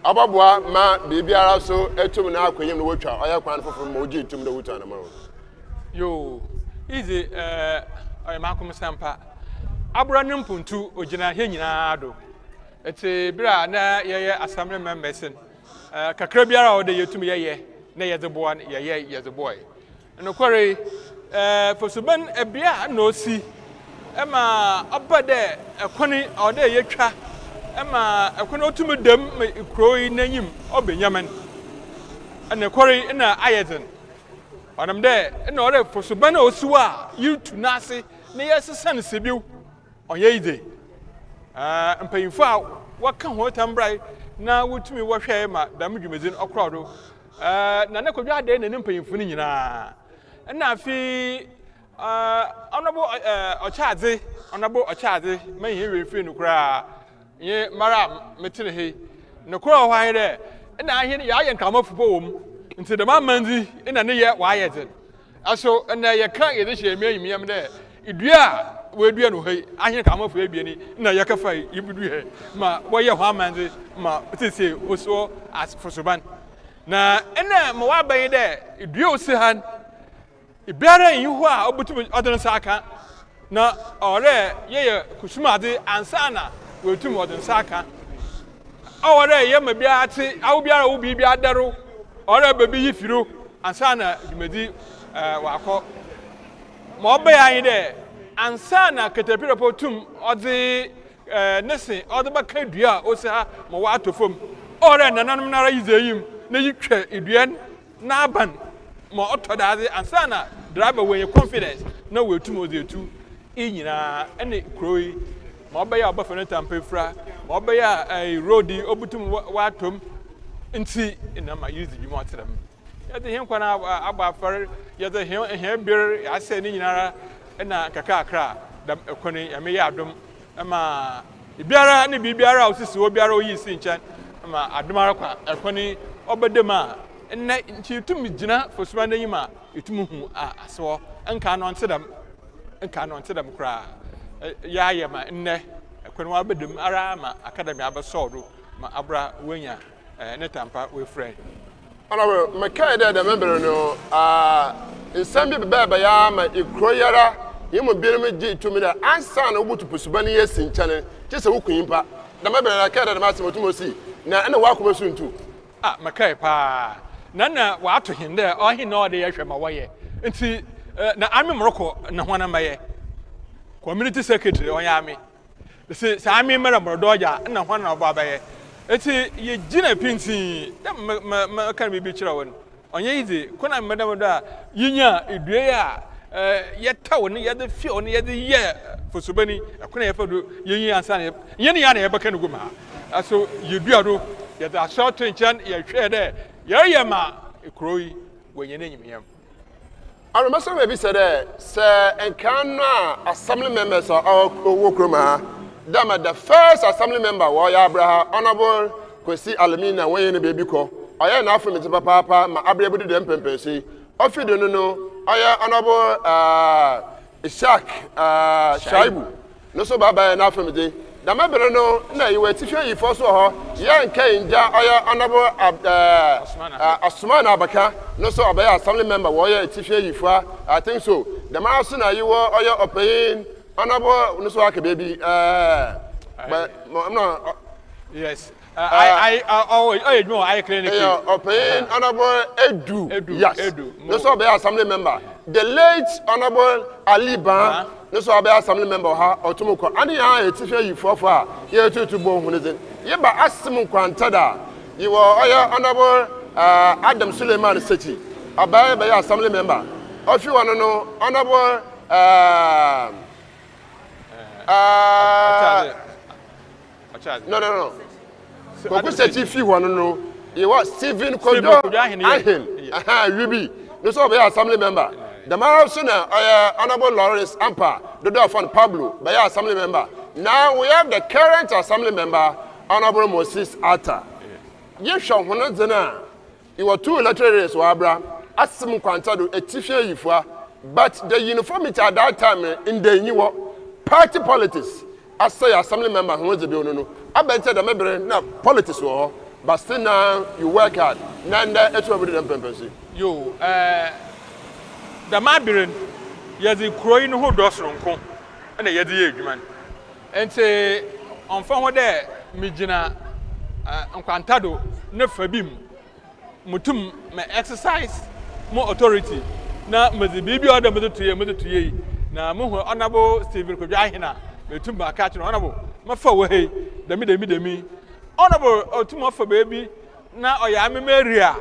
ababwa ma bibiara so etum na akwanyem no wotwa oya kwan foforo ma oji etum do wotwa na ma yo easy oya makom sampa ABURA nimpuntu ogina he nyina do ete bra na ye assembly members kakra biara o de yetum ye na ye zeboa ye zeboa no kware fosuban ebia na osi ema obade ekwani o de yetwa ema ekwani otum dem kroi nanyim obenyaman ana kwari ina ayeten onam de ina ore fosuban osiwa yutu nase ne yesesan sebiu onyeide mpayinfo a waka ho tambrai na wotumi wohwe ma dam dwumedin okrodo na ne kodwa de ne mpayinfo ni nyina na afi onabo ochaadze man he refi no kra ye mara metene he no kra hwan de na ahe ya ye nkamafupo wom nti de mamanzi ina ne ye wa ayete aso na ye kan ye de hye miamim de idua wedua no he ahe nkamafu ebieni na ye kafa ibudu he ma wo ye hwan manzi ma tese oso as fosuban na ena ma wa ban de idua osi han ibiara yihu a obutu odon saka na ore ye kusumade ansana wetum odon saka ore ye ma biati awu biara wo bibia dero ore bebi yifiro ansana dwumedi wako ma oba yan de ansana ketapira potum ode nese ode baka dua osa ma wa atofom ore nananum nara yizeyim na yitwa eduan na aban ma otodade ansana driver when you confidence na wetum ozetu inyina ene kroi ma obeya obafane tampefra ma obeya roadi obutum watom nti ina ma use dwuma atrem yade hen kwana agba afar yade hen bir ya se ni nyinara ina kakakra da ekoni ya me ya adom ama biara ne biara osisi obiara oyi si nkyɛn ma adomara kwa ɛkɔni ɔbɛdema nne nchitum gina fosuma n'enyim a etum hu aso nka no ntedam kra ya ya ma nne ɛkɔni wa bɛdem ara ma academy abɛsɔdo ma abra wenya ne tampa we friend ana me kai da member no nsɛm bi bɛbɛ ya ma ikro yara yemo binom gye tumi da ansa na obutu posuba ne yesi nkyane kyese wo kunyimpa da member na kai da ma asem otumosi na ana wa akoma suntu me kai pa na wa ato hinde ohi na ode yehwe ma woye nti na ami moroko na hwana maye community secretary oyami se ami mera mordoja na hwana na obo abaye eti ye gina pinti ma kan bibi kira won onye izi kuna madam da yinya edue ya ye tawo ne ye de fio ne ye de ye fosubani kuna ye fado yinya ansa ne ye ne ya na ye baka ne guma aso ye duado ye da short enchan ye hwe de ye ma ekroi wenye ne nyimyam I remember maybe said sir enkanna assembly members are wokroma that the first assembly member was Abraham honorable Kwesi Alumina when you baby ko oya na afro me papa ma abrebe do dem pempesi ofido no oya honorable Ishak Shaibu no so baba na afro me da mabere no na yiwe tifie yi fo so ho ye nka inja oya honorable Asman Abaka no so obey assembly member wo ye tifie yi fo I think so the man so na yiwo oya opeyin honorable no so aka baby but I'm not yes I know I clinic opeyin honorable Edu yes Edu no so obey assembly member the late honorable Aliban no so abia assembly member ha otumoko ani ya etifia yifofo a ye tutu bo hunizin ye ba ASSIM NKWANTADO you were honorable Adam Suleiman Sechi abia be assembly member of you want no honorable no Koku Sechi fi one no you was Stephen Kojo Ahin Ruby no so be assembly member the man also honorable Lawrence Ampa, the Dolphin Pablo, by our assembly member. Now we have the current assembly member, Honorable Moses Atta. Yes, Sean Honazana. You were two electorates, Wabra, ASSIM NKWANTADO, a Tifia Yifua, but the uniformity at that time in the new party politics, as say assembly member who was the Biono. I bet the member now politics war, but still now you work hard. Nanda, it's over the purpose. You, the Mabirin, Yazi Croin who does Ronco, and a Yadi Agreement. And say, on forward there, Mijina NKWANTADO, Nefabim, Mutum, may exercise more authority. Now, Mother Bibi or the mother to ye, now, Muhu Honorable Stephen Kojahina, Mutumba catching honorable, my way, the me, honorable Otuma for baby, now I am a Maria,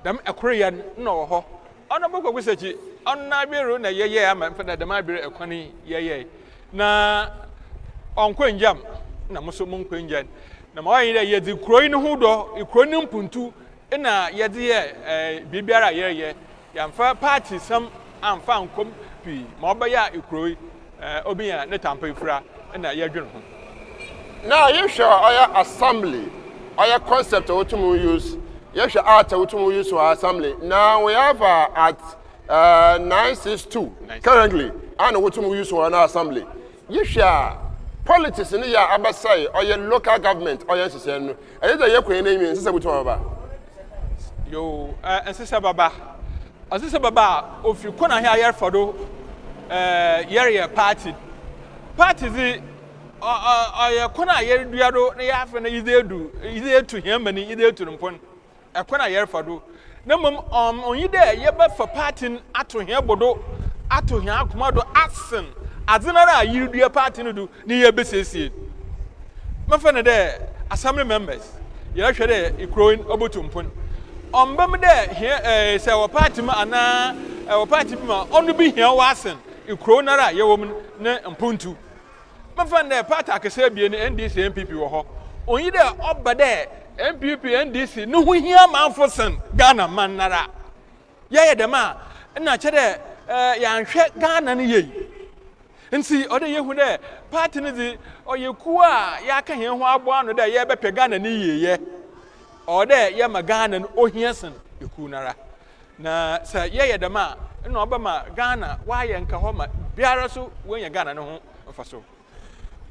them a Korean, no, honorable Kogusechi. On na biro na ye am for the mabire ekwani ye na on kwenjam na muso mun kwenjan na ma yin ye di kroi no hudo ikroi no mpuntu na ye di bibiara ye yamfa party sam amfa nkom pi ma obaya ikroi obiya ne tampa ifura na ye dwene ho now you sure our assembly our concept what use you sure art what use for assembly now we have at 962 currently and what we use for an assembly you share politics in your abasai or your local government or your system and the yakwe name is baba yo sister baba if you kuna here for do area party the kuna yer duado na ya fa na ide to him and ide to mpon kuna yer for do na mom onyi de ye ba for party ato hia bodo ato hia akomado ASSIM azenara yirudua party no do ni ye besesie mafa ne de assembly members ye hwe de ikroin obotumpon ombam de hia se wo party ma ana wo party ma onu bi hia wa ASSIM ikronara ye wo ne mpontu mafa ne party akese bie ne NDC MPP wo ho onyi de obade MPP NDC no hu hia manfosen Ghana manara ye dem a na che de ya nhwe Ghana ne ye nti ode ye hu de party ne di oye ku a ya ka hen ho abo ano de ye be pega na ne yeye ode ye magana no ohiasen eku nara na sa ye ye dama na obama Ghana wa ye nka ho ma biara so wenya Ghana ne ho mfaso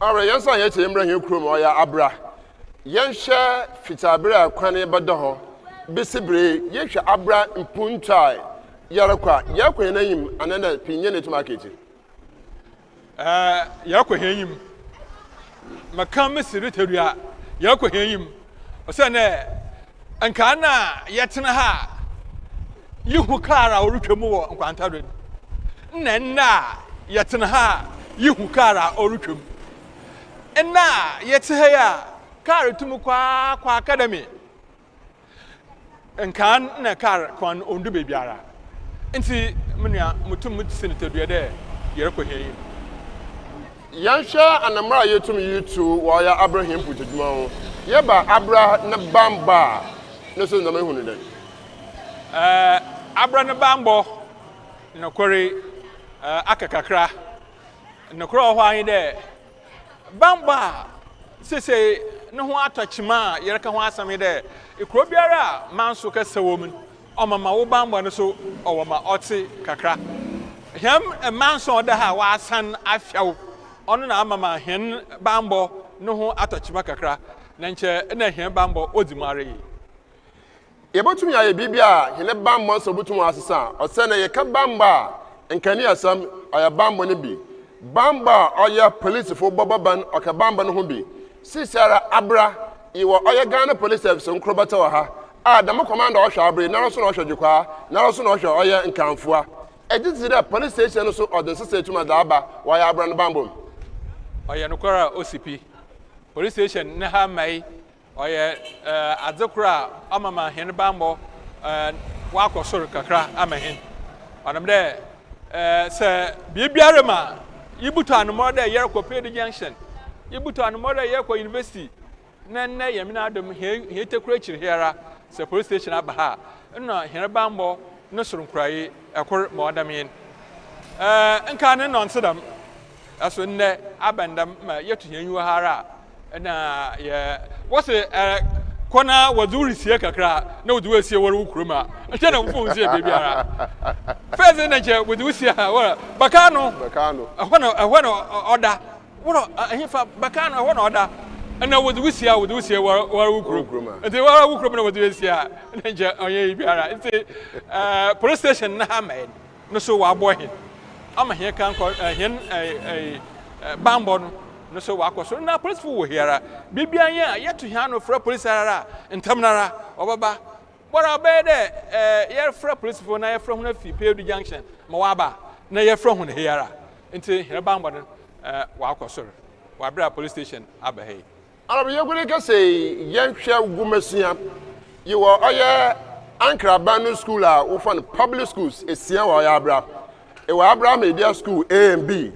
Alright, yan san ye che mra hen krom o ya abra yan hye fitabere akwane bedo ho bisibre ye hwe abra mpuntai yara kwa ye kwa na yim anana pinye ne tumaketi ya kwa henyim makam mesiri tedua ya kwa henyim ose na anka na yetena ha yihu kara orutwemu wo nkwantado nna yetena ha yihu kara orutwemu nna yete ha ya kara tumu kwa academy nka na kara kwan ondu bebiara nti menua mutum mutsin tedua de yara kwa henyim yansha anamra yetum yitu wa ya Abraham putuduma ho yeba abra na bamba no so na mahunu den abra na bambo no kore akakakra no kore ho ayi de bamba sese ne ho atachima yereka ho asame de ekro biara manso ka sewom omama wo bamba no so owoma oti kakra hem manso de ha wa asan afiawo ono na amama hen bambo no ho atachima kakra na nche na hen bambo odimare yebotum ya bibia hene bambo so butum asesa ose na ye ka bamba nkani asam oya bambo ne bi bamba oya police fo boboban oka bamba no ho bi sisara abra iwo oya Ghana police service nkrobata wa ha adam commander o hwa abre na so no hwa dwekwa na so no hwa oya nkanfoa ejizira police station so odin sese tuma da aba wa ya abra no bambo oya nokora OCP police station na ha mai oya adzekura amama hen bambo wa akosoro kakra amahen onamde se bibiare ma yibuto anmo de yerko pedi junction yibuto anmo de yerko university na yemina adom he tekura chirhiara se police station abaha no hen bambo no sorunkrai ekor ma odamen nka ne nonsedam aso nne abandam ma yetu henyu hara na ye wose kona wazuri sie kakra na wodi wasie wore ukroma nche na mfu nzie bebiara feze na je wodi wasie wora bakano ahono oda woro ahifa bakano ahono oda na wodi wasie wore ukroma nti wore ukroma na wodi wasie na je onye biara nti police station na ha mai no so wa bohin ama here kan hen bambo no so wa kwaso na police fu wo here bibia ya yetu hia no fra police ara ntamnara obaba bora be de ye fra police fu na ye fra hu na fi pedu junction ma wa ba na ye fra hu na here nti here bambo no wa kwaso wa bra police station abahe arabe yegule ka say yenhwe gumasia ye wo oye Ankrabanu school a wo fan public schools esia wo ya abra ewa Abraham Media School A and B.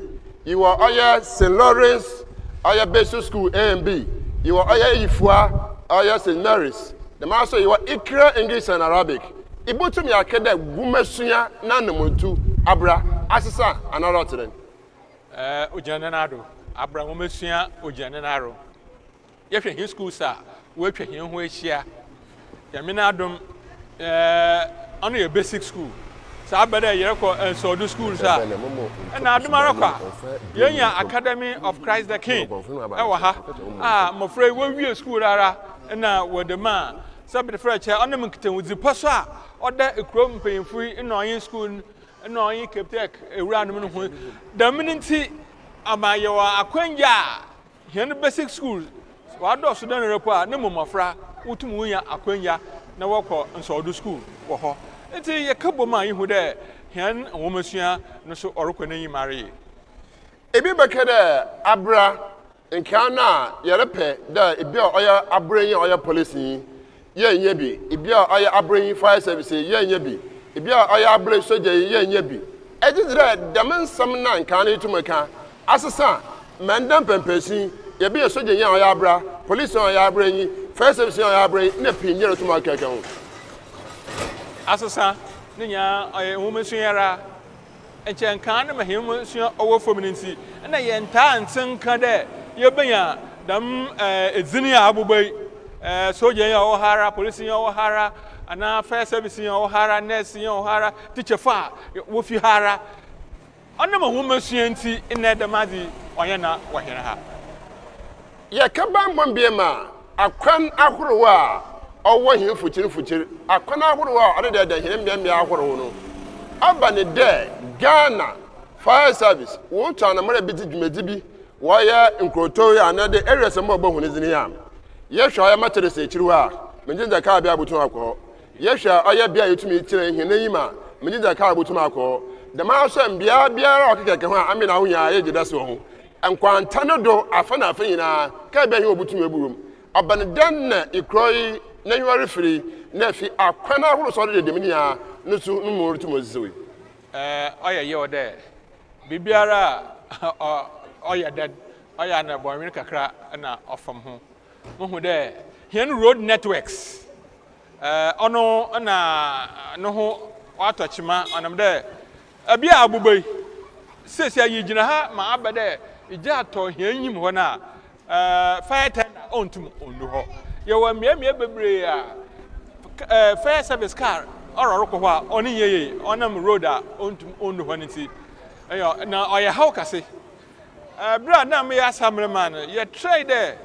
You were Oya St. Lawrence, Oya Basic School A and B. You were Oya Ifua, Oya St. Mary's. The master you were Ikra English and Arabic. Ibutum ya kede gumesunya na namuntu Abra asisa another to Ujanenado. Abra gumesunya Ujanenaro. Yehwe hin school sa, we hwe hin ho ahia. Yaminadom on your basic school. Sabada yereko ensodu school sa na adumara kwa yenya Academy of Christ the King ewa ha mofrey we wie school rara na wodema sabede freche onem nkiten wudi poso a oda ekro mpanyimfu inoyin school inoyin Captech ewura no no ho da mininti amayewa akwanja hen basic school wado so dan repo a ne momofra wotum wunya akwanja na wokọ ensodu school wo ho enti ye kabo ma yihu de hen womasua no so orokọ na yimare ebi bekede abra nkana yerepe da ebi oya abrenyi oya police ye nyebi ebi oya abrenyi fire service ye nyebi ebi oya abre soja ye nyebi ejidire damansam na nkana itumaka asesa mandam pempesi ye bi soja ye oya abra police oya abrenyi fire service oya abrenyi na pinyere tumaka kan asasa ninya womasua yara enche kan na mahim sua owo fominity na ye nta nten ka de ye benya dam ezini abubai soja ya ohara police ya ohara ana fire service ya ohara nurse ya ohara teacher fa wo fi hara ana mahum sua nti na de madi onye na wahira ha ye ka ban bom biema akwan ahorowa ọwọ hin fuchiri akwana ahorow a ọde de hin mmea ahorow no aba ne de Ghana fire service wo twa na mara biti dwumadi bi wo ya nkroto ya na de areas mo obo hunizini ya ye hwa ya matere se ekiri wa menjinja ka bia butun akọ ye hwa oya bia yetumi kire hin nayima menjinja ka butun akọ de ma so mbia biara okekeke ho a amina ho ya ye gida so ho NKWANTADO do afa na afa nyina ka bia hin obutum eburum aba ne den na ikroi na yuari free na fi akwana horo so de demini a no su no mo rutu moziwe oya ye ode bibiara oya dead oya na boymin kakra na ofam ho mo hu de here road networks ono na no ho watochima onam de abia abubai sesi ayi gina ha ma abede ija to here nyim ho na fire tender ontum onu ho ye wa miamia bebre a fire service car ororo ho a oni yeye onam road a ontum onu ho nti ayo na oya how kase bra na me asamre man ye try there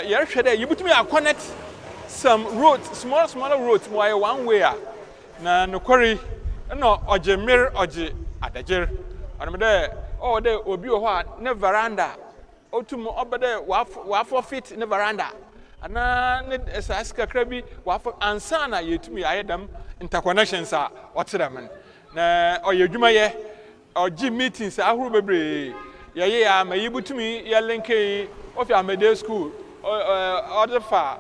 ye hwede ye butumi connect some roads smaller roads why one way na no kwori no oje mir oje adagir onam de o de obi ho a ne veranda otum obede wa forfeit ne veranda ana ne esaska krabi wa ansana yetumi ayedam interconnections a otiremen na oyedwuma ye oji meetings ahuru bebre ye ya ma yibutumi ye linke ofi amede school odefa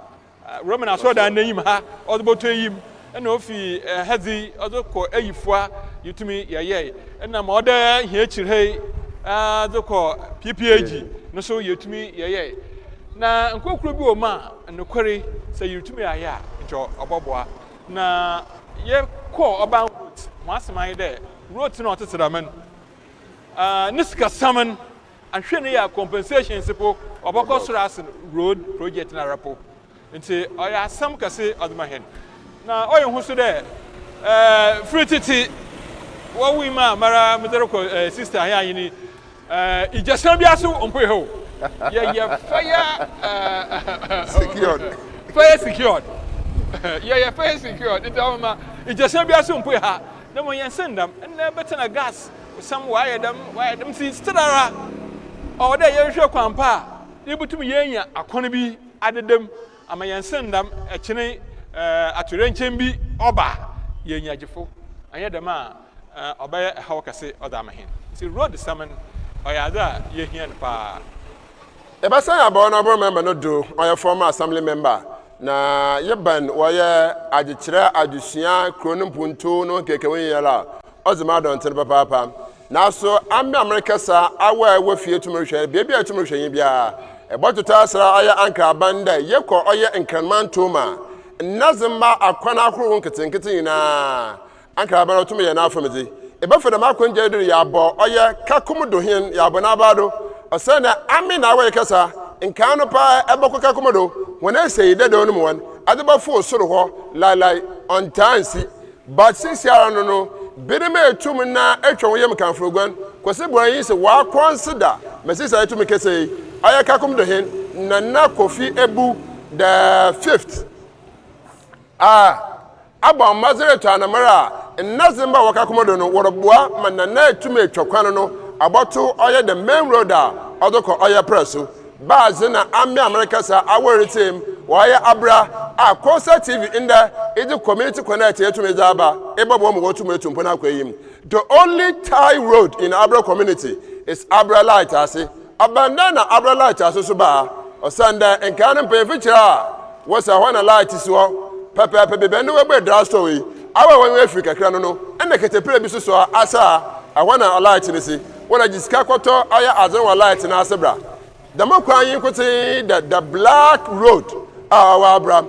roman asoda nayim ha odeboto yim na ofi hezi odoko ayifua yetumi ye na ma oda hie chirhe adoko PPAG no so yetumi ye na nkokuru bi o ma nkwere se yetumi aya njo oboboa na ye ko oban route mo asema de route no teteramen niska saman ahwe ne ya compensation sipo oboko soras road project na rapo nti oya sam kase odmahen na oyo huso de free titi wo wi ma mara mederoko sister aya yini ijasan bi aso ompo ho yeah fire secured fire secured yeah fire secured it ma ijasan bi aso ompo ha na mo yensendam na better na gas some wire them see stara o de ye hwe kwampa ibutum yenya akone bi adedem ama yensendam ekene aturenchem bi oba yenya gifo ayedam a obaye ha wakase odamahin see road summon oyada ye hian pa Ebasan abon abon member no do oya former assembly member na yeban woye agikire adusua kronum punto no kekewen yala ozima don tin papa na so amme america sa awa wafie tumhwe bia tumhwe bia ebotota asra aya anka banda yekọ oye NKWANTADO ma nazima akwana akuru nketenkete na anka banda tumye na afamedi ebafeda makonje diri ya bo oye kakum dohin ya bo na abado osana amina awa kasa nkano pa eboko kakumodo wona sei de do no won adeba fo soro ho lai on tansi but since ya no bidime etum na etwon yem kanfroguan kwese buan yi se wa consider mesisa etum kese aya kakum dohin na kofi ebu the 5th aba mazereto anamara nazimba wakakumodo no woroboa manana etum etwakwan no aboto oye the main road odoko oye presso bazina ambe america sa our team why abra concert tv in the community connect etum ejaba ebobo mo wotum etum na kwayim the only tie road in abra community is abra light ase abandana abra light ase so ba osanda enkan pe fichira was a one light so pepe be no we dra story awa wan africa kra no na ketepere bi so asa a one light ni si wona jiska kwato aya azan light na asebra the mokwan kote the black road our Abraham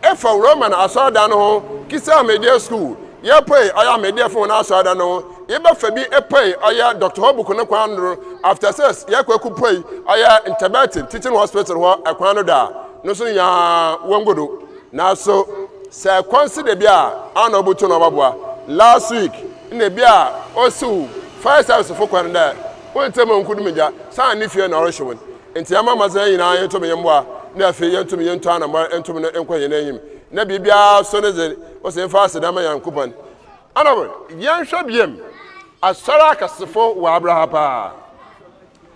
if a Roman asoda no kisa media school ye pay aya media phone asoda no yeba fa bi epay oya Dr. Hobuku ne kwan no after says yakwaku pay oya Integrated Teaching Hospital ho akwan no da no so ya wongodo na so say consider bia ana obutu no baboa last week na bia osu fire service for kwan da won tem nkudu meja san ni fie na oro hwewon enti ama mazan yina yento me yemboa na afi yento me yento ana ma entum ne enkwan na enyim na bibia so ne ze o se fa asedama yankopon anabo yanhwa biem asara kasefo wa Abraham pa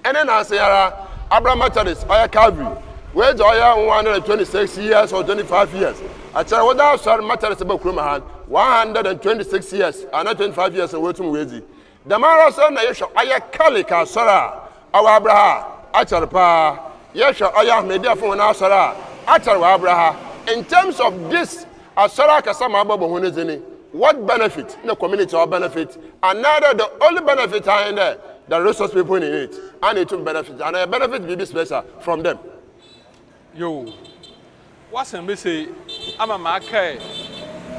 ene na asara Abraham Methodist oya Calvary we do oya 126 years or 25 years achara wada asara Methodist ba kuruma han 126 years and 25 years wetum wezi damara so na yesho oya kalika asara awa Abraham achara pa yesho oya media fo na asara achara wa Abraham in terms of this asara kasama babo honezeni. What benefit in the community or benefit? Another the only benefit are in there, the resource people in it, and it will benefit, and a benefit will be special from them. Yo, what's in say? I'm a market.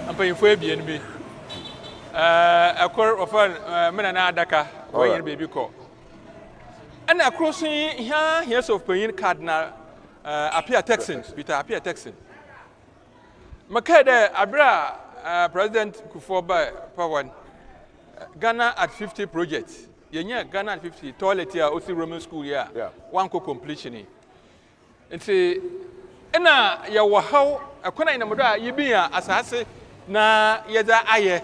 I'm paying for BNB. A quarter of men and Adaka, where your baby call. And across here, here's of paying Cardinal appear Texans, Peter appear Texan. Makede Abra. President Kufuor Pawan Ghana at 50 projects. Yenya Ghana at 50 toilet here, also Roman school here. One completion. And say, Ena ya wahau akona ina muda yibia asase na yeda aye.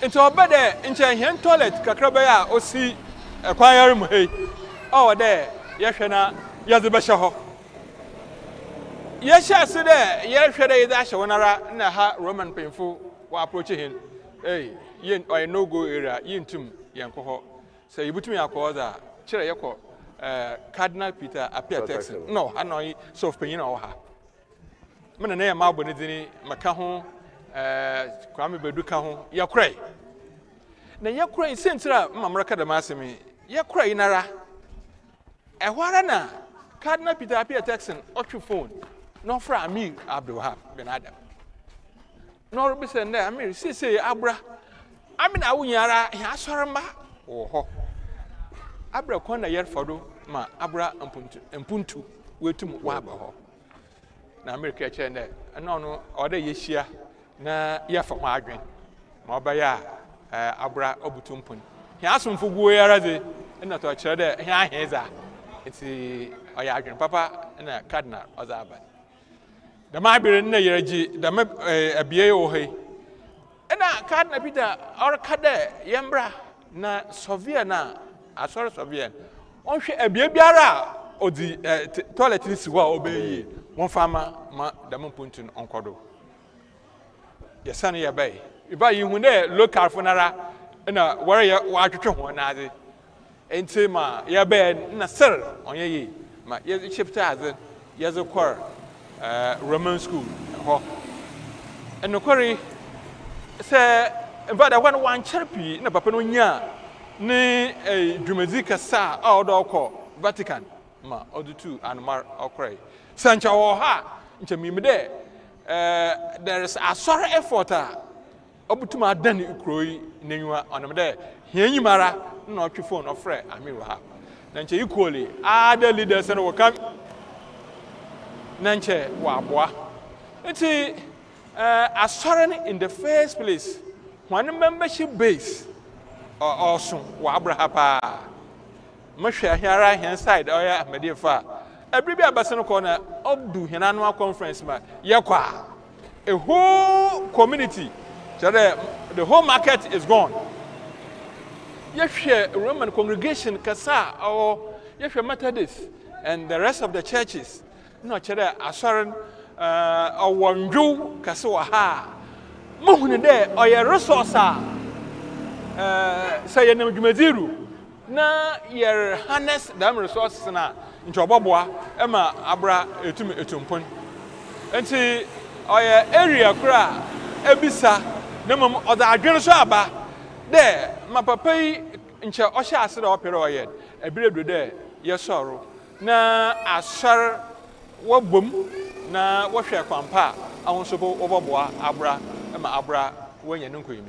Into obede inche hen toilet kakraba ya osi kwanyare mu hey. Oh there yehwe na yazebesha ho. Yes, I said, yes, that's one na ha Roman painful wa approach him. Hey, yen or no go area, yin tum, yanko. So you put me a cause, Chira Yako, Cardinal Peter appear Texan. No, I know soft pain or her. Manana Marbonizini, Macaho, Kwame Beducaho, Yakray. Now Yakray sent Mamraka the Massimi, Yakray Nara. A warana, Cardinal Peter appear Texan, or your phone. No fra Amir Abdulhab Ben Adam. No represent there, Amir, say Abra. I mean, I will yara, Yasorama, or Abra Kona yet for ma Abra and Puntu, wait to Wabaho. Now, America chain there, and no, or the Yeshia, na Yafa Margaret, Mabaya, Abra Obutumpun. He asked him for Guerra, and not to a chair, here's a. It's the Oyagrin Papa and a Cardinal or Zaban. The my be in the Yerji, the BA or hey. And a Cardinal Peter or Cade, Yambra, na Sovia na, a sort of Sovian. On she a Biara or the toilet is well obey one farmer, the Mumpuntun on Cordo. Your son, your bay. If I you there, look out for Nara and a warrior water one other. And say, ma, ya bed, na sir, on ye, ma, yes, ship as yes, a quarter, Roman school, and the quarry say, but I want one cherpy in a papanunya, ne a Drumazika sa, outdoor call, Vatican, ma, or the two, and Mar or Cray. Sancho or ha, into me there. There is a sorry effort, Obutuma Danny Croy, Nua on them there. Here you mara. Not your phone or friend, I mean, Nanche equally, other leaders and will come. Nanche Wabwa. It's a sorry in the first place. One membership base or awesome Wabra Hapa. Musha here right hand side, oh yeah, my dear father. Every bit of corner of do an annual conference, ma Yakwa. A whole community. So the whole market is gone. Yes, Roman congregation, Kasa, or yes, Methodist, and the rest of the churches. No, Cheda, Asaran, or Wanju, Kasoaha. Mohun there, or your resource, say, and Jumaziru. Na, your harness, damn resources, in Chobabwa, Emma, Abra, Etumpon. And see, or your area, Kra, Ebisa, Nemum, or the Adrenasaba. There, my papa in cha osha said opera yet. A bread there, yes sorrow. Na asar wabum, na washa kwampa, I want to go over Abra, and my Abra when you know him.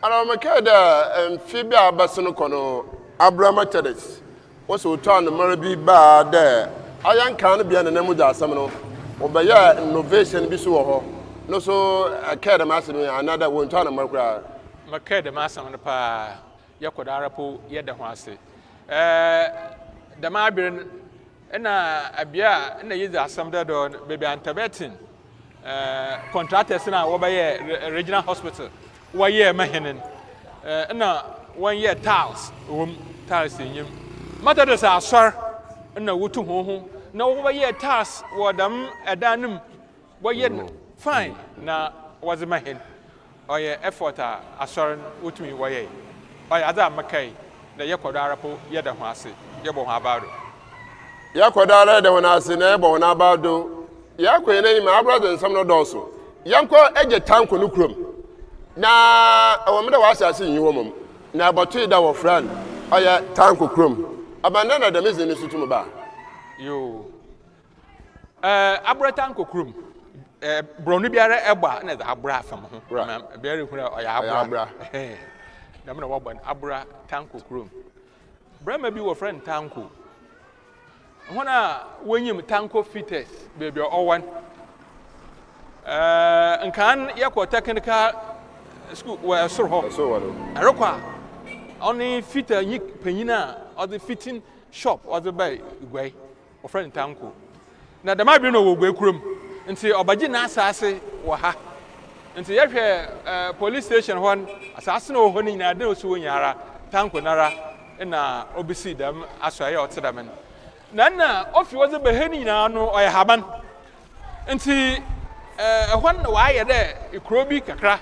Ana make da mfibi abasono kono ABURA Methodist. Wo so to an mara bi ba da ayan kan bia na namu da asam no. Obaya innovation bi so wo ho. No so akeda masem another won to an mara kura. Makeda masam no pa yakodara po yeda ho ase. Da ma birin ina abia ina yiza asam da do baby antabetin. Contractors na wo baye regional hospital. 1 year mahinin na 1 year tiles tiles yin mata da sa asar na wutu hoho na wo year tiles wadam edanim wo year fine na was mahin oye effort asar wutu mi wo year oye ada makai na yekodara po yeda ho ase yebo ho abado Yakodara da ho ase na yebo ho abado yakoyene ni ma ABURA nsam no doso yanko eje tanko no krom na awomda wa asase yin wo mom na abotu da wo friend oya tanko krom abanda na da mezi ni sutum ba yo ABURA tanko krom bronu biara egba na da ABURA afam ho biara hura oya ABURA na me na wo ban ABURA tanko krom brama bi wo friend tanko hona wonyim tanko fitters baby owan nkan yakọ technical school where so arokwa only fit yi panyina or the fitting shop or the bay gwai o friend tanko na da ma bi no wo gwai kurom nti obaji na asase wo ha nti yehwe police station hon asase no ho ni na da osu wonyara tanko nara na obisi dam asoye otedam na ofi wo ze behani na no oye haban nti hwan na wa ye de ikrobi kakra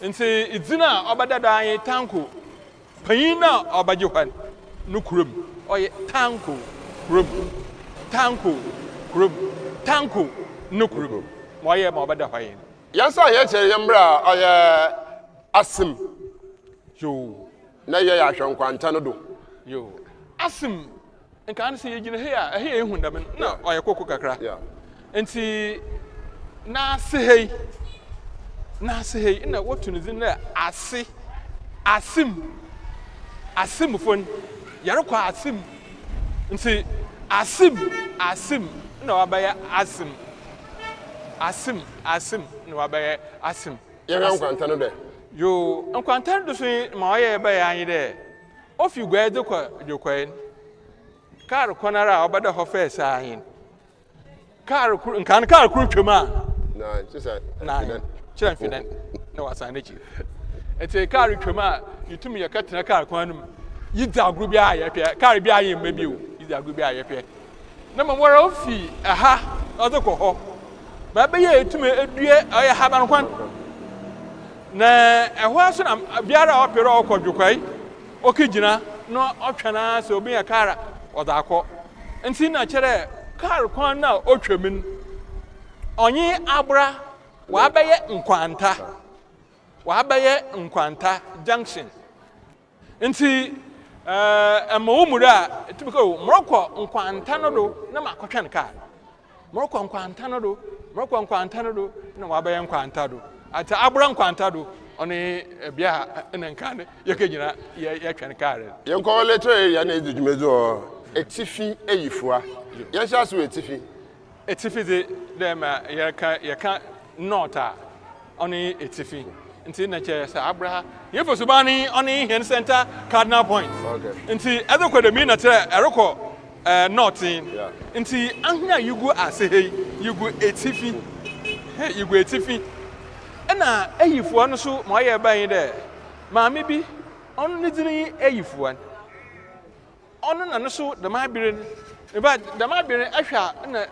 nti idzina obadada an tanko panyina obaje hwan no kurom oye tanko kurom tanko no kurom mo ye ma obada hwan yansa ye chere yembra oye ASSIM yo na ye ya hwenkwanta no do yo ASSIM nkan se ye gine he ehundam na oye kokko kakra nti na sehei na wotu nizin na ASSIM fon yare kwa ASSIM nti ASSIM na wabaya ASSIM na wabaya ASSIM yare nkwanta no de yo nkwanta do so ma oye ba ya anyi de ofi gwa de kwa jokwen kar konara obada ho face ahin kar kru twema na chisa na chira fidan na wasa na chi ete kar twema yitumi yakatena kar kwanum yidza gru bia ya pia kar bia ya mba biu yidza gru bia ya pia na mamwara ofi aha odoko ho ma be ye yitumi edue oye haban kwan na ehwa so na biara opere okodwokwai okigina no otwana se obi ya kara odakọ nti na kire kar kwan na otwamin onyi ABURA wa baye nkwanta junction nti amomura tibiko moroko nkwanta no do na makotwa kar moroko nkwanta no do na wa baye nkwanta do ata ABURA nkwanta do oni bia enenkan yekegyina ye twen kar yenko letter area na edwumezo etifi eyifua yensha so etifi de dem yeka nota oni etifi nti na che sa ABURA yefo subani oni hen center cardinal point nti ezekwa de mi na tere ereko notin nti ahna yugu asehei yugu etifi na eyifuo no so ma ye ban de maami bi onu ne dini eyifuo onu na no so de ma bire ba de ma bire ahwa na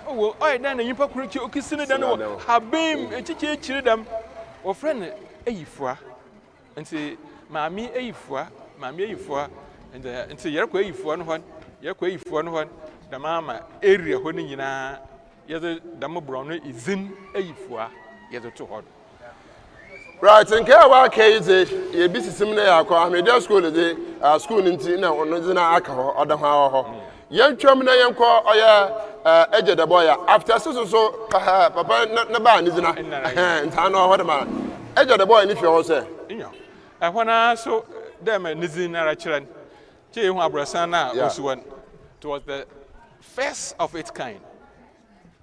wo oy dan na yipa kuru ki okisini dan wo habem echiche echiri dam wo friend eyifuo nti maami eyifuo nti yerko eyifuo no hon de ma area ho ni nyina yeze dam bro no izin eyifuo yeze to hon. Right, nke wa keize ye bisisim na yakọ Ahmedia school de school nti na ono zina aka ho oda ho yentwam na yenkọ oya eje de boy after so papa na ba ni zina nta na ho de ma eje de boy ni fi ho se Ehwana so dem nizin na rachran. Che hu abrasana osuwan. It was the first of its kind.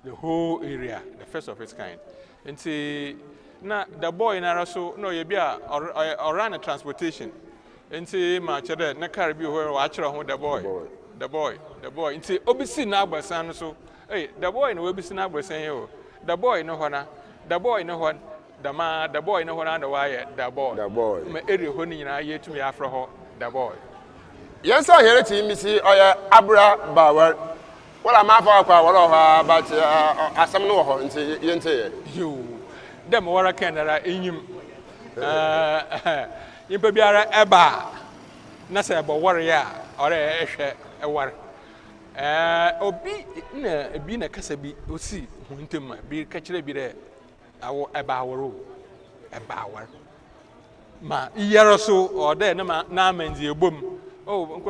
The whole area, the first of its kind. And see, na the boy na so no ye bia or run a transportation. And see, ma chere na car bi where wachra ho the boy. And see, obisi na abrasana so. Hey, the boy no obisi na abrasana yo. The boy no hona. The boy no hona. The boy no hona the why the boy. Me area ho ni na ye tumi afro ho the boy. Yes, I hear it in Missy Abura Bauer. Well, I'm half but ASSIM no one into you. Them wara Canada in you. You be a bar. Nasa about warrior or a war. Obi being a casabi, you see, Wintum be catch a bit a bower. Ma, year or so, or then na men's your boom. Oh,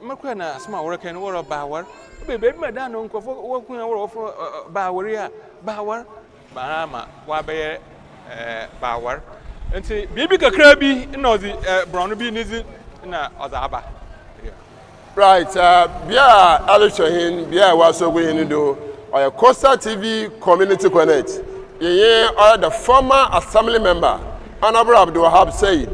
Macana, small work and war of Bower. Baby, Madame, Uncle, working over Boweria, Bower, Bahama, Wabe, Bower. And say, Baby Crabby, no, the brown bean is in Azaba. Right, Bia Alishahin, Bia was so going to do, or a Costa TV Community Connect. Ye are the former assembly member, Honorable Abdul Wahab said,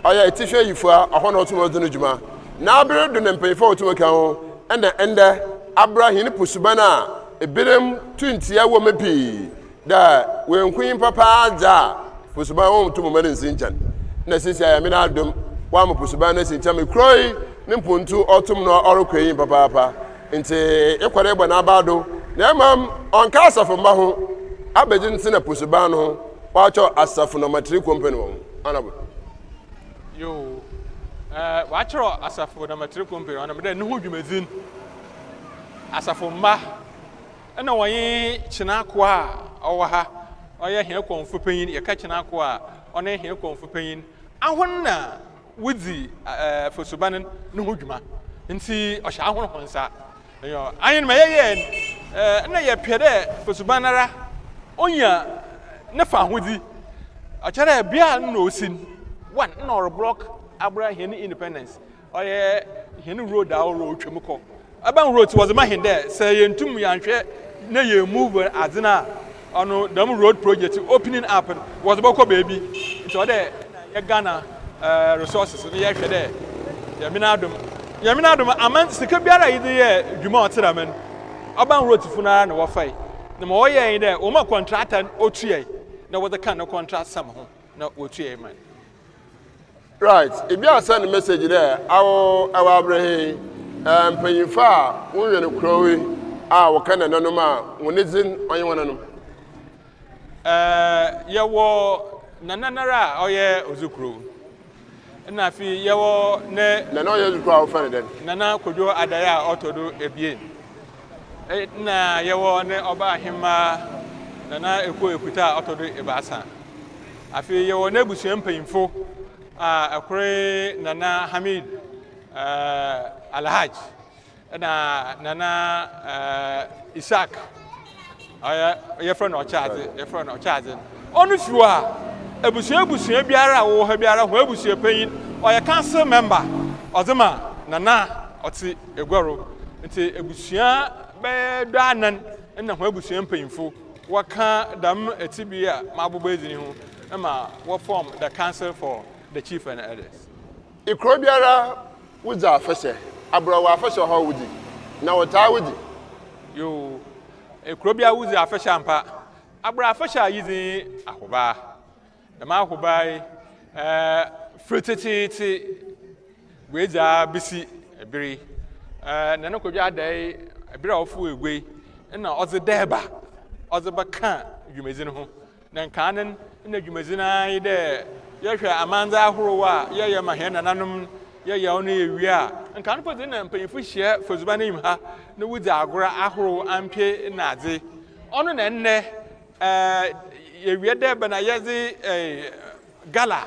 I a teacher you for a honor to Juma. Now, better than pay for to account, and the ender Abraham Pusubana, a bidem 20 year woman P. That when Queen Papa Ja Pusubana to Moment in Sinjan. Necessary, I mean, Adam, one Pusubana in Tammy Croy, Nimpuntu, autumn or Queen Papa, into Equador Nabado, Namam on Casa from Mahu, Abedin Sina Pusubano, watch your Assafonometric company. Honorable. You watch your Assafonometric company, and then who you may think Assafoma. And no way Chinaqua or ha, or your hair come for pain, your catching aqua, on a hair come for pain. I wonder with the for Subanan Nujuma and see a shower on that. I am my end, and I appear there for Subanara on ya never with the a child beer no sin one nor a block Abraham Independence or a Henry Road down road Chumuko. About roads was a man there saying to me and share. No, you move as an on the road project opening up was Boko baby. So there, Ghana resources, the actually there. Yaminadum, a man, Sikabiara is the year, Dumont Settlement. About road to Funan or Fay. The more in there, Oma contract and OTA. No, what the kind of contract somehow, not OTA man. Right, if you are sending a message there, our Abraham, paying far, we're going to crow. What kind of no when it's in on you want to know? Nanara, oh yeah, Uzukru. And I feel yawo ne Nano Yazukru friend then. Nana could do Adaya auto do a bien. Na yawo ne Oba Hima Nana Equita auto do a basa. I feel yawo nebusian painful. A cray Nana Hamid Alhaj. Nana Isaac, your friend or charging. Only if you are a Busia Biara or Habiara, where was your pain, or a council member, or the man, Nana, or see a girl, and say a Busia, Danan, and the Webusian painful. What can damn a Tibia, Mabu Bazin, Emma, what form the council for the chief and others? If Crobiara was our first. Abura wa afesha ho wudi na wota wudi yo ekrobia wuzi afesha ampa abura afesha yizi ahoba na ma ahoba frititi weja bisi ebiri na no kodwa dai ebiri ofu egwe na oze deba oze baka dwumezin ho na nkanen na dwumezin ai de yehwe amanza ahorowa ye mahia nanom ye onu ewia nkan po de na mpanyefo hia fozuba na imha na wudi agora ahoro ampie na ade onu na nne ewia de be na yezi gala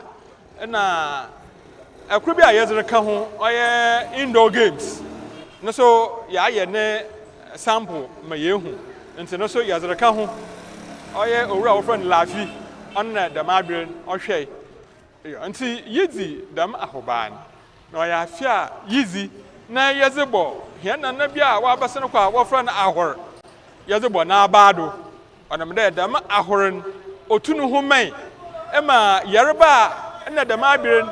na akuru bi ayezre ka ho oye indoor games no so ya ye ne sample ma yehu nti no so yazre ka ho oye owura wo friend lafi on na the madrin ohwe Nti yidi dam ahoban na ya afia yizi na yezebo hia na bia wa base no kwa wo fra na ahor yezebo na abado onam de dam ahoren otunu human ema yereba na dam abiren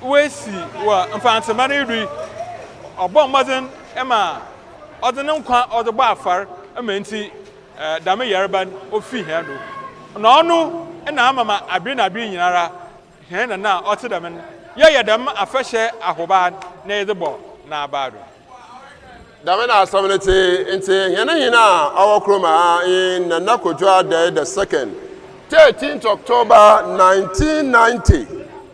wesi wa mfantema na iri obon mazen ema odene nkwa odebo afar ema nti dam yereba ofi hia do na onu na amama abi na abi nyinara hena na otedam ya dam afehye ahoban na yezebo na abado dame na asomnete nti hena awokroma in Nanakodwa Day the 2nd 13th October 1990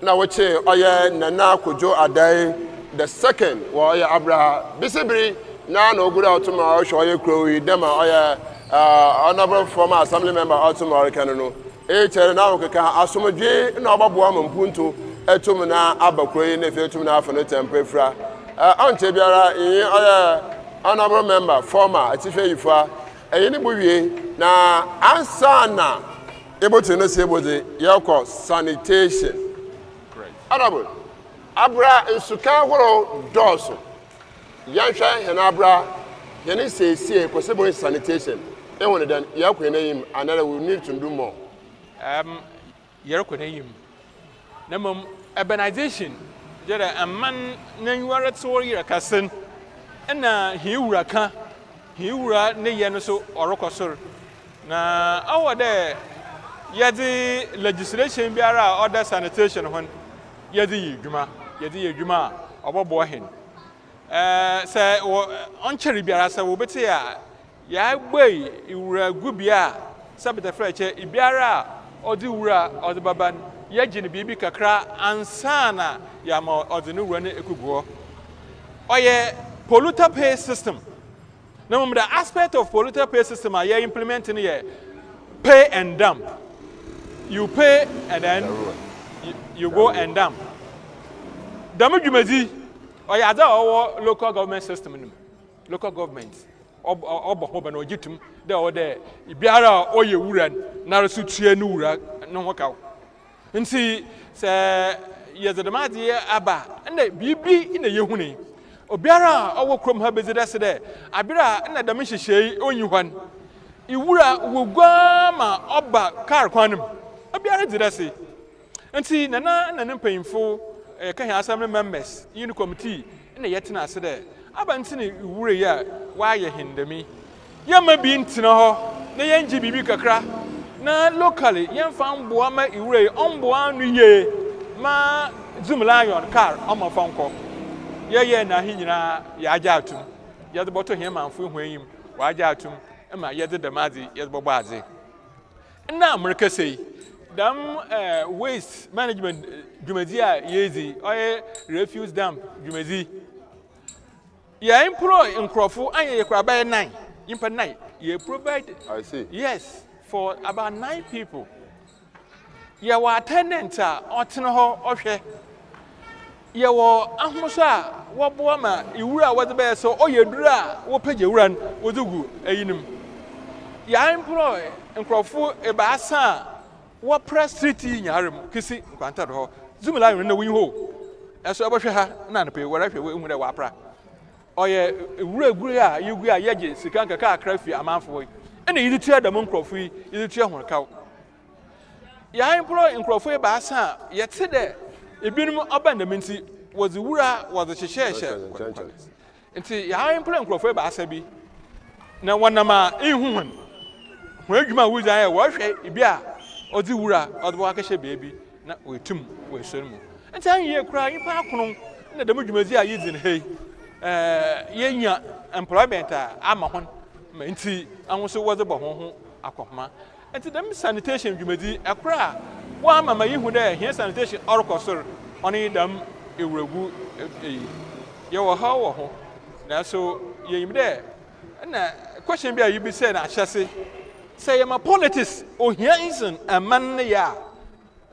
na wache oye Nanakodwa Day the 2nd wo oye Abraham bisibiri na ogura otuma oye krowi dem oye honorable former assembly member otuma kanunu chere na okeka asomdwe na obaboa mampunto etum na abakroyi na fetum na afano tempefra onche biara yin oye honorable member former atife yifa eyini buwie na ansana ebote no se eboze yako sanitation correct honorable abra nsuka horo doso yanhwa hena abra yene sese possible sanitation ehun dan yakwe na yim another we need to do more yerko na yim na mom urbanization jere amman nanware tori rakasen na hiwura ka hiwura ne ye no so orokosor na awode yedi legislation biara order sanitation hon yedi yedwuma obobo hen se oncheri biara se wo beti ya gbei iwura gubia sabita freche ibiara odi wura odi baban ya jini bibi kakra ansana ya ma odi no wura ne ekuguo oye polluter pay system now the aspect of polluter pay system are you implementing here pay and dump you pay and then you go and dump damagumezi oye ada owo local government system local government obo na ogitum de o de biara oye wura na resu tue no wura no hoka nti se yezedamadi aba na bibi ina yehuni obiara owo krom ha bezidase de abira na dam hyehyei onyihwan iwura wogwa ma oba car kwanum obiara didase nti nana mpanyimfo ka hia assembly members yin committee na yetena ase de aba nti ne iwura ya wa ye hindami yama bi ntina ho na yenji bibi kakra na locally yemfa mboa ma iwura omboa anu ye ma zoom lion car omo fanko ye na hinyina ya aja atum ye de boto hia manfo hwanyim wa aja atum ema ye de damazi ye de bobo azi na america sei dam waste management dwumadi a yezi oye refuse dump dwumadi ya employ nkrofo anye ye kra by 9 impa 9 ye provide I see yes for about 9 people ye wa attendant a otene ho ohwe ye wo ahoso a wo boa ma iwura wo de be so oyedura wo page wura wo dugu ayinim ya employ nkrofo ebaasa wo press street nyarem kisi nkwantado ho zumila na wi ho eso obehwe ha na na pe wora hwe wo hu de wa pra oye ewura eguru a yegu a yeje sika nkaka akrafi amanfo ene yidi tua dam nkrofo yi yidi tua honkaw ya employ nkrofo ebaasa yete de ebinum obandam nti wozi wura wozi hyehye nti ya employ nkrofo ebaasa bi na wanama ehunhun ho adwuma wuza ya wo hwe ibi a odi wura odbo akehye beebi na wetum wesorum nti an ye kura yipa akono na dam dwumazi a yidin hey yenya employment ama hon ma nti anwo wozi bo ho akoma nti dam sanitation dwumazi akura wa mama yihu de here sanitation orokosor oni dam ewuragu ye wo ha wo ho na so ye yimde na question bi a yibi say na ahyase say ma politics ohia inson aman ya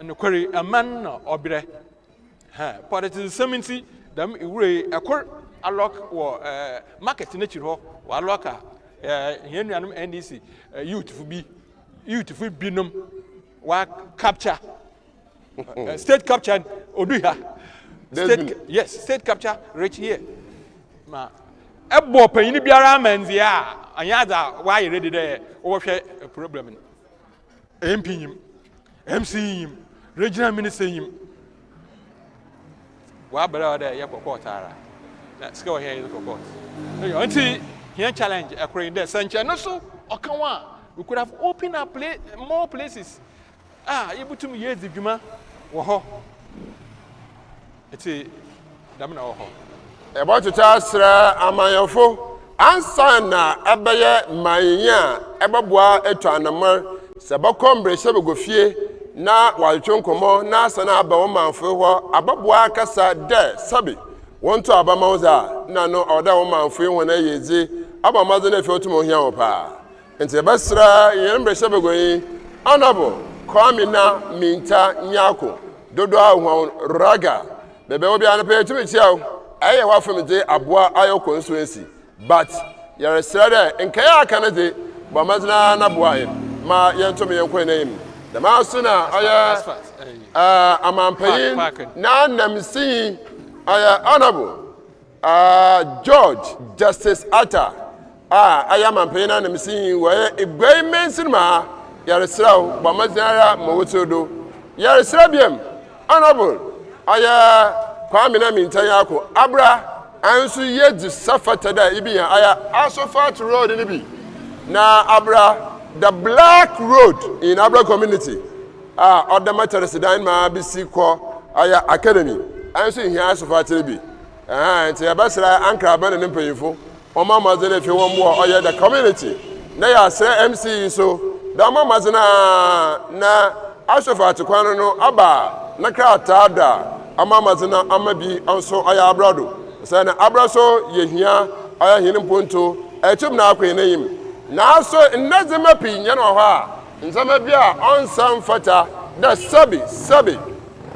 nkwari aman na obre politics seminti dam ewure ekor alok wo market na chiro wa aloka hianuanum NDC youth fu binom wa capture State capture Oduha. State capture reach here. Ma ebo panyin biara manzi a anya da why ready there overhwe a problem. MP yim, MC yim, regional minister yim. Wa bala there ya court ara. Let's go here the court. Until here challenge according there sanche no so okanwa we could have opened up more places. Able to years the juma wo ho. Eti damna wo ho. About to tasra amayofo ansa na ebeye manya ebeboa etuanamar sebakombre sebegofie na walchonkomo na sana aba wo manfo ho abeboa kasa de sabi wonto abamauza na no oda wo manfo ho na yezi abamaze na fiotumo hia wo pa enti basra yembre sebegoyi anabo kwamina minta nyako dodo ahun raga bebe obi anape tumi chiao aye wa from the aboa ayo constituency but yare srade nkaya akana de bamazna na boa ma yento me yenkwen name the masuna aya amampayin na namsi aya honorable George Justice Atta aya amampayin na namsi wa egwai mensinma yare sraw bamazna ma wotodo yare srabiem honorable aya kwamina mintanyako abra ansu yeji safatada ibi aya asofat road ni bi na abra the black road in abra community other matters dan ma bisi ko aya academy ansu hia asofat ni bi nti abasra ankra ban ne mpanyifo oma mazene fi won bo oya the community na ya sre MC so da ma mazena na asofat kwano no aba na krata da amamazina amabi anso aya abrado sana abraso yehia aya hinin ponto etum na akwe nayim na so nnazema pi nya no ha nzama bia onsam fata da sabi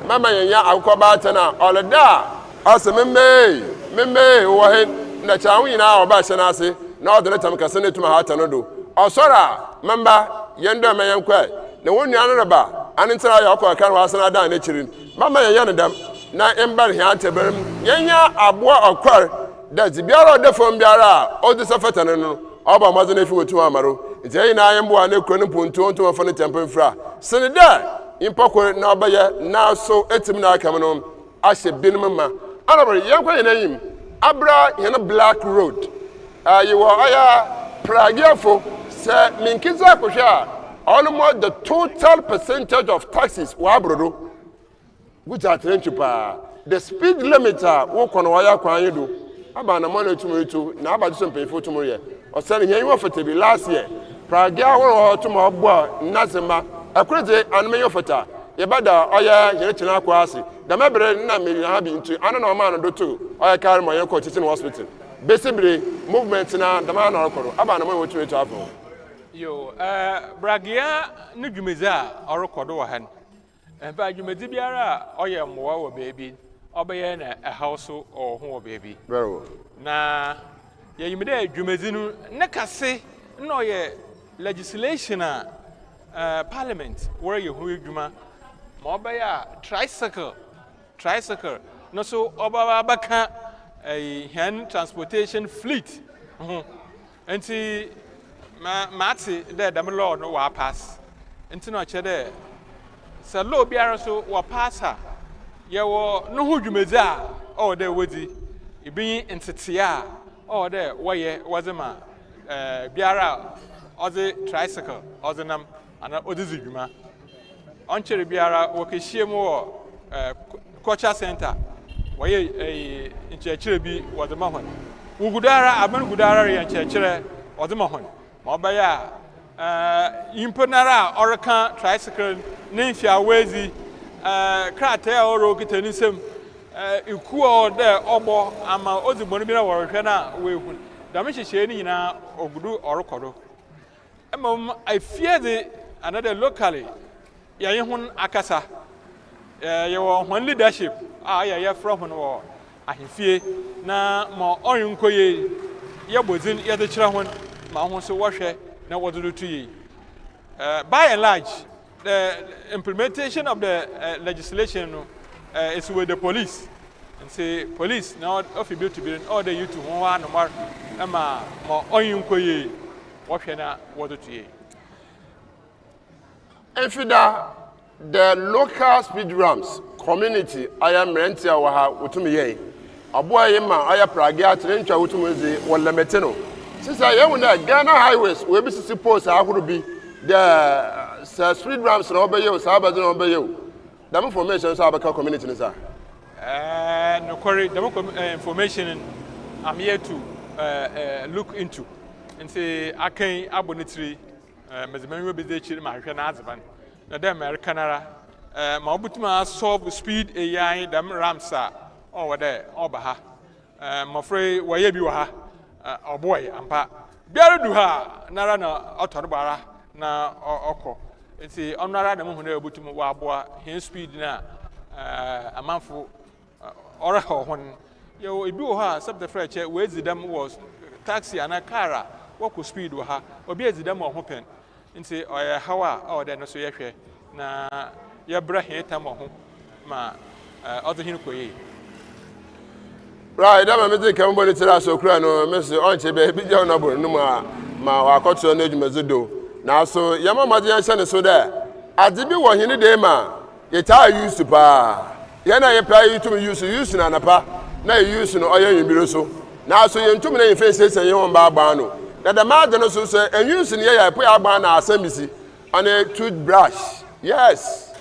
mama yenya akoba atana oleda asememme wo he na chawo nyina oba hye na ase na odene tam kase ne tuma ha atano do osora mamba yendo mayen kwa na wonu anu ba anintara ya akwa kan wa asana da na chirin mama yenya ne dam na embar hi ateberem yenya aboa okwar da zibiara odefo mbiara odi safetane no oba mazene fi wotu amaro nti na ayembo na ekro ne ponto onto mafo ne tempen fra sene da impako na obaye na so etim na akam no ahye binum ma anabere yenkwa yenayim abra yena black road yewo aya pragiafo se minkiza kohwa almost the total percentage of taxes wa abrodo which are trained to the speed limiter wo kono waya kwan yedo aba na mona tumetu na aba so mpefo tumo ye o sane yen wo fata bi last year pragia wo tumo ogbo nasema akureze anme yo fata ye bada oya yere tina akwa ase da mebere na meri ha bi ntu ana na o ma no doto oya carry mo ye ko chitin hospital basically movement na da ma na okoro aba na mo tumetu afo yo bragia ni dwumeza orokodo wa han ba dwumedi biara oye mowa wo baby obeye na a house or ho baby very well na ye yimide dwumedi nu ne kase no ye legislation parliament where you hu dwuma ma obeye tricycle no so oba baka hand transportation fleet enti mati there the lord no wa pass enti no chede se lo biara so wa pass ha ye wo no hu dwumezi a o de wodi ibi ntetea o de woye wazema biara oze tricycle oze nam ana odizi dwuma on chere biara wo kehie mu wo culture center woye nchechere bi wazema hon wugudara aban gudara ye nchechere wazema hon ma obaya imponara oraka tricycle ninfia wezi krata oro kitanisem ikuo de obo ama ozigbo bi na worhwe na wehu da me hyehye ni nyina ogudu orokodo emom I fear the another locally ya yehun akasa ye wo hon leadership ya from ho ahefie na ma onyenkoye ye bozin ye de kira hon ma ho so wohwe na wododo tuyi by and large the implementation of the legislation is with the police. And say police now if you build to be in order you to one no more on what to ye. And for that, the local speed ramps community, I am renting our house with me. A boy, I am Praga to enter with me, one Lametino. Since I am on the Ghana highways, where we suppose I would be the speed ramps and obey you, Sabbath and obey you. The information is about community. No query, the information I'm here to look into and say, I can't abonetry, Mesmer be the chill, my husband. The American Mabutma solve speed a young dam ramsa over there, Obaha. I'm afraid Wayabiwa, or boy, and pa. Biaruha, Narana, Otarbara, na Oko. It's the honorary Mohono Butumu Wabua, his speed now, a month for Oracle when you do her, sub the French, where the dam was taxi and a car, what could speed with her, or be as the dam of open. And say, oh, how or then so ye na ya bra here tamo ma other hinko. Right, I'm a medical monitor, so crano, Mr. Onche, baby, John Abu, no ma, I caught your name Mazudo. Now, so Yamama Jansen is so there. I did be one in the day, ma. Yet I used to pa. Yana apply you to use using an apa. Now you using oil in Biroso. Now, so you're too many faces and you're on Barbano. That the man also say, and using here, I put our banner assembly on a toothbrush. Yes.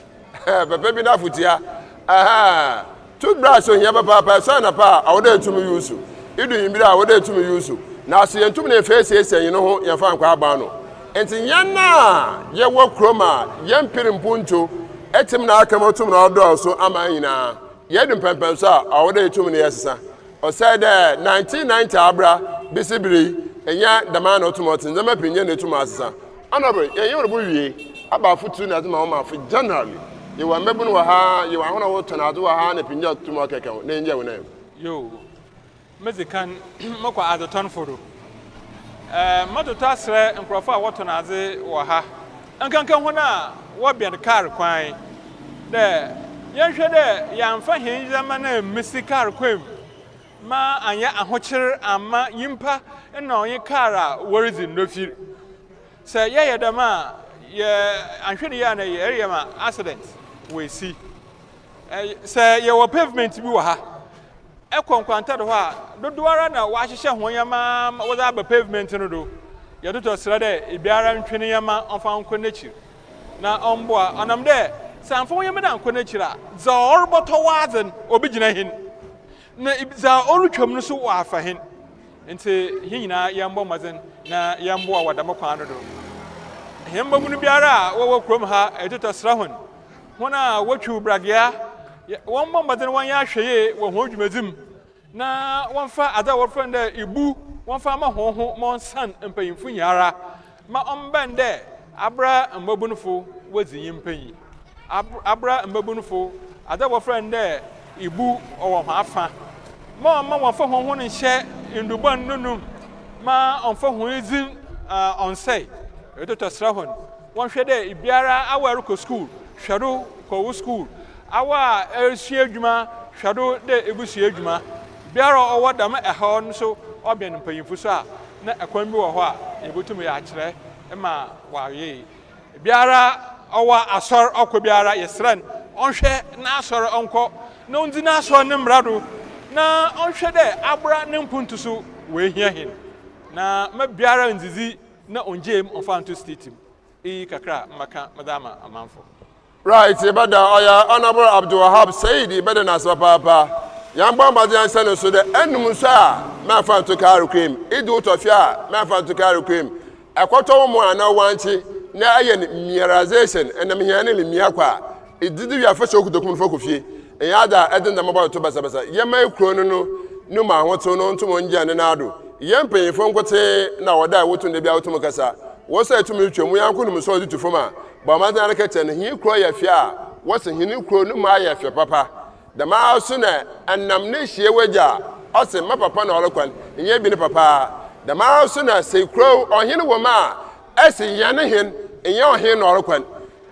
But baby, enough with ya. Aha. Toothbrush on your papa, son, a pa, I would to me use you. You do him, I would to me use you. Now, see, and too many faces and you know, you're found Quabano. And in Yana, ye walk chroma, yan pirin punto, etim na come out to my outdoor, so am I na. Yedin Pempensa, I would to me, yes, sir. Or said 1990 Abra, Bissibri. And yet, the man automatic, the opinion to master. Honorable, you will about 14 at my for generally. You were maybe you are one of what to a opinion to mark account, name your name. You, Mexican, Moko as a ton for you. Motto Tasra and Profa Watanaze or ha. And can come what be the car crying? There, young shade, young fahim, man, Missy Car Quim. Ma anya ahocher ama yimpa na onye kara worries in no fear. Say ya dama ya anhwe ya na area ma accident we see. Say ya wo pavement bi wo ha. Ekwankwantado ho a dodoara na wa hyehye ho yama wo za ba pavement no do. Ya doto sra de ebiara ntwene yama onfa nko nachi. Na ombo a onam de sanfo yama na nko nachi ra. Za orboto wazen obi gina hin. Na za orutwam no so wa afahin nti hinyina yambo mazen na yambo a wadama kwano do hemba mu biara wo krom ha etuto srahon hona wotwu bragea won bo mazen wan ya hweye wo ho dwumazim na wonfa ada wo friend ibu wonfa ma ho monsan empayimfu nyara ma ombende abra mbabunfo wazi yimpanyi abra mbabunfo ada wo friend ibu owo ma afa ma wonfa ho nhye induban nunu ma onfa ho izin on say eto srahon won hwede ibiara awaru ko school hwado ko school awa esu adwuma hwado de ebusu adwuma biara owo dam eha no so obian mpanyimfu so a na ekwan bi wo ho a ebutum ya akire ma waye biara owa asor okọ biara yesran onhwe na asor onko na onzi na asor ne mrado na onhwe de abra ne mpuntu so we hia hin na ma biara nzizi na onjem onfanto state kakra maka madama amanfo right ibada oya honorable Abdul Wahab Said ibada na so papa yamba majan sene so de enum so a ma fanto car cream idu tofia ma fanto car cream ekoto mo ana wanchi na aye mineralization enam hiane le miakwa ididi wi afasho kudokum fo kofie yada eden da mobile to basa yema ekro no ma hoto no ntomo ngia ne nado yempanyefo nkote na woda wotu ne bia wotu kasa wo sa etumi twemu yanko no so ditu foma ba ma dan rekete ne hi kro ya fia wo se hini kro no ma ya fia papa da ma so na annam ne hie waja o se ma papa na olokwan nye bi ne papa da ma so na se kro ohene wo ma ese yane hin nye ohen na olokwan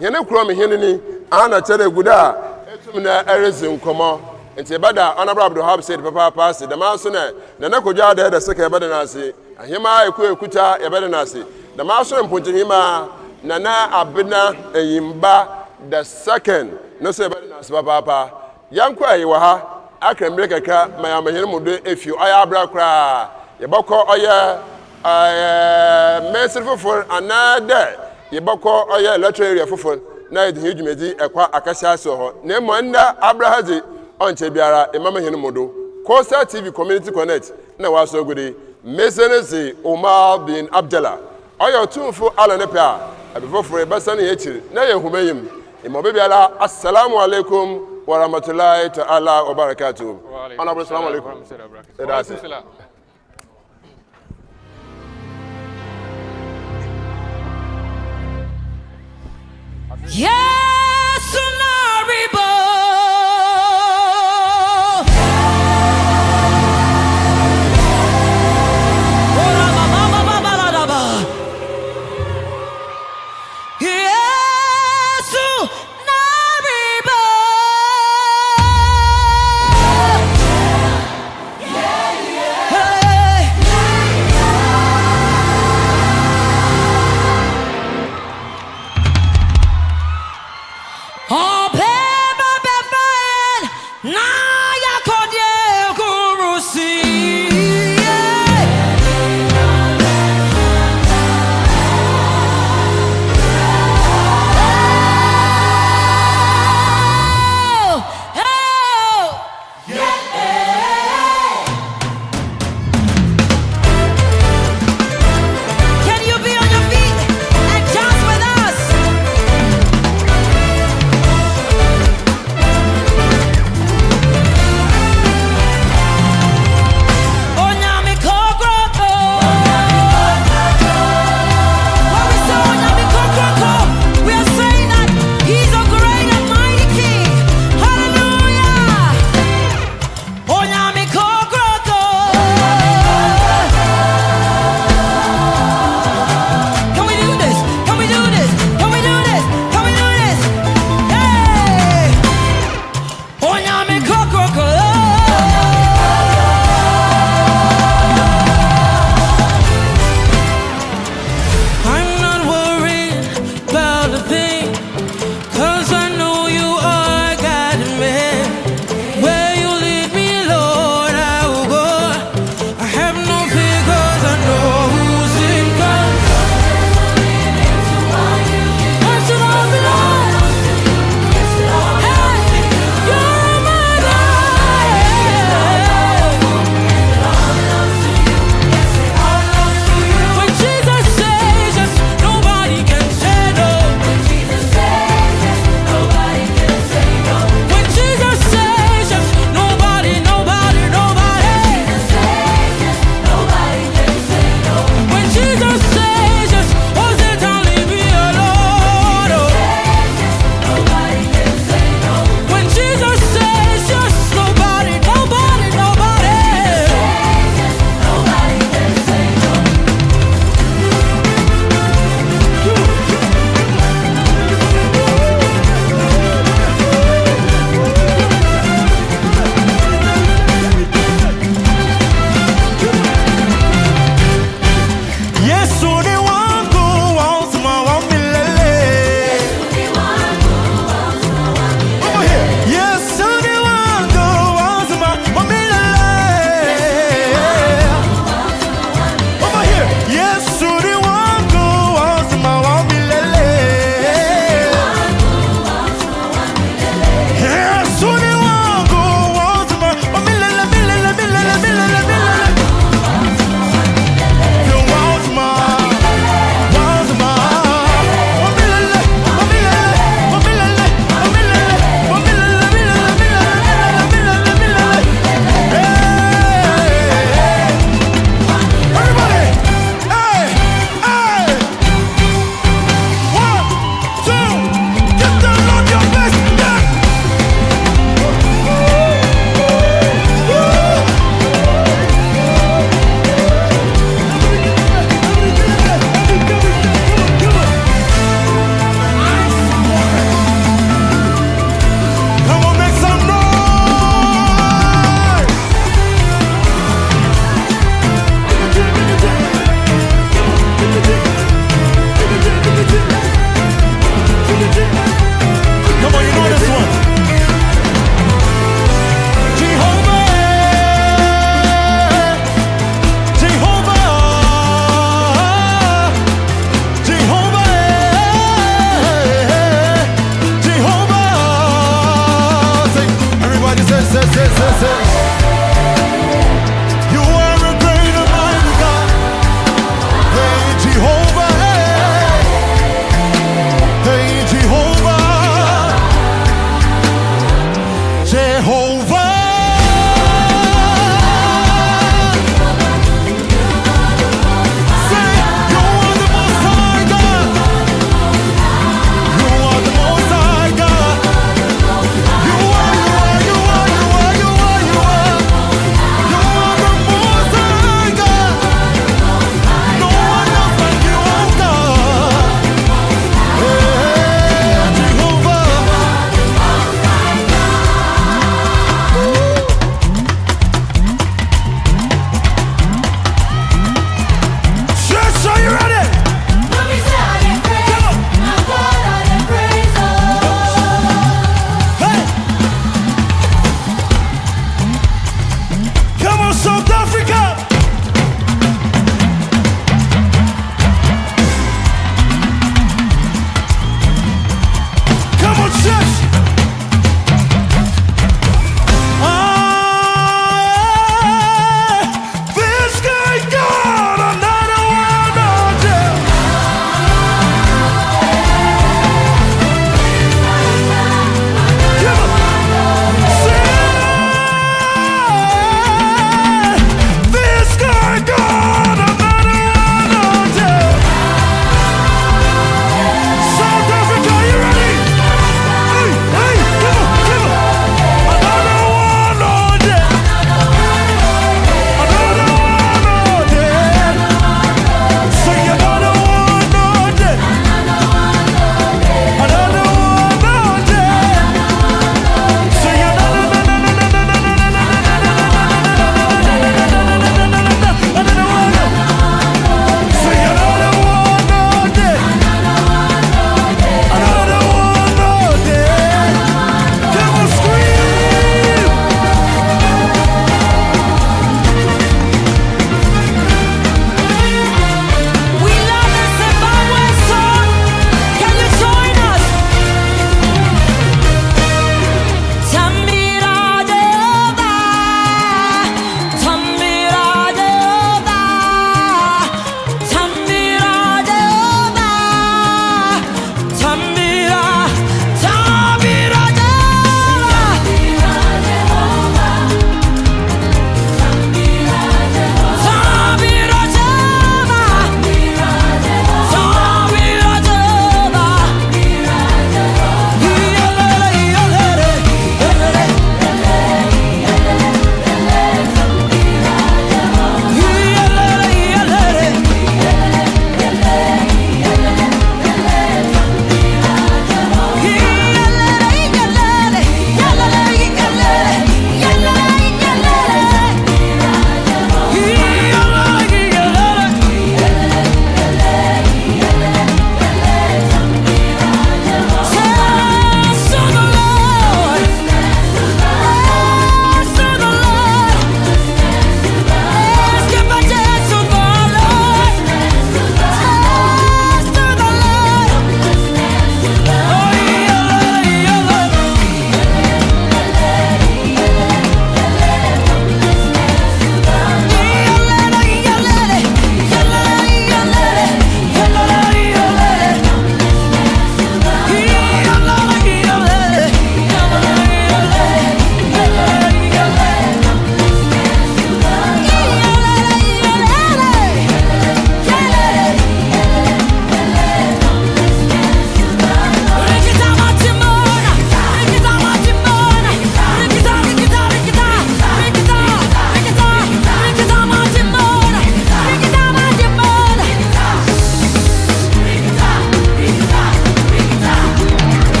Yene kuro me hene ni ana chere guda etum na erezi nkomo nti bada honorable Abdul Hab said papa pass the man so na kodwa da seka bada na ase ahema ekuta bada na ase the man so mponje hima na abena eyimba the second no say bada na ase papa yanko ayi ha akremre kaka mayamahene mudo efi oya abra kra yeboko oya mesir fofo anade yeboko oya electoral area fofo na yedi hidumedi ekwa akasha so ho na monda abrahazi onche biara emamahene mudo Coastal TV Community Connect na waso gudi mesenesi Umar bin Abdallah oya tunfo alanepa abifofo basane yechiri na yehumayim imobe biara assalamu alaikum wa rahmatullahi ta'ala wa barakatuh. Assalamu alaikum. Yes, Unaribo.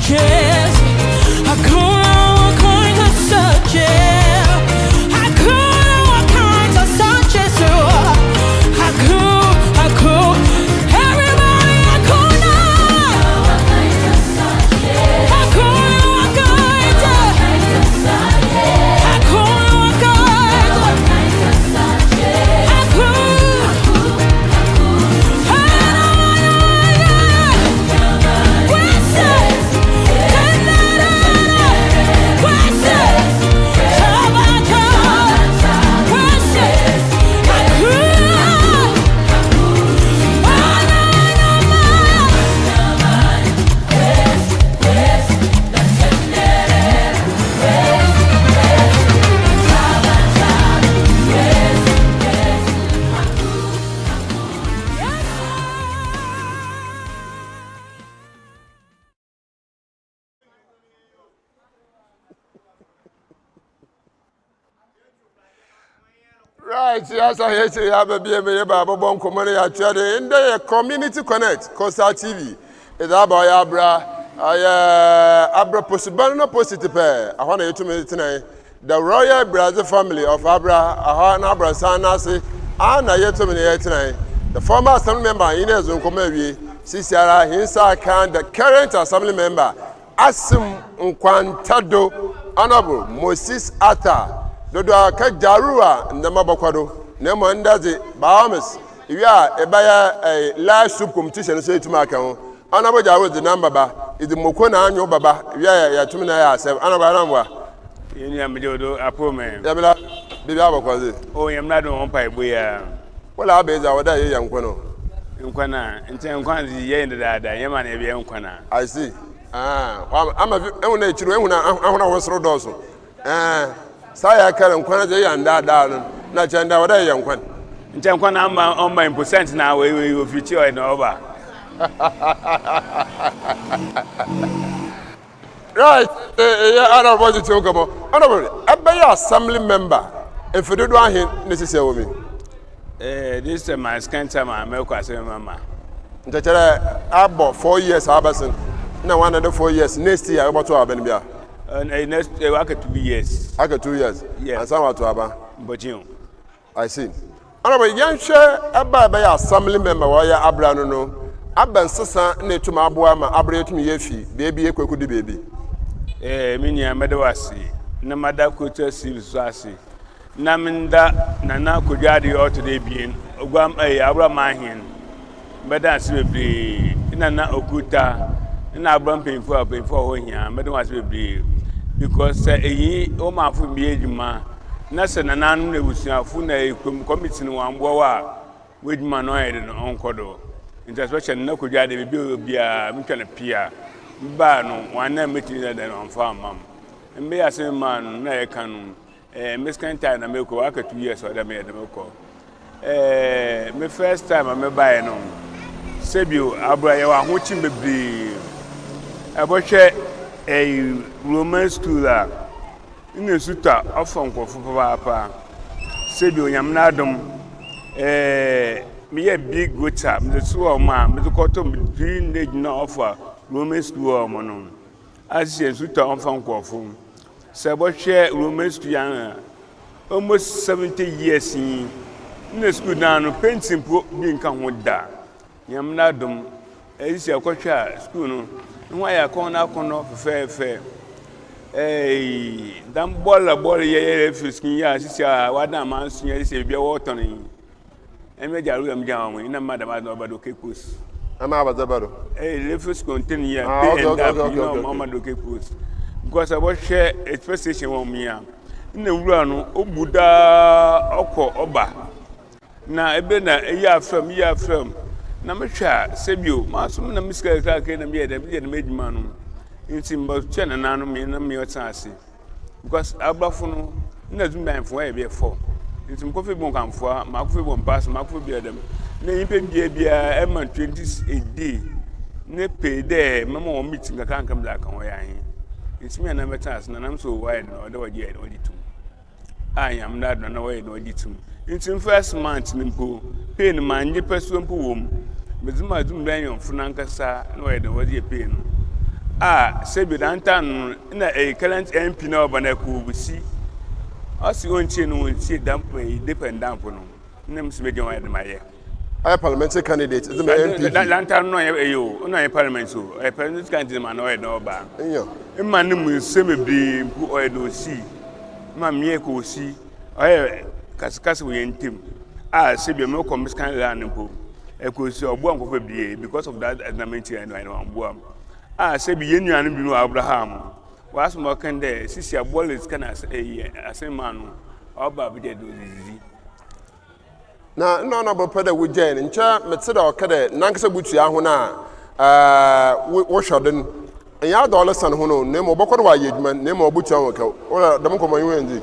searches. I could all kinds of searches. I could all kinds of searches. I could. Everybody, I could not. I could all kinds of. I could all kinds of. I could. Right, yes, I hear you have a baby about Bon Community actually in the Community Connect, Costa TV. It's about Abra possible positive pair. I want you to meet tonight. The Royal Brazil family of Abra Sanasi, and I yet to meet tonight. The former assembly member Ines Nkomewi, Sisiara, Hinsa Khan, the current assembly member, ASSIM NKWANTADO, Honorable Moses Atta. Dodo aka jarua ndema bakwado na mo ndaze Bahamas ewia ebaya live soup competition so etuma aka ho anabo jawo the number ba idi moko na anyo baba ewia ya tumi na ya asem anabo anamwa yeni amjodo apome yabela bibi abakwaze o yemna do on pai boya wala abeza wada ye yankono nkwana nte nkwanzi ye ndada yema na ebia nkwana I see ama ehuna echiru ehuna ahuna wosoro doso saya kare nkwana je ya ndada na chanda wada yankwan nche nkwana amba on my percent na we ofiti o na oba right honorable to talk about honorable abaya assembly member efedodo ahin nesese wo mi this is my second time I make assembly member ntachere abo 4 years abasin na one another 4 years next year about to happen bia next after 2 years. After 2 years. Yes. And some to aba. But you. I see. Honorable, yan share aba assembly member wa ya abra no. Aba nsesa na etuma aboa ma abra etumi yefi. Baby ekweku di baby. Mini amedawasi. Na madakuta silsasi. Na minda na kujadi oto de bien. Ogwam abra mahin. Beda sibebre. Na okuta. Na abram painful ho hia. Medawasi bebre. Because o ma fu bi ejuma na se na nanu na busuafu na committee no ambo wa weduma no ayede no onkodo intersection na kodwa de bi obia mtwana pia ba no wana meeting na no amfa amam mbe ya se man na e kanu miskan time na meko aka 2 years o da me de meko me first time me buy no sebio abra ye wa ho chim bebre abohwe a Roman school in a suta of Uncle Papa. Said you am nadum me a big good time, the swan man, but the cotton between they no offer Roman school or monon. As you suta on Uncle Fum. Sabo share Roman school almost 70 years in the school down, painting being come with that. Yam nadum, as your coach school. Why I can't now fair. Damn ball ye fisking ya, sister, what a man say be watering. And made a room down in a madam about Dokepus. I'm about the battle. Lefus continue, Mamma Dokepus. Because I was share a station on me. In the run, Buddha, Oko, Oba. Now, a bena a year from. Namasha, Sebio, Massum, and Miss Clark, and made man in Simba Chen and Anami and Namio Tassi. Because Abafuno, nothing man for a beer for. It's some coffee won't come for, Marco won't pass, Marco beer them. Name Bia, Emma 20 a day. Ne pay there, Mamma meeting, I can't come back on where I am. It's me and I'm a task, and I'm so wide, no, I yet, or two. I am not on the way, no, two. It's in first month, Nimpo, pain man, ye person poem. But my doom bang on Funankasa, no, I don't want your pain. sebi dantan na current MP na obana ku busi asi onchi no onchi damp depend damp no nem se medin wa de maye I parliamentary candidate is the MP dantan no yo no parliament so parliament candidate man no no ba yo imma nem se mebri mpu oedo si ma mie ko si oye kasikasi we ntem sebi me ko miskan land mpu ko si obo ankofo bie because of that ornament and I know ambo sebi yenuanu bi no Abraham was mo kan de sisi abolis kana ASSIM no oba bi de dozizi na bo peda wo jen ncha metse da okade nankasa butua ho na wo hwodin ya $1 ho no ne mo bokoro wa yedwuma ne mo butua ho ka o dam ko man wendi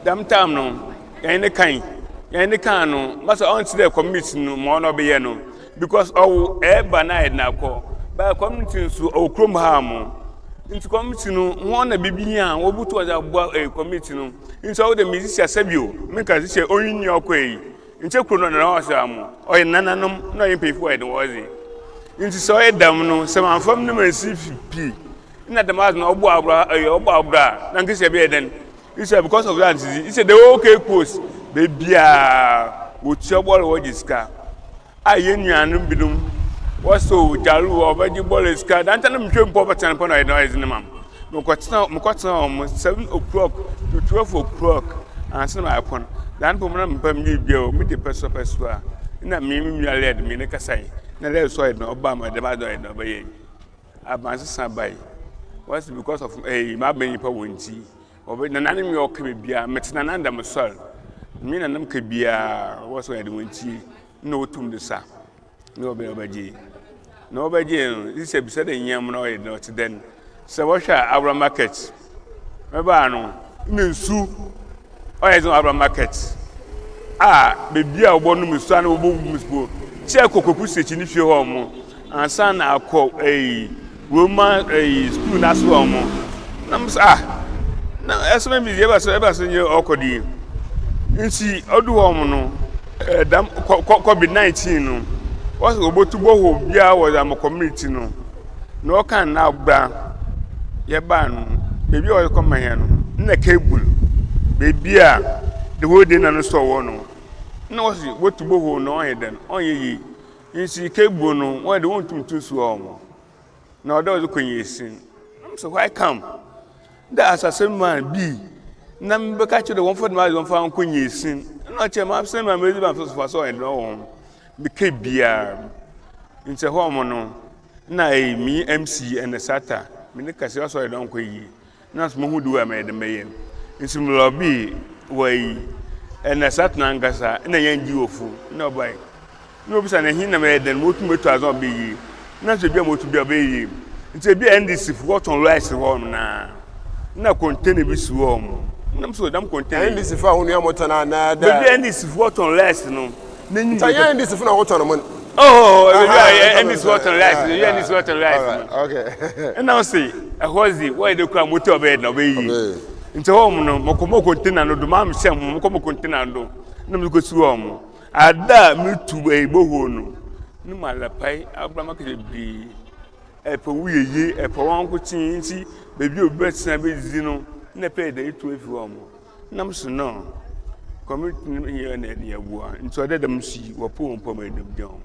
dam tam no yan ne kan no masa on to the committee no mo no be ye no because eba na ed na ko ba community so okrom ha mo into community no won na bibia obutu oja gbo community no into all the musicians sabio me ka se onyi okoi nche kro no na ho am oy nananom no yin pay for ed wozi into so edam no se man fam no man CP na the man no obo abra na nkese be eden it's because of that it's the okay post bebia wo tiobol wo jiska ayenuanu bidum waso jaru obaji boles ka dan tan mtwe mpo patan po na noise ni mam mukotna 7 o'clock to 12 o'clock ansa ma apon dan po na mpam ni bio mi de peso a na mi aled mi ne kasai na le so ed no oba ma de ba do ed no ba ye abanse sabai was because of ma ben pa wonti obi na nanim yo ka bia metina na ndam sol mi na nam ka bia waso ed wonti no wotum de sa no obaji no obaji this is said in yam no ed not then so what ABURA market meba no nsu oyezon ABURA market bebia obo no musu ana obo musu che kokopu sechi ni fie ho mo ansa na akọ Roman school na so mo nam na esome bi eba so nye okodi nsi odu ho mo no dam COVID-19 no was obotubo ho bia was am community no no kan na gba ye ba no bebi o come here no na cable bebi the whole day na no so wo no na was obotubo ho no on den on ye nsi cable no won de won tumtu so o mo na odo zo konyesin so why come that ASSIM man be na mbeka che de won for ma zo fa konyesin no che ma ASSIM man mezi ba so so e no won be ke bia nse ho mo no na mi MC and sata mi ne kase so e don ko yi na so mo hu du am e de meye nsi mo lobby wai and sata na ngasa na yanji ofu na obai no bisa na hin na me de mo tumeto azon be yi na so bia mo tu bia be yi nse bia NDC for what on rice ho na container bi su ho mo na so dam container NDC fa hunu ya motana na da be NDC for what on rice no Tanya NDC for na what on mon NDC what on rice NDC what on rice okay and now say a hozi why dey kwa motor bed na be yi nse ho mo no mo container no do ma am sem mo container do na mo go su ho mo ada mi tu boho no ni malapai ABURA market bi epo wuyeye epo wan ko tin ti bebi obetna bezizi no na pay dey to efi wo mo nam so no community ni ye na ya bua nto de dem si wo po ma dem don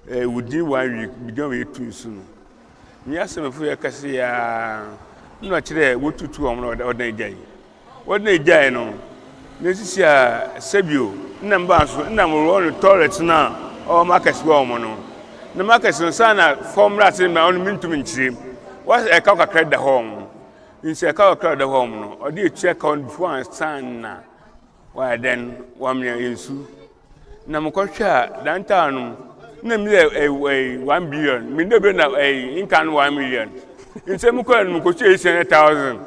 wudi 1 week bi don we tu su no ni asem fu ya kase ya no kire wo tutu wo no odan ejai wodan ejai no nesisi sebio namba so nam ro no toilet na o market wo mo no na market no sana formula se ma on mintu minchire was e ka kakra da home inse e ka kakra da home no o dey check on before and stand na wa then wa me yesu na mo kwhwa danta no na mi 1 billion mi no be na inkan 1 million inse mo kwa no ko 800,000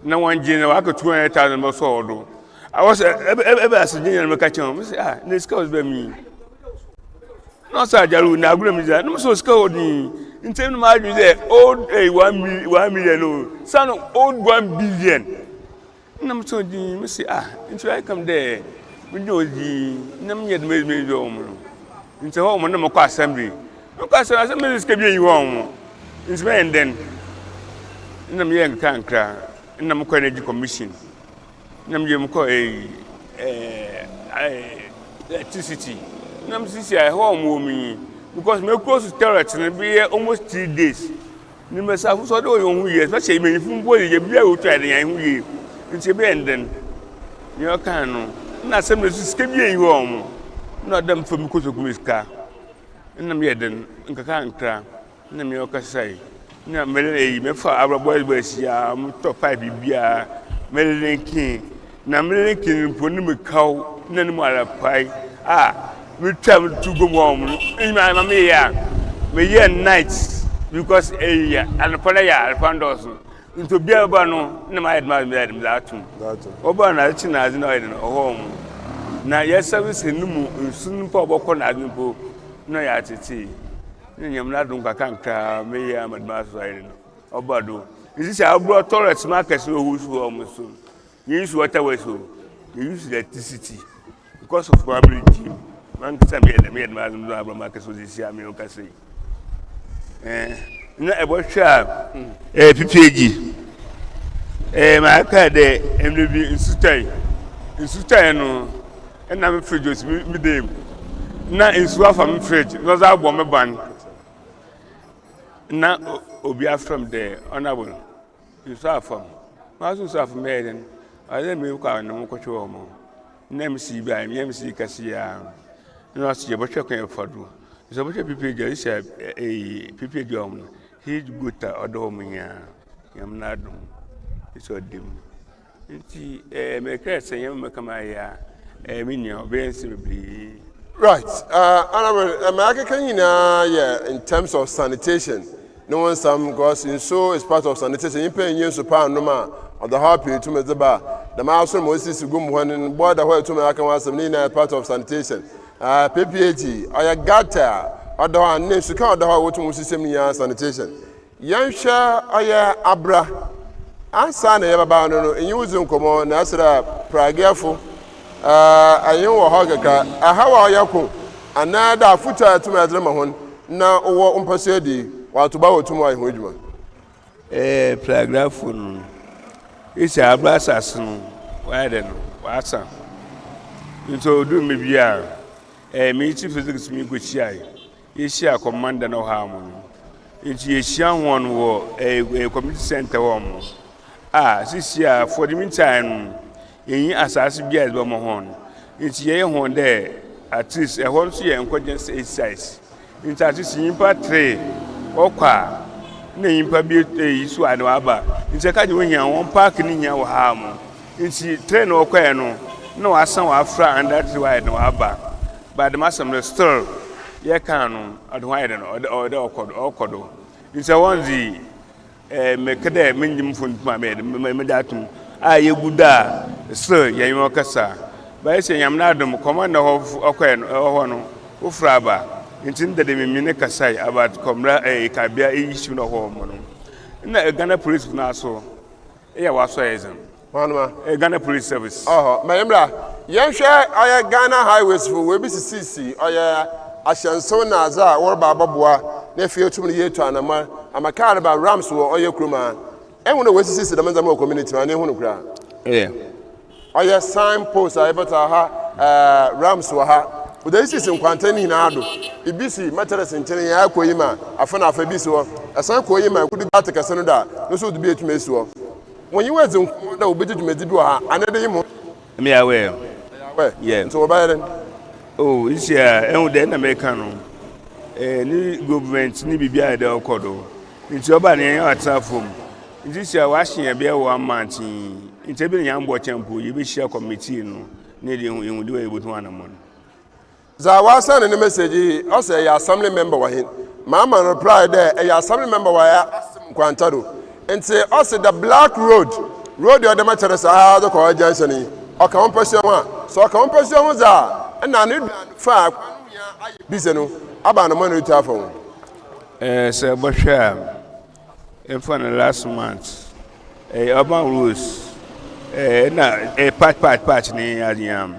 na wanje na wa ka 200,000 mo so odo I was asking me catch on. I say, this was by me. No, sir, Jalu, now, Grimmy, no, so scored me. In terms of my old 1 million, old, son of old 1 billion. No, so, you say, until I come there, we know the name yet made me home. Into home, no more assembly. No, because assembly is keeping you home. It's when then. nam ye nkankra nam ko energy commission nam ye mko electricity nam sisi I ho mo mi because me close to terrorist na be almost 3 days ni me sa so do yo hu ye especially me fu bo ye bia o twa de yan hu ye nti be enden yo kan no na sem na sisi bi en ho mo na dam fam ko so kumiska nam ye den nkankra nam ye ka sai na mele me fa abra boys boys ya mo top 5 bibia mele kin na mele kin po ni me kaw na ni mo ala pai we travel to go home in my me ya me year nights because and for ya pandos into bia ba no na my head ma me that oba na chi na azina ide no home na yes service ni mu sun pa oboko na azin po na ya tete ni nyam na dun kakanka me ya madma so ide no oba do this is abro toilet market so who so so you use water way so you use electricity because of probability man can be the maid man no abro market so this year me o ka say na e bo sha ppg ma ka de mdb insutai no na me fridge mi dem na insu afa me fridge no za agbo me ban na obi from the honorable insu afa ma so afa me den ale me ka na mo ko chwo mo na MC ba mi MC kasia no so je bo chwe kan fadu so bo chwe ppg is ppg om he gota odo mo nya yam na dum so dim nti me krese yam me kama ya me nyo be nsibli. Right. America yeah, in terms of sanitation. No one some because in so is part of sanitation. You pay you so pound no man or the happy to me the bar. The mouse Moses go one border where to me I can was some part of sanitation. PPAG or gata or the name so called the how to system sanitation. Yan sha ABURA. Ansa na yaba no use nkomo na asra pragiafo ayen wo hogaka ahawa yako anada futa tuma adrema hon na owo mpaso edi wato ba wotumu ayi hodwuma pragiafo no isi ABURA asas no wade no wasa nso do me bia me chief physics me go chiai yeshia commander no ha mo nti yeshia hon wo community center wo mo this year for the meantime yin asase bia be mo hon nti ye hon there at least e hon so ye emergency exercise nti at least yimpa 3 okwa na yimpa bi yisu ade aba nti ka je wohia won park ni nya wo ha mo nti train okwa e no na wasan wa afra and that why no aba but the masam still ye kan no adwai no ode okodo nti wonzi me kede menjim funtuma me datum ye guda so ye yo kasa ba se yam na adum command ho okoe ho no ofra ba nti ndede me ne kasai about komra kabia issue no ho mo no na Ghana police na so ya waso exam manuma Ghana police service mayemra yen hwe Ghana highways for we BCC ahyanso na za worba ababoa na fie otum ne yetu anama amakar ba rams wo kruma ehun no wesisi da manzama community ma ne ehun kura sign post ayebata ha rams wo ha udesisi nkwantani na ado ibisi mattress nkyene ya akoyima afana afa bisi wo asan koyima kudu gata kasano da no so dubi etum esi wo wonyi wezi nkomo da obeji dwumedi bi wo ha anede yimo me aware yeah so obayeren isi ehun de na meka no ni government ni bibia de okodo nti oba ne yan atafom nti sia wa hye bia wo amanti nti bi yan bo champo ye be share committee no ne de ehun de we botu anamon za wa san ne message o say ya assembly member wa hin mama reply there ya assembly member wa ya ASSIM NKWANTADO nti o say the black road yo de matere sa do ko junction o ka on person wa so ka on person wa za na ne fa bise no aba no man to afon say bohwa for the last month urban rules na part ni adiam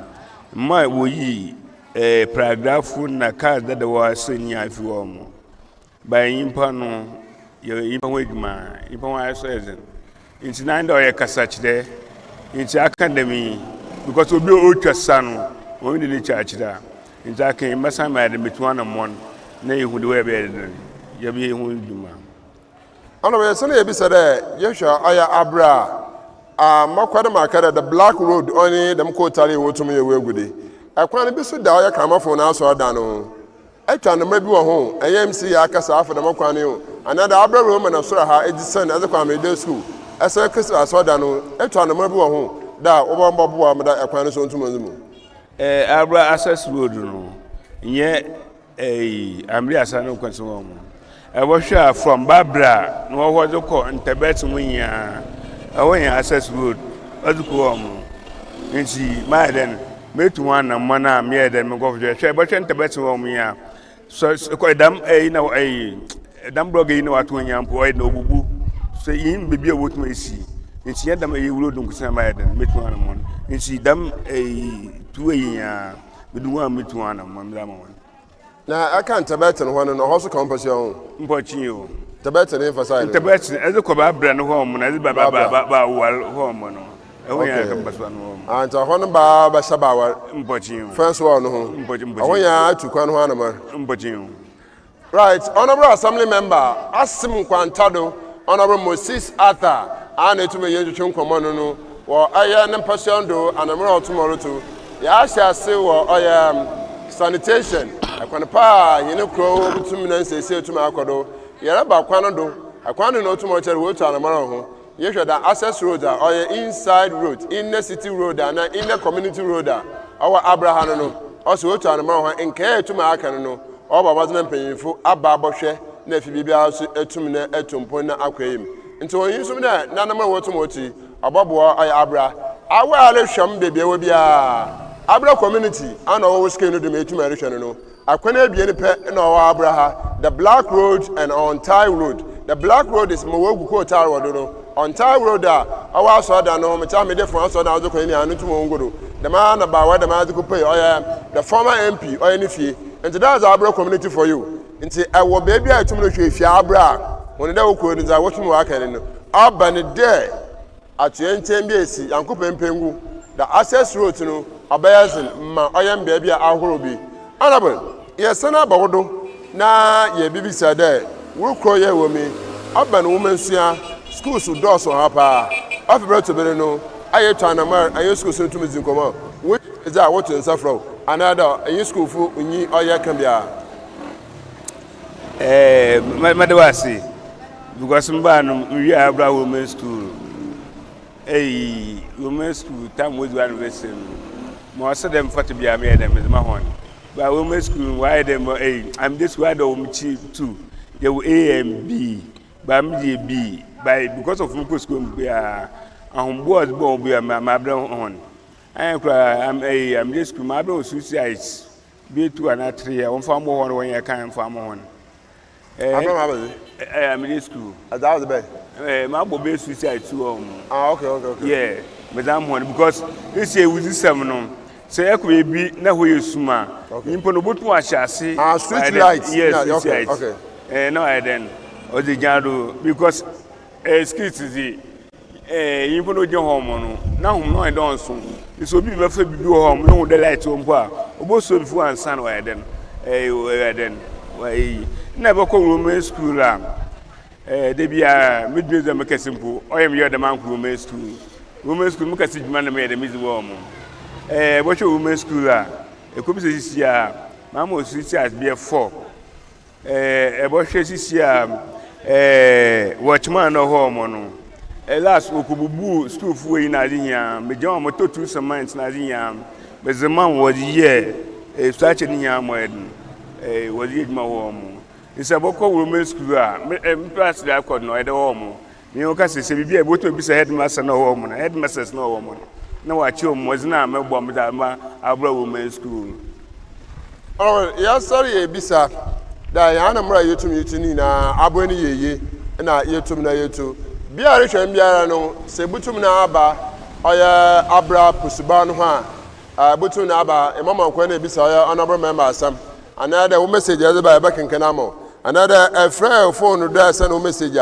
my wo yi paragraph na card that was senior if you by impano impa ho adwuma impa ho aso ezen nti nan da oye kasa kire nti academy because obi o twasa no o ni church da nti akan masa ma de metuana mon na yehu de we be de ye be yehu adwuma ana we se na ye bi se de yehwa aya abra makwada makara the black road oni dem ko tare wotum ye wegude akwan bi so da oya kamafo na aso da no atwa no mabi wo ho AMC ya akasa afọ dem kwan ne o anada abra road na so ha edisen as kwa me day school asa kasa aso da no atwa no mabi wo ho da obombo amda akwan so ntum nzumu abra access road no nye amri asa no kwanso wo mo hwa from babra no wo ko ntebet munya awon access road azuko wo mo nti ma den metu wan na mana me den me go hwe bo ntebet wo mo ya so ko dam na dam blog na wato nyampo na obubu so yin bebi a wotu esi nti ya dam road nkusa ma den metu wan mo nti dam tuwe ya bidu wan metu wan na mo mla mo na aka ntebet no ho no ho so compassion mpochi o ntebet ne emphasize ntebet ezeko ba bra no ho mo na ba wal ho mo no ewo ya ka baswa no anta ho no ba shaba wa mpochi o first one no ho mpochi awon ya atukwa no ho na ma mpochi o right honorable assembly member ASSIM NKWANTADO honorable Moses Arthur ana etume yenjutwe nkomo no wo aya ne mpassion do anamra otumoro to ya ase wo oya sanitation akwan pa yene kro butum na nsese etum akodo yara ba kwan do akwan no otum ochere wo tu anamara ho yehwe da access road or inside road inner city road and inner community road our abraham no also wo tu anamara ho enka etum aka no o baba zena mpanyinfo aba bohwe na afi bibia so etum na etumpo na akwayim nti won yisum na nanama wo tum oti abobo ay abra awa ale hwam bebia wo bia abra community ana wo ske no de metum arehwe no akwana bia ne pe na wo abra ha the black road and on tie road the black road is mowogu ko tar wodo no on tie road awa so da no me cha me de fon so da zo ko ni anu tum ngoro the man na ba wa the man ko pay the former MP ni fie and that's abra community for you nti ewo baby a tum no hwe fie abra woni da wo ko ni za wo tum wa kan no abane de atuentem bi esi yankopempengu the access road no abayazin ma oyem baby a ahoro bi honorable yesana bawodo na ye bibisa de wo kro ye wo mi abane wo mensua schools do so ha pa afibra to bere no aye twanamar aye schools no tum zinkomo which is that what in safro another aye school fu nyi oye kan bia madawasi because mba no we abra women school women school time was one person mo say them for to be am them is my hon but women school why them I'm this why the chief too they were A and B but I'm B by because of local school be on board born be my brown on I'm this school my brown suicides be 2 and 3 on farm one when you can farm on I'm in school. That was the best. My boy suicide too. Okay. Yeah, but I'm one because this year with this seminar. Say I could be now who you suma. Impono but watch see. Street lights. Yes, okay. No, I then or the jado because skits is the impono your home. Now, no, I don't soon. This will be before you go home. No, the light on bar. Both so before and son, why then? Why never call women school. They be a mid-business make simple. I am here the man women's school. Women's school, make a sick man made a miserable. What's your women's school? A couple this year, Mamma was 6 years, be a 4. A bush this year, watchman or hormone. A last Okubu school for in Adinia, Major Moto 2 some months Nadia, but the man was here, a such a young wedding. Was it my home? It's a book of women's school. Plus, I could know at home. You can say, be able to be a headmaster, no woman, headmasters, no woman. No, I chum was not my bomb with our women's school. Oh, yes, sorry, Bisa. Diana Mura, you to me to Nina, Aboni ye, and I ear to me to be a rich and Biarano, Sebutumna Abba, or Abra Pusubanwa, Butunaba, a mama when they be honorable member, some. Another message by back in Canamo. Another a friend phone there send a message.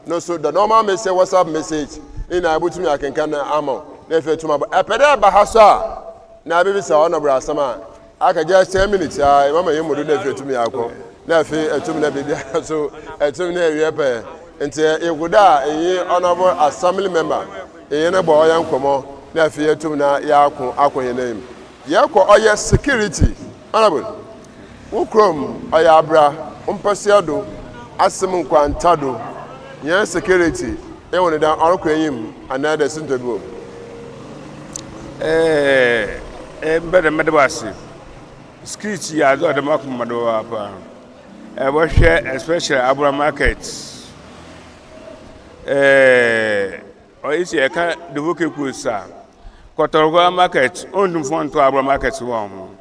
No, so the normal message, WhatsApp message. In I put me I can ammo. Never to my peda bahasa. Now baby say on a sama. I can just 10 minutes. I mama you would never to me alcohol. Never to me baby so to me repair. Until it would die a honorable assembly member. A boy young come never to na yako aqua your name. Yako or yes security. Honorable. Ukrom ayabra umpasiado ASSIM NKWANTADO. Yes security. They want to down all him another interview. Better medabasi. Skits ya do the makumado apa. We share especially ABURA markets. Or is a kind the working kusa. Kotorwa market on phone to ABURA markets warm.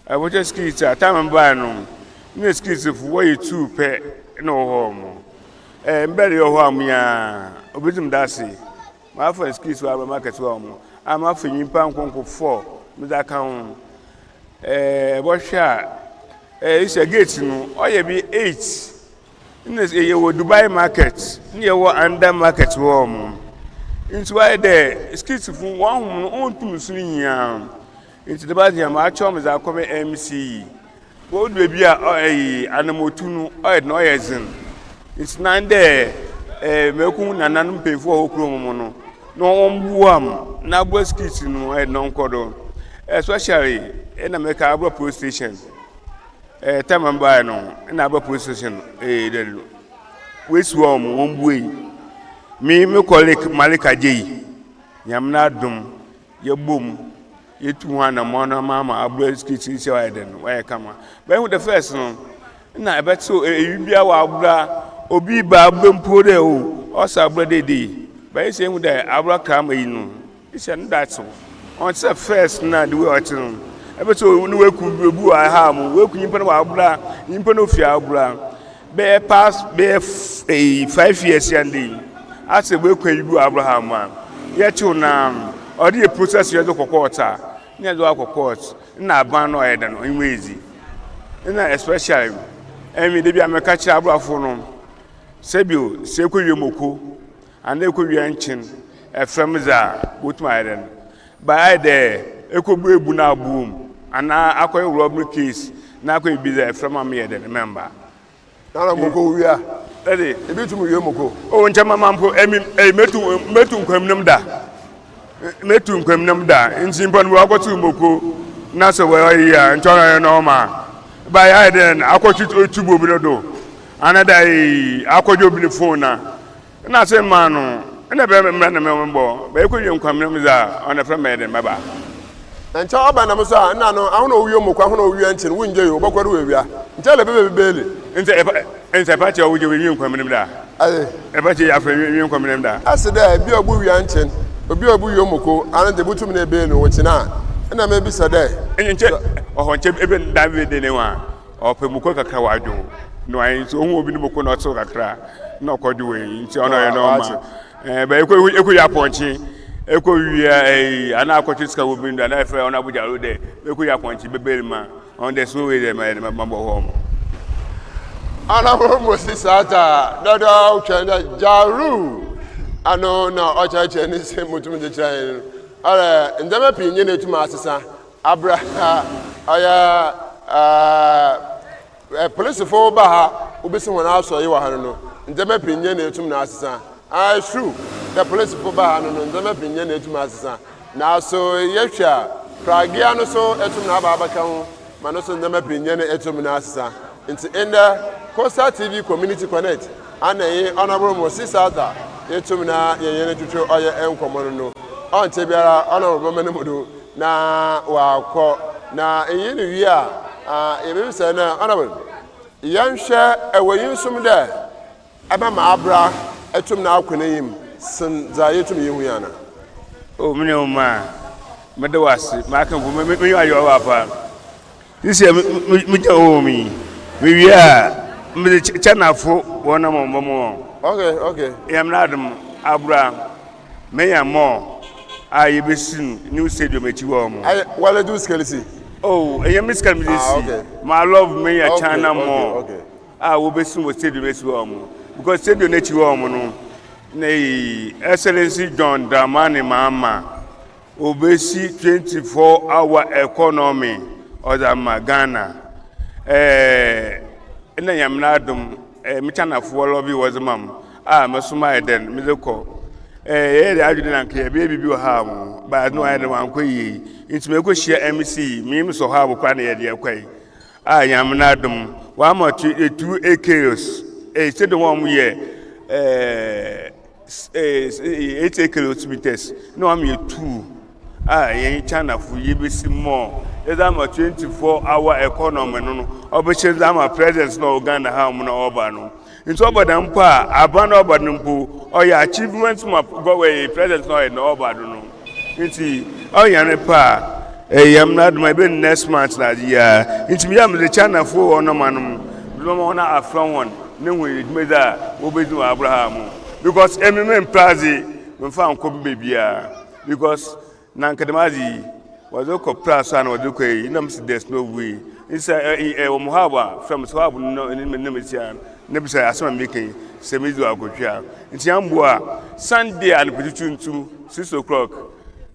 I watch a skits at time and buy no. No skits of way too pay no home. Bury your home ya. Obism Darcy. My first skits for ABURA markets warm. I'm offering you pound 4 with that count. What's it's a gate, no, or you be 8. In this area, Dubai market, near what under market warm. It's why there, skits from one own 2 swing yam. Into the body of my chum is our common MC. What will be a animal tunu or noise in? It's 9 there, Melkun and none pay for Okromono. No one, now was skits in no non-cordon, especially in America ABURA police station. Time and by no, in ABURA police station, we swarm one way. Me colleague Malika J. Yamna dum, your boom, you 200 mona mama, ABURA skits in your head, where I come. But with the first one, I bet so you be our Obi Babum Pode, or Saturday day. By saying with the ABURA come in, it's an that's so. On the first night, we are to ever so we could be I have, working in ABURA, in Panofia ABURA. Bear past bear 5 years and day. I say, where can you do Abraham? Yet you now, or the process you have to quarter, near the upper courts, not ban or head and easy. And especially, I mean, they be a catch ABURA for no. Sebu, Seku Yomoko. And they could be ancient, a famza, with my then. By there, it could be Buna boom, and now I could robbery case, now could be there from a mere than a member. Now I'm go, we are. That is, a bit to Yomoko. Oh, and Chamampo, Metum Quemnamda. Metum Quemnamda, in Simpan Wako to Moko, Nasa where I am, and China Norma. By I then, I could shoot to Bobino. Another I could open the phone now. Na say man no na be member be ko yem kwamna miza on the front made baba ncha oba na muso na no ahuna owi omokwa ahuna owi anchi wunje yo obakwado wewia ncha le bebe bele ncha party owi je wi kwamna mda eh e party afra wi kwamna mda asida bi ogbu wi anchi obi ogbu wi omoko ana de butum na ebe no wchina na me bi sada nche oho nche ebe David de ne wa opemuko kakra wadwo no ai so hu obi ni moko na otso kakra no kodu we nti ono ye no ma ba ekwu ya ponchi ekwu wi ana akotiska wo bindu ana efe ona buja ro de ekwu ya ponchi bebeli ma on the so we de ma bo ho mo ana mo Moses ata dodo chenda jaru ano na ocha che ni se mutum de chira ara ndema pinye na etuma asesa ABURA aya police for ba ha obesi wona aso ye wa hanu no ndema pinye na etum na asesa I true the police for ba no ndema pinye na etum asesa na so yehwa pragia no so etum na ba abaka ho ma no so ndema pinye na etum na asesa nti in the Coastal TV Community Connect ana ye honorable Moses Ata etum na ye ne tutu oye enkomo no on te biara honorable menemudo na wa ko na eyi ni wi a ebe say na honorable yanhwe ewayinsum de aba ma ABURA etum na akwana yim sin za yetum yehu yana o mene o ma medawasi ma kan bu me ayo wa pa this year me jawo mi wi a me chanafo wona mo okay yam na adum ABURA me ya mo ayi besin new stadium echi wo mo wala do skelisi oh, I am Miss Kamisi. My love me a China more. wo besi wo stadium esi wo mo because stadium na chi wo mo no na excellency John Dramani Mahama obesi 24-hour economy Ozama Ghana ina yamnadum michana fo lobby wazamam masuma eden mideko the adjutant can be baby have, but no idea one quay. It's me go share MC, me so have a plan idea quay. I am not them 1 or 2 acres, a state of 1 year, 8 acres meters. No, I'm here 2. Ain't China for you be more. As I'm a 24-hour economy, no, obviously I'm a presence no Uganda, how no Obano. It's over them pa, abandon Badumpo, or your achievements map go away, presence no in Obadano. It's oh, Yanepa, I am not my ben next month last year. It's me, I'm the China for no man, no one a from one, no way it made that, will be to Abraham. Because MM Plazi, when found come baby, because Nankadamazi was a plus and was okay, there's no way. It's a Mohava from Swab, no, in Nemesian. Never say, as I'm making Semizu Agotia. It's Yambua, Sunday and petition to 6 o'clock.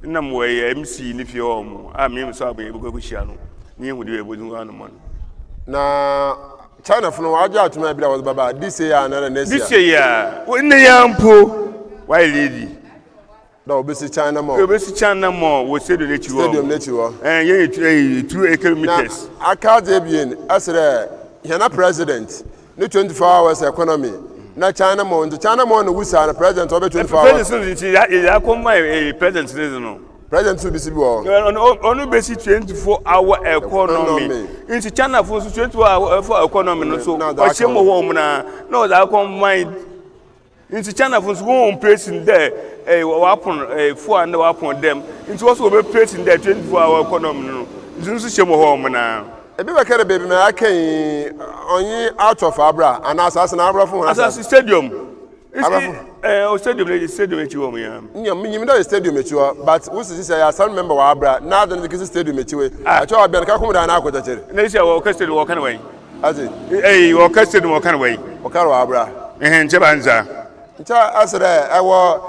In some way, MC, if you're home, I mean, so I'll be able to go with Shano. You would be able to run the money. Now, China from Waja to my brother Baba, this year and next year. This year, when the young poor, why lady? No, Bessie China more. Bessie China more was said that you are. And you 2 kilometers. I can't be in, as you're not president. No 24 hours economy. Na China mo, the China mo no wusa na president over 24 hours. President is come my president no. President to be sibo. On basic 24-hour economy. In China for 24-hour economy no so. O se mo home na no that come mind. In China for one person there weapon 4 and weapon them. It also be person there 24-hour economy no. Nso se mo home na. Ebi ba kere baby me akan onyi out of Abra and assassin Abra for assassin stadium. Stadium echiwo mo ya. Nyim do stadium echiwo but we say assassin member wa Abra na the kisi stadium echiwe. Acho abia ka komo da na akota chere. Na isi wo ka stadium wo kan wai. Azi. Wo ka stadium wo kan wai. Wo kan wa Abra. Nche banza. Nche asere ewo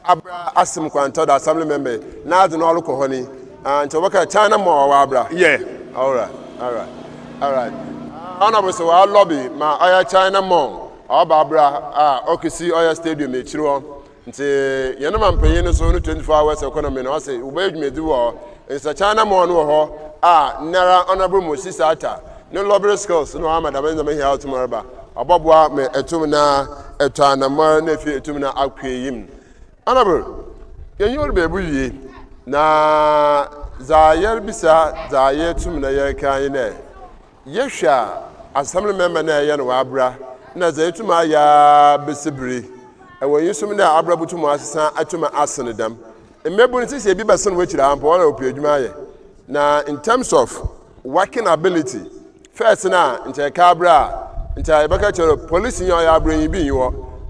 Abra ASSIM NKWANTADO assembly member na the no lo ko honi. Nche wo ka China mo wa Abra. Yeah. All right. Honorable, so I'll lobby my Oya China Mom, or Barbara, Okisi Oya Stadium, a true. Yanaman paying so 24 hours economy, and I say, wait me do all. It's a China Mon or Nara Honorable Musisata, no lobby skills, no armor, the men here tomorrow. Ababwa me etumina, etana, more nephew, etumina, outpay him. Honorable, can you be bully? Na Zayer bisa Zayer tumina yakine. Yesha, assembly member na yan Abra, na Zaytuma ya besibri. And when you summon Abra Butumu assistant, Atuma Asanadam. And maybe it's a bibason which I am for Opiojumaye. Now, in terms of working ability, first now, into Cabra, into Abacatero, police in your Abra, you be you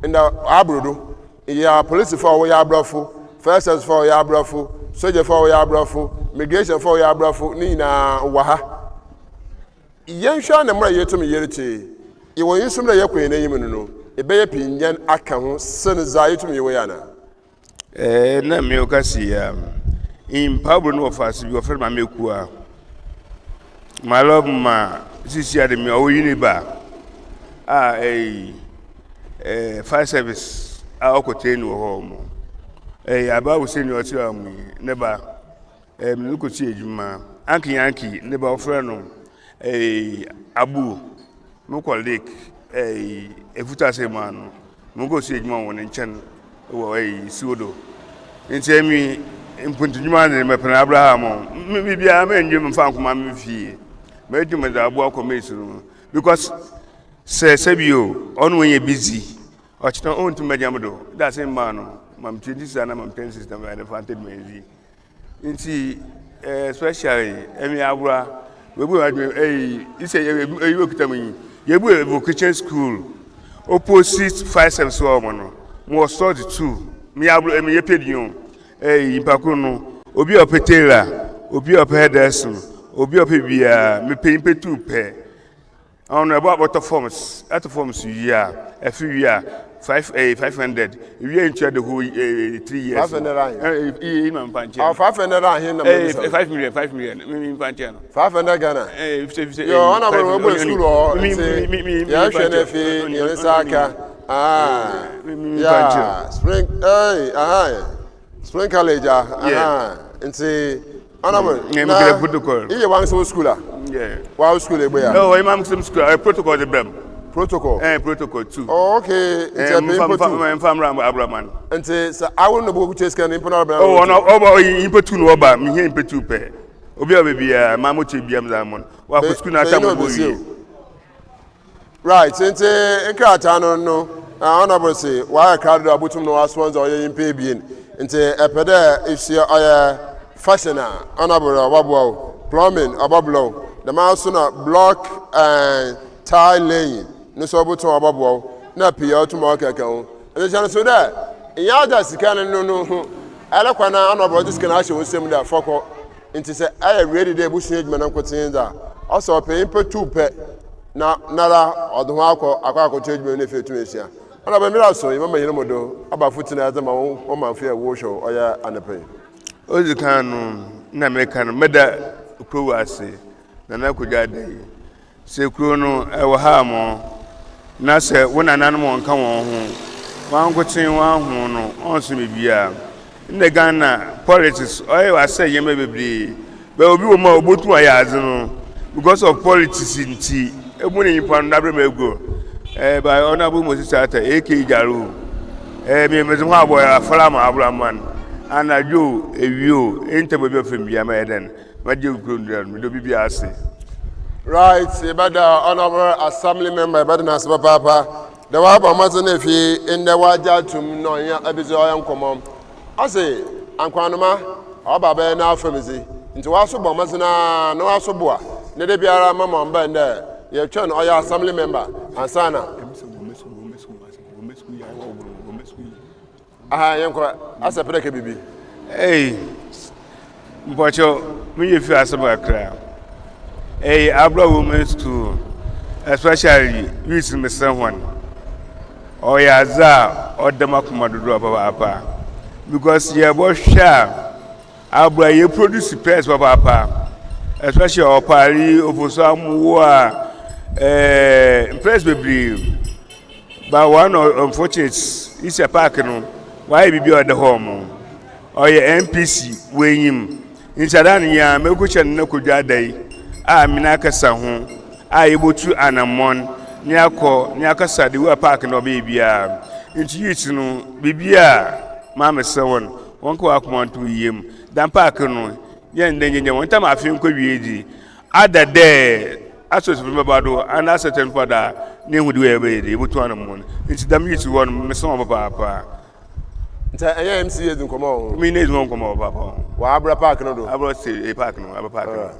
in the Abrudo, ya police for Yabrafu, first as for Yabrafu, soldier for Yabrafu, migration for Yabrafu, Nina Waha. Yansha na mra yeto me yerete ye won yusum na yakwen na yim no e be pinyan aka ho sen za yeto me yana na me okasi ya in pablo no ofasi bi ofere ma meku a my love ma sisi ade me o yini ba fire service okote no ho mo aba wo seni o ti am ne ba me luko ti ejuma anki ne ba ofere no Abu, Moko Lake, Efuta Semano, Moko Sigma one in Chen, or a pseudo. In Semi, in Puntuman and Mapan Abraham, maybe I mean, you found Mammy Fee, made him at Abu Commission, because Sir Sebio, on when you're busy, or to own to Majamado, that's a man, Mam Teddy and Mam Pen system and a fanted Maisie. In see, especially Emi Abra. We it's a you a vocation school opposite 5 service woman more study 2 me abro me paid you impakuno obi opetela obi opederson obi opebia me pay 2 pe On about the forms, at the forms year, a few year, 500. If you enjoy the whole 3 years. 500 in Pancha. Oh, 500 here. 5 million, 5 million. In Pancha. 500 Ghana. You're on a school or me. Yeah, spring, spring college. And say, honorable, protocol. You want to school? Yeah. Wow, school. No, I'm some school. Protocol the BEM. Protocol. Protocol too. Oh, okay. It's a big Abraman. And say, I won't know which is can import. Oh, no, import no about me here in Petupe. Obia baby, Mamuchi Biam Zamon. What was school not right, since a cartano no, honorable say, why a crowd about to know as ones or in Pabian. Into a peda if she fashioner, honorable above plumbing above the mouse block and tile laying. No so about to above na pia to market account. And the chance so that in Yada Sican no Alakwana honorable this can actually send that fuck into say I ready the bush man that also paying per 2 pet. Na nara ọdún akọ change me nefe tu esia ana ba mira so yema mayina modo aba futina ya ma o ma fe wo show oya anepe ozi kanu na me kanu meda kuro ase na kugya dai se kuro no e wo ha mo na se wona nan mo nka won ho wan gotin wan ho no onso me bia nne Ghana politics oye wa se yema bebre be obi wo ma obotu aya azu no because of politics nti Ebuni pan dabre mego by honorable Moses Ata AK Jaru me mezu ha boy afalama Abraman ana jo ewio entebebe fem bia ma eden ma je grundan me do bibia ase right ibada honorable assembly member ibada na seba papa the wa ba mazene fi inde waja tum no ya abizo ya nkomom ase ankwanoma oba be na afemizi nti wa so bo mazena no wa so bo a ne de biara mama mba nde you turn or your assembly member and sana. As a preke bibi. Hey, Mpocho, me if you ask about crowd. Hey, ABURA women's school, especially using the someone. Or Yaza or Demakumadu drop of Apa. Because you are both sharp. ABURA, you produce the press of Apa. Especially our party of some who are impressed with you. But one unfortunate is a park, why be at the home or your NPC weighing him. In Sadania, Melkuchan Nokuja day, Minaka Sahu, I able to Anamon, Nyakasa, the work park no baby. Into you to know, Bibia, Mamma Sawan, one co want to him, than park no. Yen then one time I think could be other day. As was remembered, and as a certain father, name would do every day, but 1 month. It's the music one, Miss Papa. MC is in common. Me needs one come over, Papa. ABURA Park, no, I will say a park, no, a park.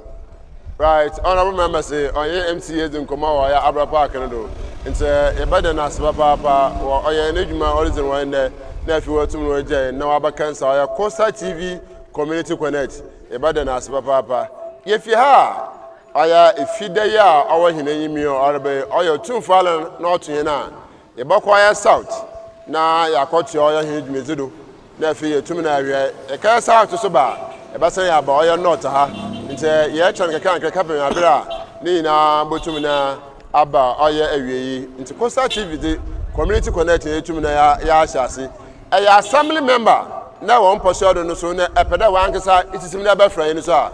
Right, honorable member say, on MC is in common, or ABURA Park, no, it's a better than as Papa, or your enigma origin one there, nephew or tomorrow, no other cancer, or Costa TV Community Connect, a better than as Papa. If you have. Aya ifide ya awo hinenyi mi orbe oyo tun fallen north na e bokwaya south na yakoti oyo hinmezido na fi yetum na awie e ka south so ba e ba san ya ba oyo north ha nte ye chan keka pen abira ni na botum na aba oyo awie yi nte Costa TV de community connect yetum na ya asiase e ya assembly member na won posodo no so na epeda wankesa itisim na ba fra ni so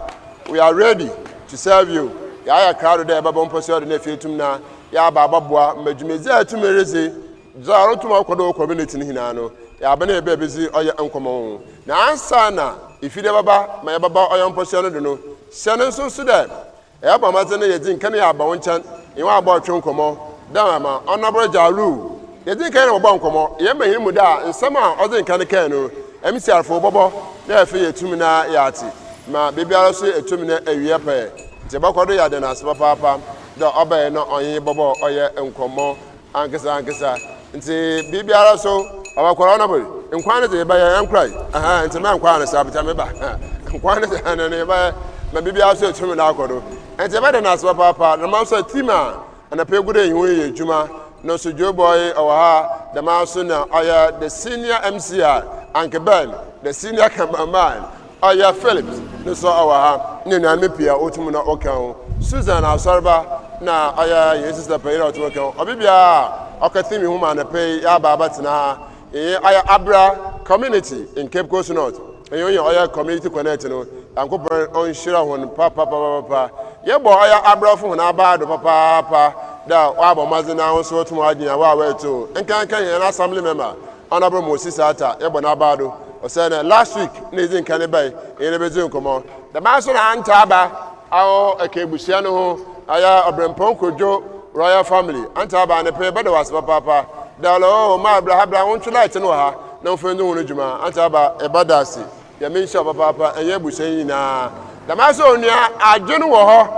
we are ready to serve you. Ya crowd there babon posi na fietum na ya bababoa madwumezi atumereze zaro tuma kodo community ni hinano ya bana ebebezi oye enkomo na ansa na ifide baba ma ya baba oye posi no do no sene nso so de ya ba maze na yedi nkan ya ba wonchan iwa aba otwe nkomo da ma honorable Jaru yedi nkan na ba nkomo ye mahin mu da nsema odi nkan kan no MCR fo bobo na afi yetum na ya ati ma bibiara so etum na awie pa Zebakodo ya dena asba papa da obaye no onye bobo oye enkomo ankesa nti bibiara so abakora na bori nkwane ze ba ya nkrai nti ma nkwane sa bita me ba nkwane ze na ne ba ma bibiara so etum na akodo nti ba dena asba papa na ma so tima ana pe gude yin we juma no so Joboy owa the maso na oya the senior MCR Uncle Ben the senior cameraman oya Phillips no so owa ne na me pia otumu na okan Susan Asarba na oya yes sister payira otumu kan obibia okathimi huma na pay ya baba tena oya Abura community in Cape Coast North eyo oya community connect no ankopon on shira hon papa ye bo oya Abura fu na ba do papa da wa bo mazina won so otumu agina wa weto enkan yen assembly member honorable Moses Ata ye bo na ba do o say na last week nezi nkan bai ene bezu nkomo the man so na anta ba awo ekebusia no ho aya obrempon kojo royal family anta ba ne pe bede was papa da lo ma abra won twilight no ha na ofendu no djuma anta ba ebadasi ya mention papa eye busia yina the man so nua adwunu wo ho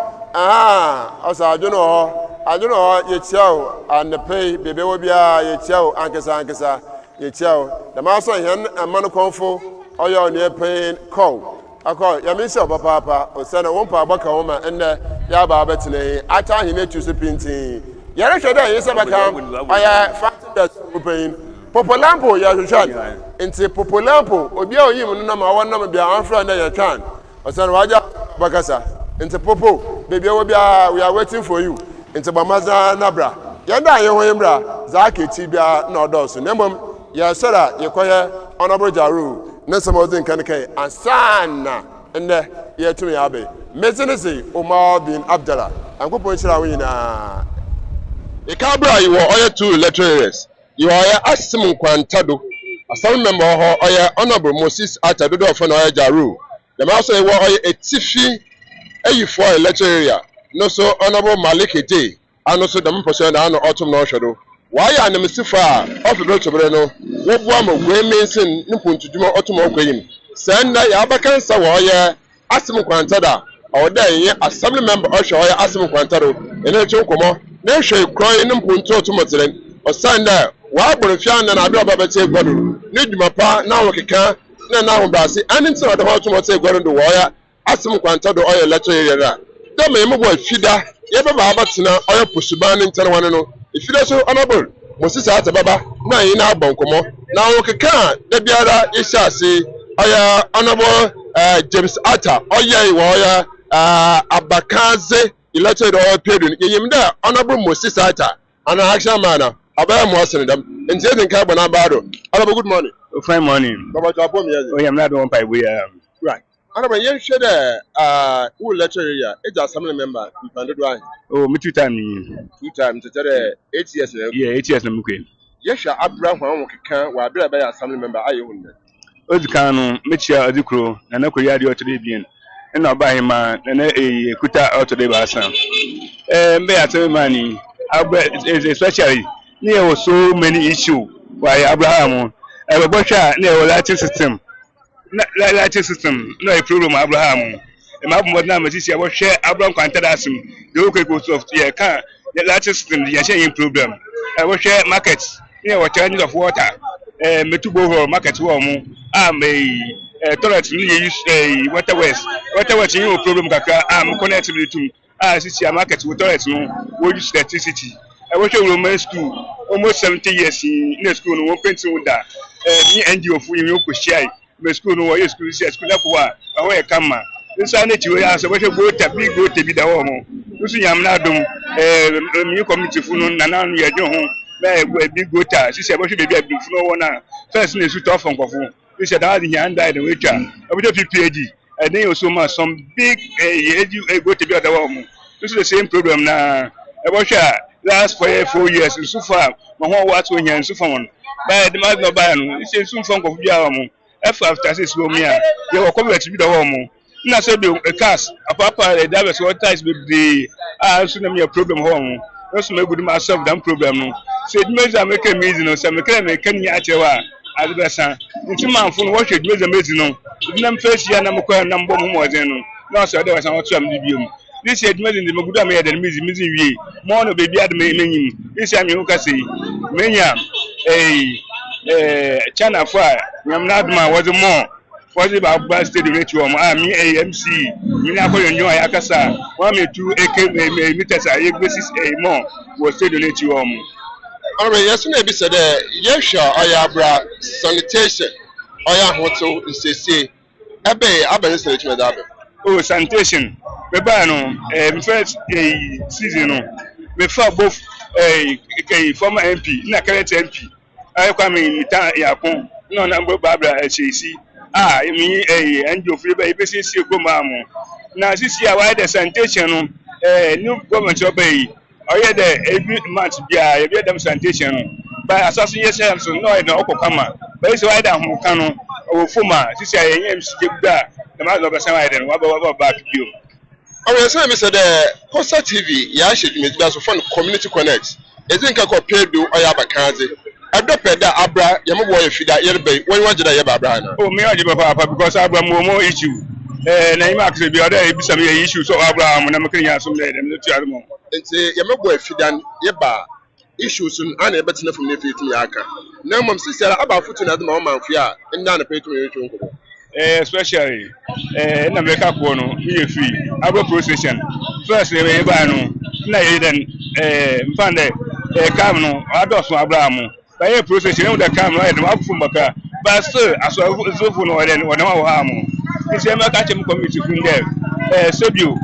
o sa adwunu ho ye tiao and pay bebe wo bia ye tiao ankesa ye tiao the man so hen amano konfo oyo ne pay call akọ ya mention papa o say na won pa abaka wo ma enne ya ba betene ata hine tu se pintin ya re hwede ye se baka aya factors open popolampo ya hwehwan enti popolampo obi a oyim no na ma wonam bia anfra na ya twan o say na waja bakasa enti popo baby wo bia we are waiting for you enti bamaza nabra ya nda ye ho yemra za ka ti bia na odoso nemom ya sara ye koye honorable Jaru na samodin kankai ansana enne ye tumi abe mezinisi Umar bin Abdallah ankopon shira wina Ikabra you oya two electorate you oya ASSIM NKWANTADO assembly member ho oya honorable Moses Ata dodo of na oya Jaru the man say oya etifi for electoral area no so honorable Malik Ede and so the person na no autumn no shodo why ya na mesifa of the chobere no wo bua ma gwe mensin nimpuntuduma autumn okwayim senda ya abakansa wo oya ASSIM NKWANTADO oda ye assembly member osho oya ASSIM NKWANTADO ene chonkomo na hwe kron nimpuntu autumn o sanda wa borofia na na ado babete gwado ne dwumapa na wokeka na ho brase aninti na de autumn gwado do wo oya ASSIM NKWANTADO oya electoral area da me mo bo fida ye baba abatena oya pusuban ntere wane no ifida so honorable Moses Ata baba na yin na abonkomo na wokeka da biara ishase oya honorable James Ata oya wo oya abakaze elected oya period yim da honorable Moses Ata ana action man abaya mo asen dam ntie den ka bana bado honorable good morning fine morning baba to apom yes oh yam na do one pipe we right honorable yen hwe da who lecturer ya eja assembly member mpando an oh me two times to 8 years yeah 8 years na mukwe yesha Abraham wokeka wa abira ba assembly member aye hunde ozika no mechia adikro na na kwari ade otode bien na oba hima na ekuta otode ba asan mbe ya tell mani especially there was so many issue why Abraham botcha na lighting system no a problem Abraham ma bu modna ma sisi abo hwe Abraham NKWANTADO ASSIM the whole Cape of yeah can the lighting system the share problem abo hwe market near what change of water metubo market wo mu toilet ni use water west you problem kaka connect to tum sisi market with toilet no we use electricity abo hwe Roman school almost 70 years in school no painting with that ni NGO fu yin ko share me school no we school na kwa awo e kama nsa na chiwe ya so we go ta bi da wo mo nsu yam na dum mi committee fu no na na ye dwo ho na bi go ta sisi e bo hwe be bi fu no wo na first na su to fon kwofo sisi da the hand die the we twa obi PPAD and then also ma some big go ta bi da wo mo this is the same problem na e bo hwe last 4 years so far ma ho wa to nya so far won by the man no buy no isi so fon kwofo bi a mo after 6 wo mi a ye wo community bi da wo mo na say the cars apapa the drivers what ties with the so na me problem home no so me good ma solve that problem no say the measure make me easy no say me can ya achewa adibesa nti manfo no what should measure me easy no na face ya na me kwa na mbom mo ozen no na so dey was what am di biom this year measure the good am ya the me wie mo no baby ad me nyim this year me who ka say menya China for nyam na aduma was more What about Bra State Radio? Me AMC, Mina Koyo Ayakasa, 1 me 2 AK meters a basis a more was State Radio. Alright, yes, maybe said, yes, sure, Ayabra sanitation. Oya hoto nsese ebe abalị selection adabe. Oh, sanitation. Me first season me for both former MP na current MP. I come in town yakon no na mbo babra HC. Me NGO free by BCC go mamu. Na this year why the sanitation new government obey. Oya the every month bia you dem sanitation. By association so no na okokama. But it's why that who can Fuma, this year, the man of the same what back you. Oh, yes, I said, Costa TV, Yashi, Miss Fun Community Connect. I think I could pay do Oyabakazi. I don't pay that Abra, Yamaboy, if you got Yerbe, when you did Yabra. Oh, me, Papa, because Abra more issue. And actually be other some issues of Abraham when I'm looking at some lady and the child. And say, Yamaboy, if you done Yaba. Issues soon unable to know from the future Yaka. No, Mom said about footing at the moment, yeah, and down a pay to me. Especially in America, we are free. Our procession. First, they were Bano, then found a Camino, Ados Abraham. By a procession, would come right up from Baka, but still, as well as Zofuno and one hour harm. It's a Macachim committee from there. Sebu,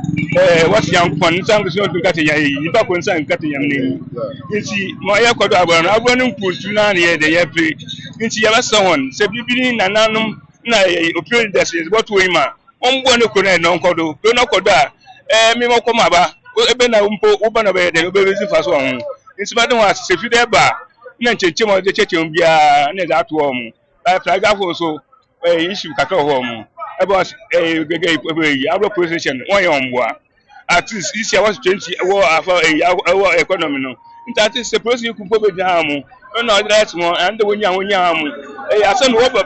what's young fun, some is not to cut a you talk on some cutting your name. You see, my Yakodaban, I want to put Tunani the year play. You see, I was someone, Sebu being an annum, opinion that is what we ma. One could non codo, do not coda, Mimo Comaba, Ebena Umpo, Ubanabe, the Obey for so on. It's matter was if you there bar, Nanchimo, the Chetumbia, and that woman. I flag up also issue Cato home. About our position, one on war. At least this year was 20 our economy. That is the person you could put with Yamu. No, that's more, and the Winyamu. I send over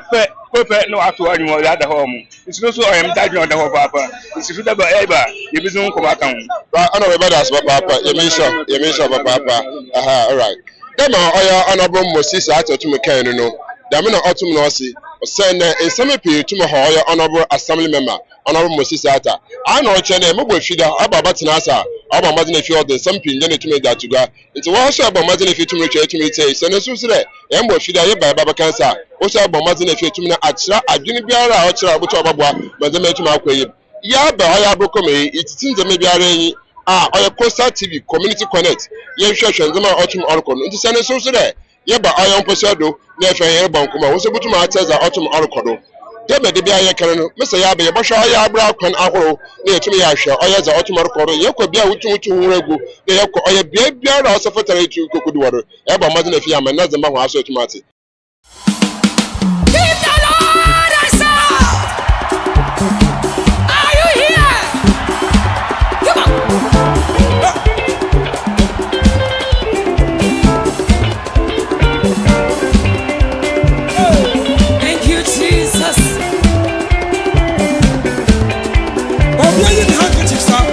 perfect no after anyone at the home. It's not so I am dying on the whole papa. It's if you never ever, you be no come back. But I know about us, papa. You mention papa. Aha, all right. Then my honorable Moses at to McCann, no. Damina autumn nosi. Send in some period to my honorable assembly member, honorable Moses Ata. I know China, Mobile Fida, about Batinasa, about Martin if you're the some pin to make that to go. It's also about Martin if you to make to me say, send us to say, Embo Fida by Baba Cancer, also about Martin if you to me at I didn't be around, which are Babua, but the to my way. Yeah, but I have broken me, it seems that maybe I or Costa TV, Community Connect, yes, and the autumn oracle, into send us also there. Yeba ayon posado na efe yen bankuma wo se butuma ateza autumn oracle debe de bia ye kere mese ya be ye bosho ya abra kwan ahoro na etumi ya hwe oye za autumn oracle ye kwa bia wutumu nwuregu na ye kwa oye bia bia ra osefetare etu kokudu woro e ba mazi na efe ya ma na zamba ho aso etumati.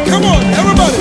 Come on, everybody.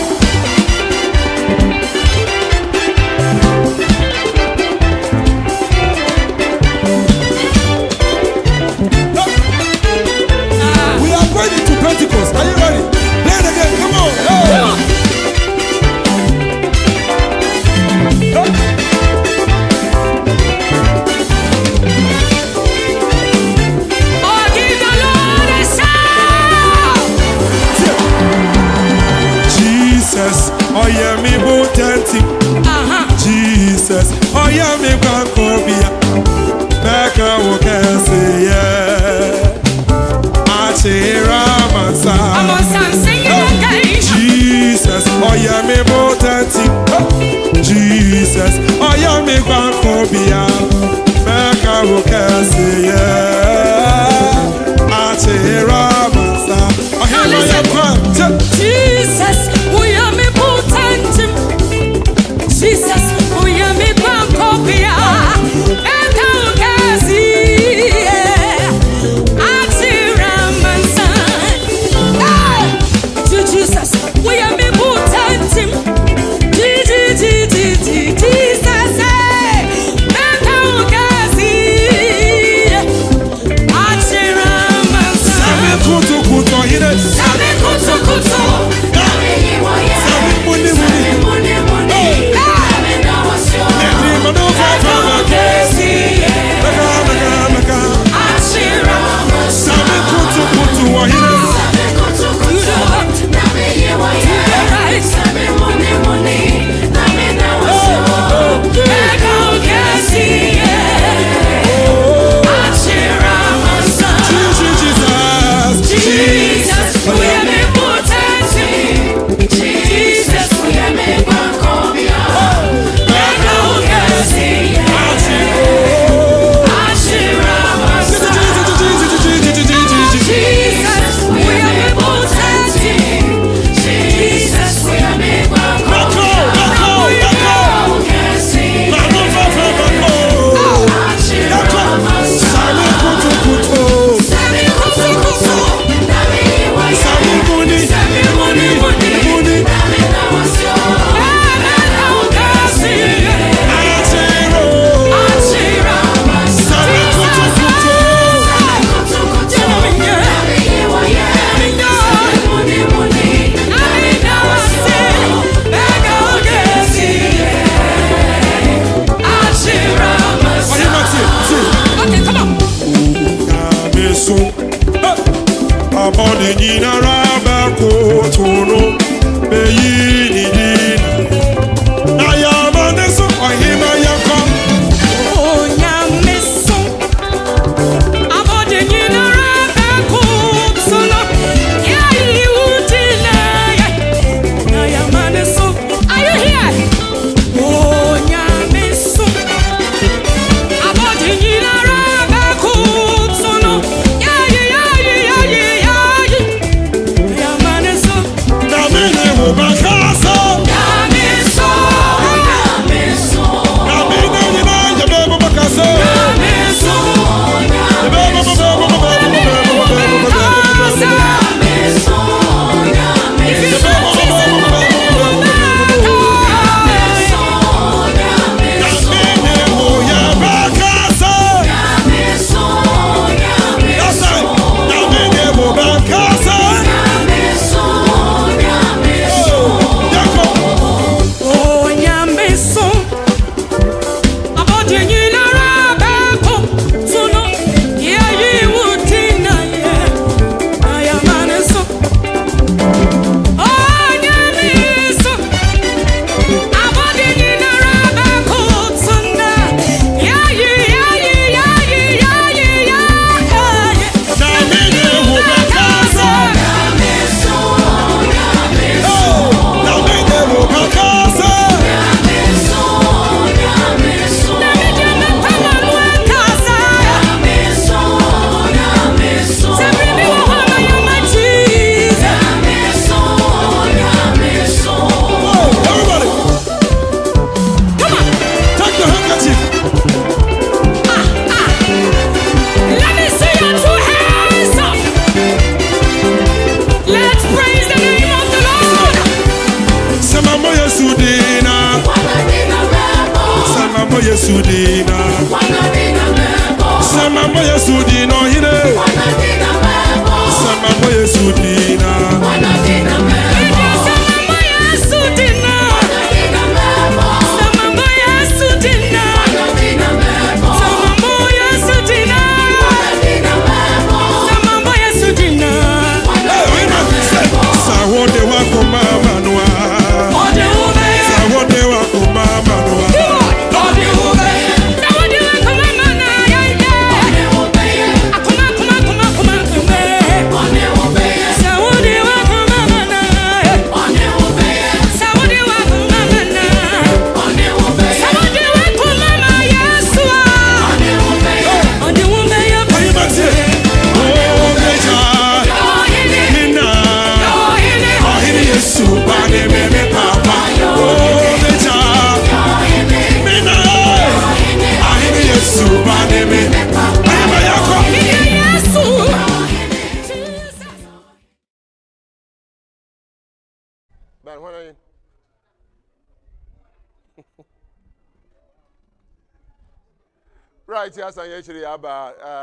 Right, yes, I actually have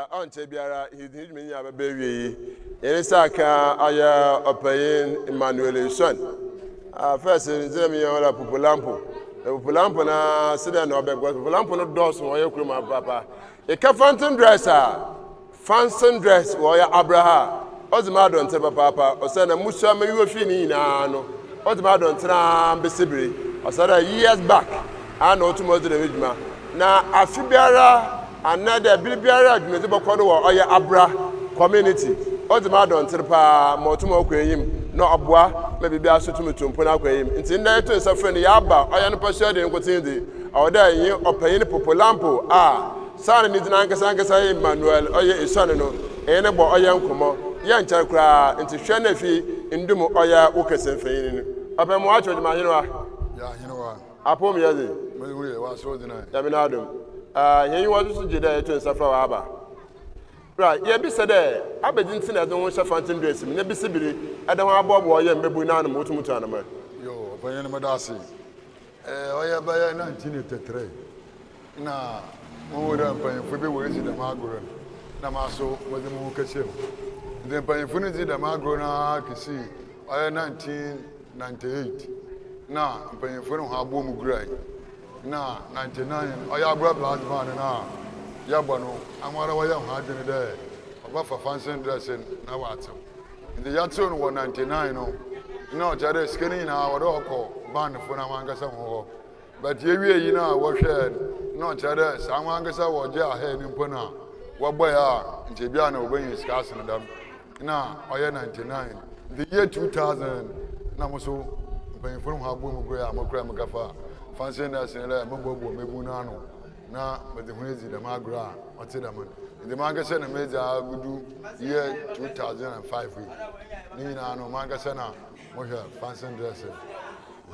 on Chebiara, his name, baby. Yenisaka aya opayin Emmanuel son. First nzemi yala Pupulampo. Pupulampo na sida na obegwa Pupulampo no dos wo ye kuruma papa. E ka fountain dresser. Fancy dress wo ya Abraham. Ozima don te papa o say na musa ma yiwo fi ni na no. Ozima don tena besibiri. O say that years back and otumo de ejuma. Na afibiara another bibiara adwumezi bokọ wo oya Abra community. Ozima don te pa motumo okwanyim no aboa me bibia so tumutumpo na akwanyim. Nti nda eto nsafre ni yaba oya no pasua de nkotindi. Oda yin opayin Pupulampo Sana ni dina nkasa Emmanuel oye isone no ene bo oye nkomo ye ncha kura nti hwe na fi ndum oya wokese mfeyin ni abe mo acho de mahino wa ya hino wa apom yeze me wure wa so dina ya mi na adum yen wa so jeda eto nsafra wa aba right ye bi se de abedi nti na don hwe fantin dress mi na bi sibiri ade ho abobo oye mbebu na anum otumutu anam yo opanyen me da se oye ba ya 1983 na Mura paying for the words in the Margaret. Namaso was the Mukashem. Then paying for the Magrona, I can see. I 1998. Now, I'm paying for no boom gray. Now, 99. I have brought last man now. Yabano, I'm what I am hard in the day. About for fancy dressing now. In the Yatsun 199. No, Jade skinny now, what all call band for Namanga some. But you know, what shared. No, Chada, Samangasa was ja head in Puna. What boy are in Jibiano when you scarce in them. Now, I 99. The year 2000, Namaso, paying from Habu Gray, Mokra Magafa, fancy us in a Mumbo Mebunano. Now, but the Winzy, the Magra, or Tidaman. The Mangasan and Major Agudu, year 2005. Nina no Mangasana, Mosha, fancy dressing.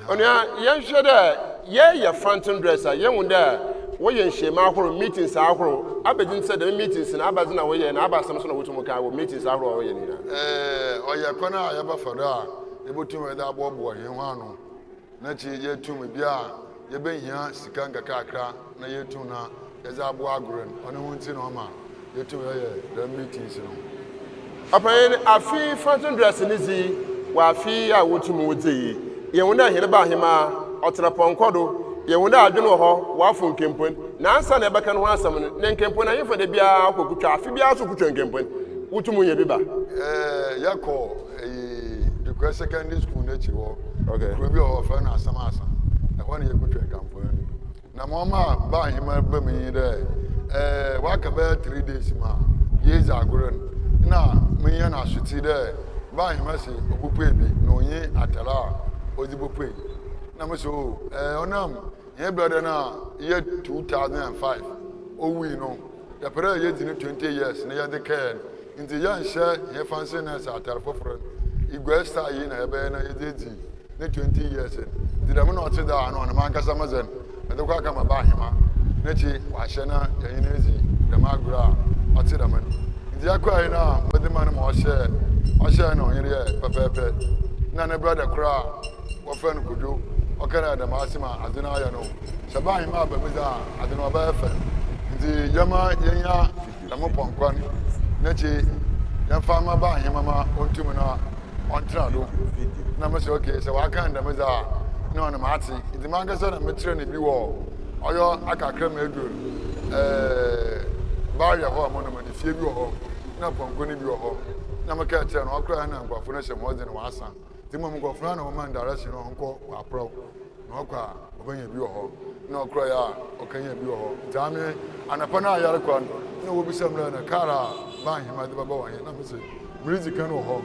Onya yen hwede ye fountain dresser yen wunda wo yen shema ahoro meetings ahoro abedin se de meetings na abazi na wo ye na abasam so na wotumu ka wo meetings ahoro wo ye ni oya kona ya ba fada e botum da bobo yen ho ano na chi ye tum bia ye benhia sika nkakakra na ye tum na ye za abo agoren ono hunti no ma ye tum ye the meetings no apan afi fountain dresser ni zi wa afi a wotumu wodzi yewuna hene ba hema otraponkodo yewuna adwene ho wafo nkempon na ansa na ebeka no asam ne nkempon na yefo de bia akokutwa afi bia so kutwa nkempon wutumu ye biba yako the secondary school na chi ho okay ko bi ho fa na asama asa na ho ne yekutwa nkempon na mama ba hema ba mi de waka ba 3 days ma yezi agoren na mi ya na suti de ba hema se opupu ebi no yin atala Odibope. Namaso, onam, ye brother na year 2005. Oh, we know. The period years in 20 years, near the care. In the young share, ye fancy as a telephone. Iguesta in a bena, ye 20 years. Did I not say that on a Mancas Amazon? And the Wakama Bahima, Nechi, Washana, Yanezi, the Magra, Otidaman. In the Aquina, but the man more share, or share no, in Papa. Nana brother cry. Often could do, okay, the Massima, I don't know. Sabai Mabba, I don't know about the Yama, Yaya, Lamopon, Nechi, young farmer by him, Mamma, on Tumana, on Trado. Numbers okay, so I can't, no, on the Matsi, the Mangasan and Matrini be war, or your Akakram, barrier home monument, if you go home, not from Gunny your home. Namaka, and all crying and go for more than Wassa. The moment go front of man direction on call or pro. No car, when you ho, no cry, or can you be ho. Tammy, and upon our Yarquan, no will be some in a car, buying him at the Babo, and I'm saying, music can ho.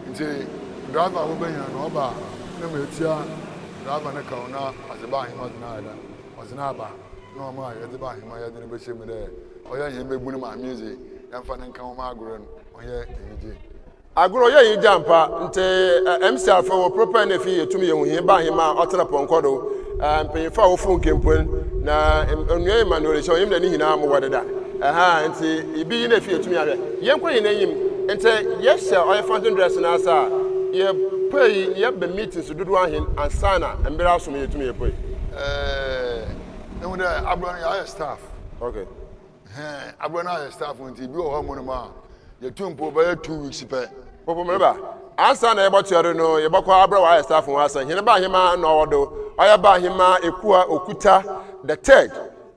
It's a driver who been an oba, no metia, driver and a corner, as a buy him at an island, was an abba. No, my, at the buy him, I had never seen me there. Or yeah, you may win my music, and fun and come Margaret, or yeah, Agro ye jampa nte MCR for proper na fi etumi ye hu ba hima otena ponkodo mpanyimfa wo fun kempon na onua Emmanuel sho yim na ni hina mo wadeda nte ibi yi na fi etumi awe ye nkwa na yim nte ye sha oy fountain dress na asa ye pay ye be meetings dudu ahin ansana mbere asom ye etumi ye pay no da abron ya staff okay abron ya staff nte bi o ho mo no ma ye tumpo ba 2 weeks pe Popo Meba, Asa na Ebotiado no, Yabako Abra wa staff from Asa, Hinaba Hima no odo, Oyaba Hima Ekua Okuta, the third,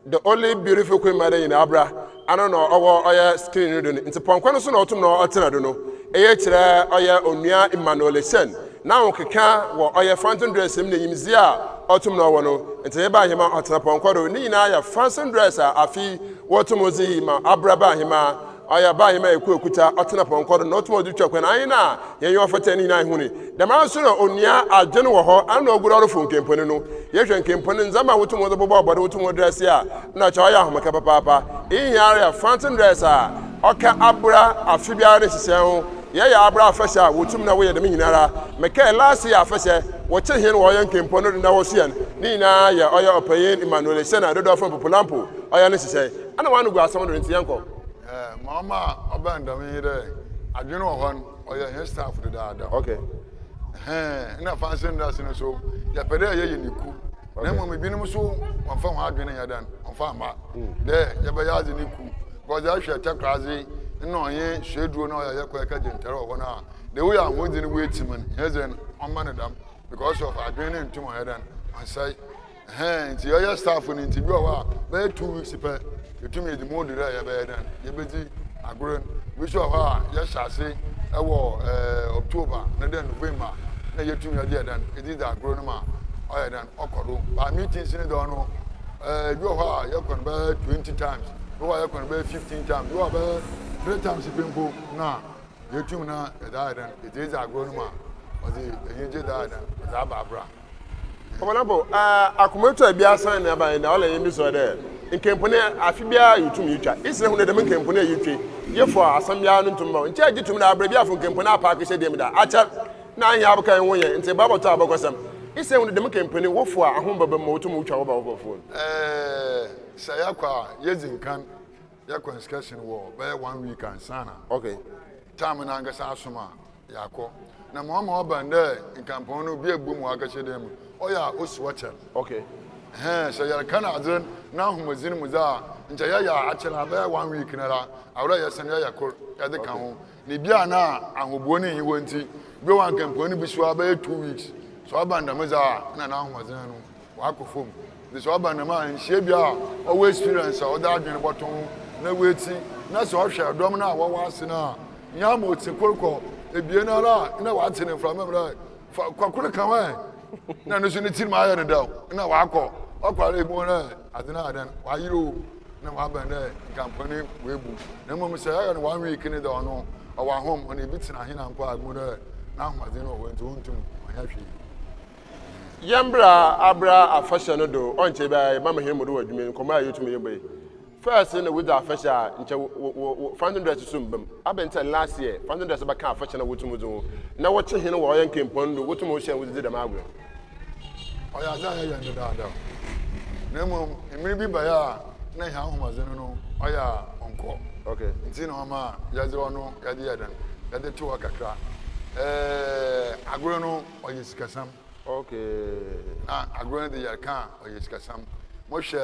the only beautiful queen mother in Abra. I don't know, our screen into Ponquano no autumn no alternado. Ayatra Oya Onia Emmanuel Sen. Now Kaka, or Oya Fountain dress him the Yimzia, autumn no one, and Teba Hima Otanaponquado, Nina, Fanson dresser, Afi, Watomozi, Abraba Hima. Aya ba hima ekukuta otena ponkodo no to du twakwan ayina ye yo fa 10 huni da ma so no onia adwene wo ho ana oguro ro fon kempone no ye hwen kempone nzama wotumo do bobo obodo wotumo dress ya na cha ya homaka papa inyare fountain dresser oka abura afibia re sise ho ye ya abura afasha wotum na wo ye de nyinara meka last year afasha wo che hin wo ye kempone na wo sian ni na ye oya opayin Emmanuel Sena do do fon popolampo oya ne sise ana wanu gu asam do ntiyanko Mama, abandon me there. I don't know one or your staff to that. Okay. Na fancy that's in so. Ya pede ye niku. Na mo me binom so on fa ho adwene ya dan. On fa ma. There ya be ya niku. Because I share ta crazy. No ye sheduo na ya kwa ka jentere o na. The way am wodi ni wait man. Here's an on man dam because of adwene ntum he dan. I say nti your staff ni nti bi o wa be 2 weeks per. You told me the more that I have done. You busy, I grown. We saw her, yes, I say, October, November. Now you told me I done. It is a grown man. I had done Okoro. By meetings in the Dono, you are you can bear 20 times. You are you can bear 15 times. You are bear 3 times the people. Now, you told me now that it is a grown man. Or the you did that, ABURA. Obalabo, akomoto bia san na ba na ole yemi so there. Nkempone afibia yutum yitwa. Isre hu na dem nkempone yitwe. Yefo asambia no ntumba. Nche agitum na abra bia fo nkempone apaka hye dem da. Acha na anya abukan wo ye. Nte baboto abakosam. Isre hu na dem nkempone wofo a ahombaba mo wutum wutwa wo ba wo fo. Sayakwa yezinkan yakwa inscription wo by 1 week and sana. Okay. Time na ngasa asoma yakọ. Na mama obande nkampon no bi egbu mu aka hye dem. Oya oswacha. Okay. So you can adren now humazin muza nja ya achela be 1 week na la awra ya san ya kor ya de kan ho ni bia na ahobuo ni yiwo nti be wan kampo ni bisu aba 2 weeks so abanda muza na humazin no wa kofom the so abanda ma nhie bia o experience o da adwen boton na weti na so hwe dom na wo wase na nya mo ti korko ebie na la na wa tene fra memra kwakure kan wa na no so ni tin ma ya ne daw na wa akọ ọkwara egbu na adịna adan wa yiro na wa ban na company webu na mo se ya na 1 week ni da ọnụ ọwa home ọ na-ebi tina hi na mpa agbu na ahụmadị na ọwụ ntum ọnya hwe Yambra abra afasha no do onche ba mama he modu wadwumi nkoma ya yutumi yebe first na with afasha nche founding dress sumbam abenta last year founding dress ba ka afasha na wotumu zo na wo che he no wo yan kempon do wotumu hye wudi da magwe oya za ya ndo da na mo emiri bi ba ya na ya ahụmadị no oya onko okay nti na ma ya ze ono ya di yadan ya de tuwa kakra agro no oye sikasam. Okay. Agro de yaka oye sikasam. Mo hwe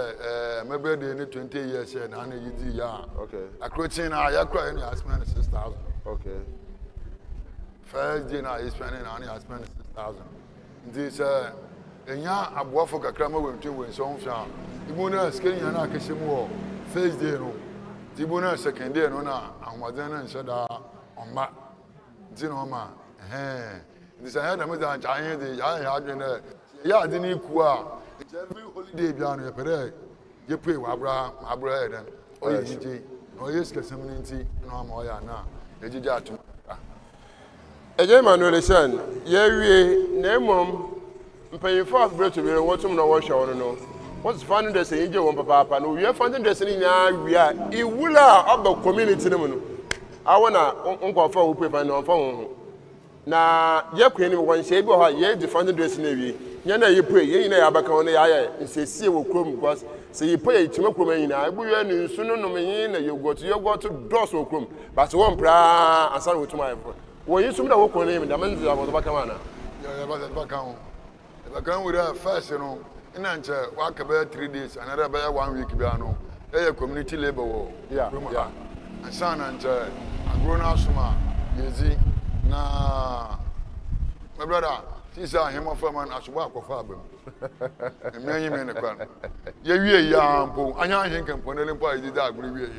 mebe de ni 20 years na na yidi ya. Okay. Akrotin na ya kra ni spend 6,000. Okay. First day na spend na ni spend 6,000. Ndi se enya aboafo kakra ma wentwe wen so hwa. Ibu na skeni ya na akese mu wo first day no. Ibu na second day no na ahomade na nse da omma. Ndi no ma this I had a mother and I had ya didn't equal every holiday piano pere you pay Abra and oh ye no yes community no more ya na ejija Eje Emmanuel Sen ye wie na mom mpanyifo afbre to be wotum na wo hwe no what's finding the say je won papa no we finding the say nya wie a iwula oba community no no awona nkofo wo pay find on phone na ye kwani mo won shey bi ho ye different dress na wi nya na ye pray ye nyina ya baka won ya ya nsesie wo krom because say ye pray itima krom nyina abu ye ni nsu no no yin na yogurt dos wo krom but won pra ansan wo tuma ifo wo yisum da wo kon ni da man za wo baka mana ya baka ho baka wo ra first no ina nche wa ka be 3 days another be 1 week bi ano e community labor wo yeah ansan na nche agro na asuma yezi na my brother she say him of man asuba akọfa abam me ne kwa ye wie ya mpo anya hin kan po ne lempo ayi da aguri wie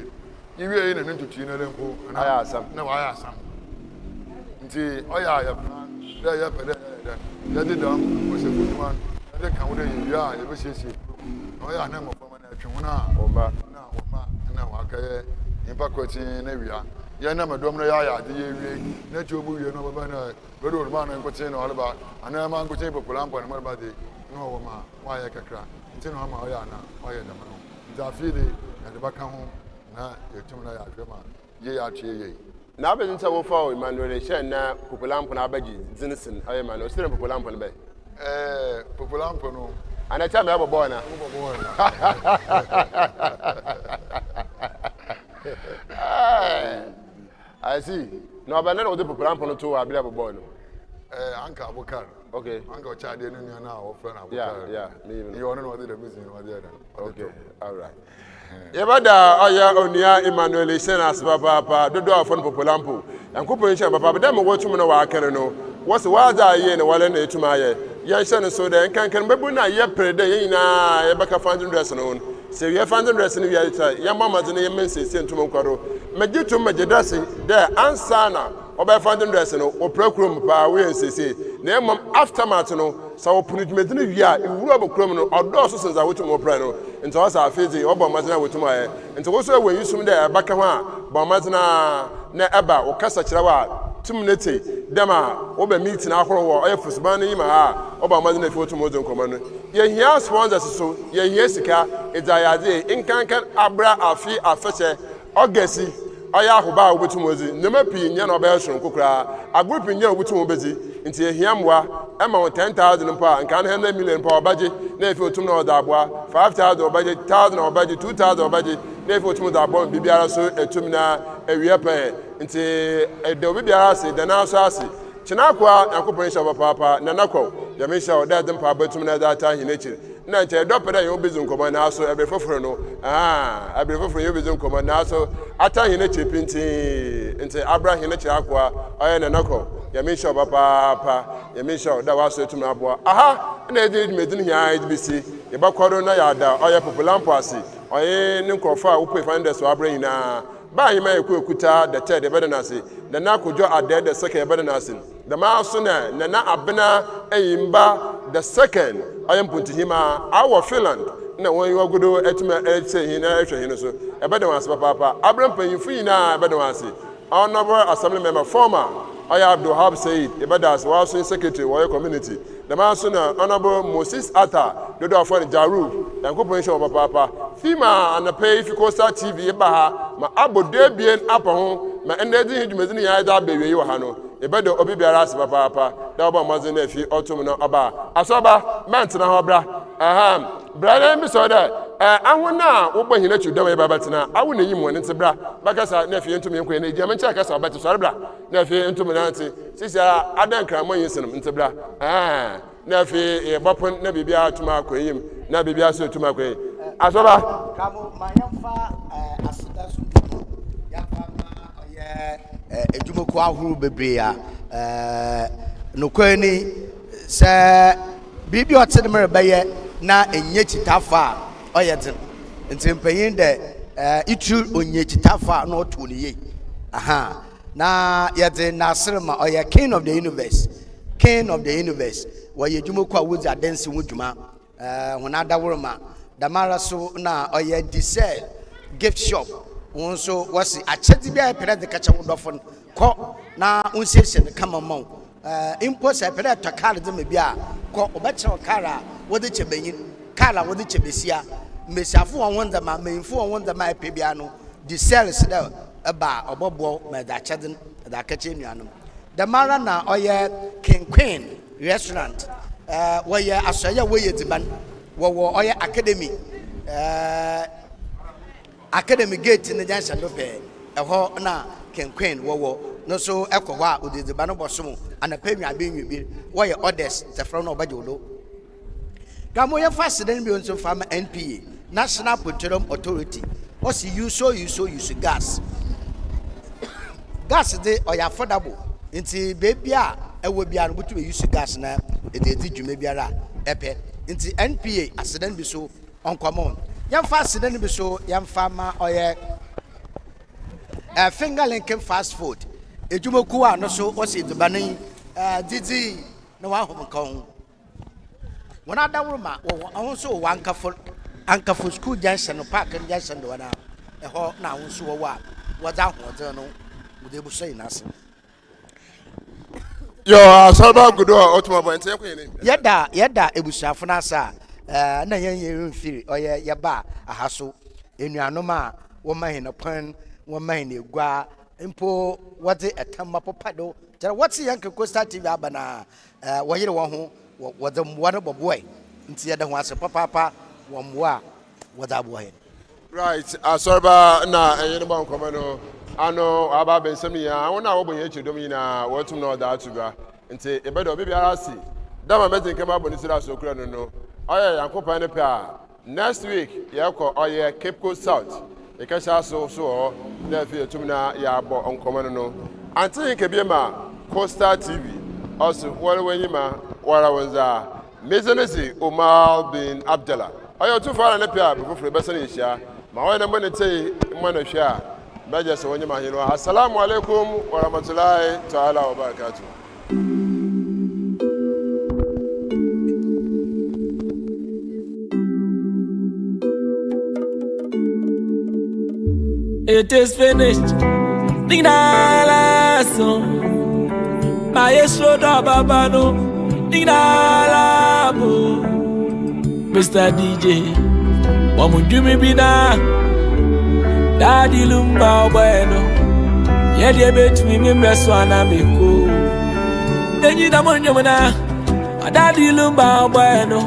ye wie na ntutu ne lempo aya asam na wa aya asam nti oya ya da ya pede ya di dam o se fu man ya kan wo de ya ye be siesie oya na mo fa na atwe hona oma na wa kaye impa kwati na wia ya na medom na ya de ye wie na chobu wie no baba na bedo ma na nkote na oleba ana ma nkote popular mpo na mo ba de no wo ma wa ya kakra nti no ma oya na oya da ma no nta fi de na de baka ho na etum na ya hwe ma ye ya tue ye na abin ta wo fa o Emmanuel shen na popular mpo na abaji zinsin ayi Emmanuel sire popular mpo be popular mpo no ana cha me abobo na I see. No, but none of the popular mpo no to abia abobo no. Anka Abukar. Okay. Anka Ochade no na our friend Abukar. Yeah, me even. You know what the business was there. Okay. All right. Yebada oya onia Emmanuel Senas papa dodo afon popular mpo. Yankopon hye papa dem wotum no wa akene no. Wose waza ye ne wale na etuma ye. Ye hye no so de kankan bebu na ye prede ye nyina ye baka 500 no. Se ye 500 no ye ta ye mama de ye mensese ntum nkwaro. Magitum magedase de ansana oba 500 no oprakrom pa we nsese. Na emom aftermath no sa opunudumedi no wia iwuru obokrom no odo so senza wotum opra no. Nti wasa afezi obo mazina wotum aye. Nti wo so we yusum de baka ho a bo mazina na eba wo kasa kire wa tumnete dema oba meet na ahoro wo oye fusban no yima ha oba mazina fi wotum ozo nkoma no. Ye hia sponsors so ye hia sika edayade inkankan abra afi afeche ogesi oya ahoba obutum ozi nema pi nya na oba yeshon kokura agroup nya obutum obezi nti ehia mwa ema 10,000 mpa nka na 100 million mpa obaje na efi otum na odabwa 5,000 obaje 1,000 obaje 2,000 obaje na efi otum odabwa bibiara so etum na ewie pe nti de bibiara se de na so ase chinakwa yakopon sha papa na nakwo ya mesha oda de mpa batum na data hinechiri na nche dopere yo bezu nkoma na so ebe foforo no ebe foforo yo bezu nkoma na so ata hinechiri pinti nti Abraham hinechiri akwa oya na nakwo ya mesha papa ya mesha oda waso etum na abo na edi medin hia edbisi ye bakwaro na ya da oya popular mpasi oye ne nkofo a wo pay finance so Abraham na ba hima ekuta the third ebe na se the na kojo ade the second ebe na se the ma so na abena eyimba the second ayem puntihima our Finland na won yi wagodo etuma etse hina ehwe hino so ebe de wanse papa Abraham panyimfu hina ebe de wanse honorable assembly member former Oya Abdul Hab Said ebe da as was secretary wa community the ma so na honorable Moses Atta dodo afọ Jaru yankopon hye papa fima and pay Fikosa TV eba ha ma abode bien apa ho ma enedi hidumezi ya da bewe yi wa ha no ebe de obi biara as papa da oba mazin na fi otum no oba asoba mantena ho bra brother mi so da ahuna wo bo hina chuda we baba tena awu na yim woni ntebra bakasa na fi ntum yenkwe na ejia mencha kasa obete so bra na fi ntum na nti sisia adan kramo yinsenum ntebra na fi e bopon na bibia atuma akoyim na bibia so atuma akoyim asoba kamo mayamfa asida so yamfa ma oye ejumoko ahuru bebre a nokwani se bibia otedemere baye na enye chitafa oyedin ntimpanyin de itu onye chitafa na otu ne ye na yedin nasirma oye king of the universe waye jumoko awuzi adansi wuduma hona dawurma damara so na oye diesel gift shop wonso wasi achedi bia pere de kacha wudofon ko na unsese kama mon impose pere to car de me bia ko obeche kara wode chebenyin kala wode chebesia mesiafo wonda ma menfo wonda ma pe bia no diesel se da eba obobo me da chedin da kache nuanom damara na oye King Queen restaurant where asoya where diban wo oye academy gate in the junction do pe eho na King Queen wo no so ekwo wa odidiban no bosom ana pemia benwi where orders the from no bajodo gamo ye fast den bi onso fam NPA National Petroleum Authority what's you so gas de oya affordable nti baby a ewo bia no butu use gas na edi dwuma biara epe nti NPA accident bi so uncommon yamfa accident bi so yamfa ma oye finger linking fast food edwumaku a no so o se dubanin didi na wa hom kan wona dawroma wo so ankafo school junction no park junction do na ho na wo so wo a waza hoden no wo de bu so inase yo asaba gudo otuma boy nte kwene yeda ebusuafo na asa na yen mfiri oye yeba ahaso enuanom a wo mahin pan wo mahin egua mpo wode etama popado tera what's yanke Costa TV abana wo yire wo ho wode mwa no boboy nti yeda ho ase papa wo mwa wode abohe right asaba na enye ba nkoma no ano aba bensem ya wona wo bonye chedom nyina wotum na oda atuba nti ebedo obi biara si dama metin kema boni sira so kura no oye yankopa ne pa next week yako oye Cape Coast South e ka sha so na fi etum na ya abo onkoma no anti ke biema Costa TV also wale wenyima wara wanza mezenesi Omar bin Abdallah oye tu fara ne pa before besane hia ma oye na mbone tei mmana hia baje so wenyima hino assalamu alaikum wa rahmatullahi ta'ala wa barakatuh. It is finished. Dinala song. Maestro da babano. Dinala bo. Mr. DJ. Wamunjumi bina. Daddy lumba bueno. Yedi bet mi meswana meko. Denji da monyo mona. Daddy lumba bueno.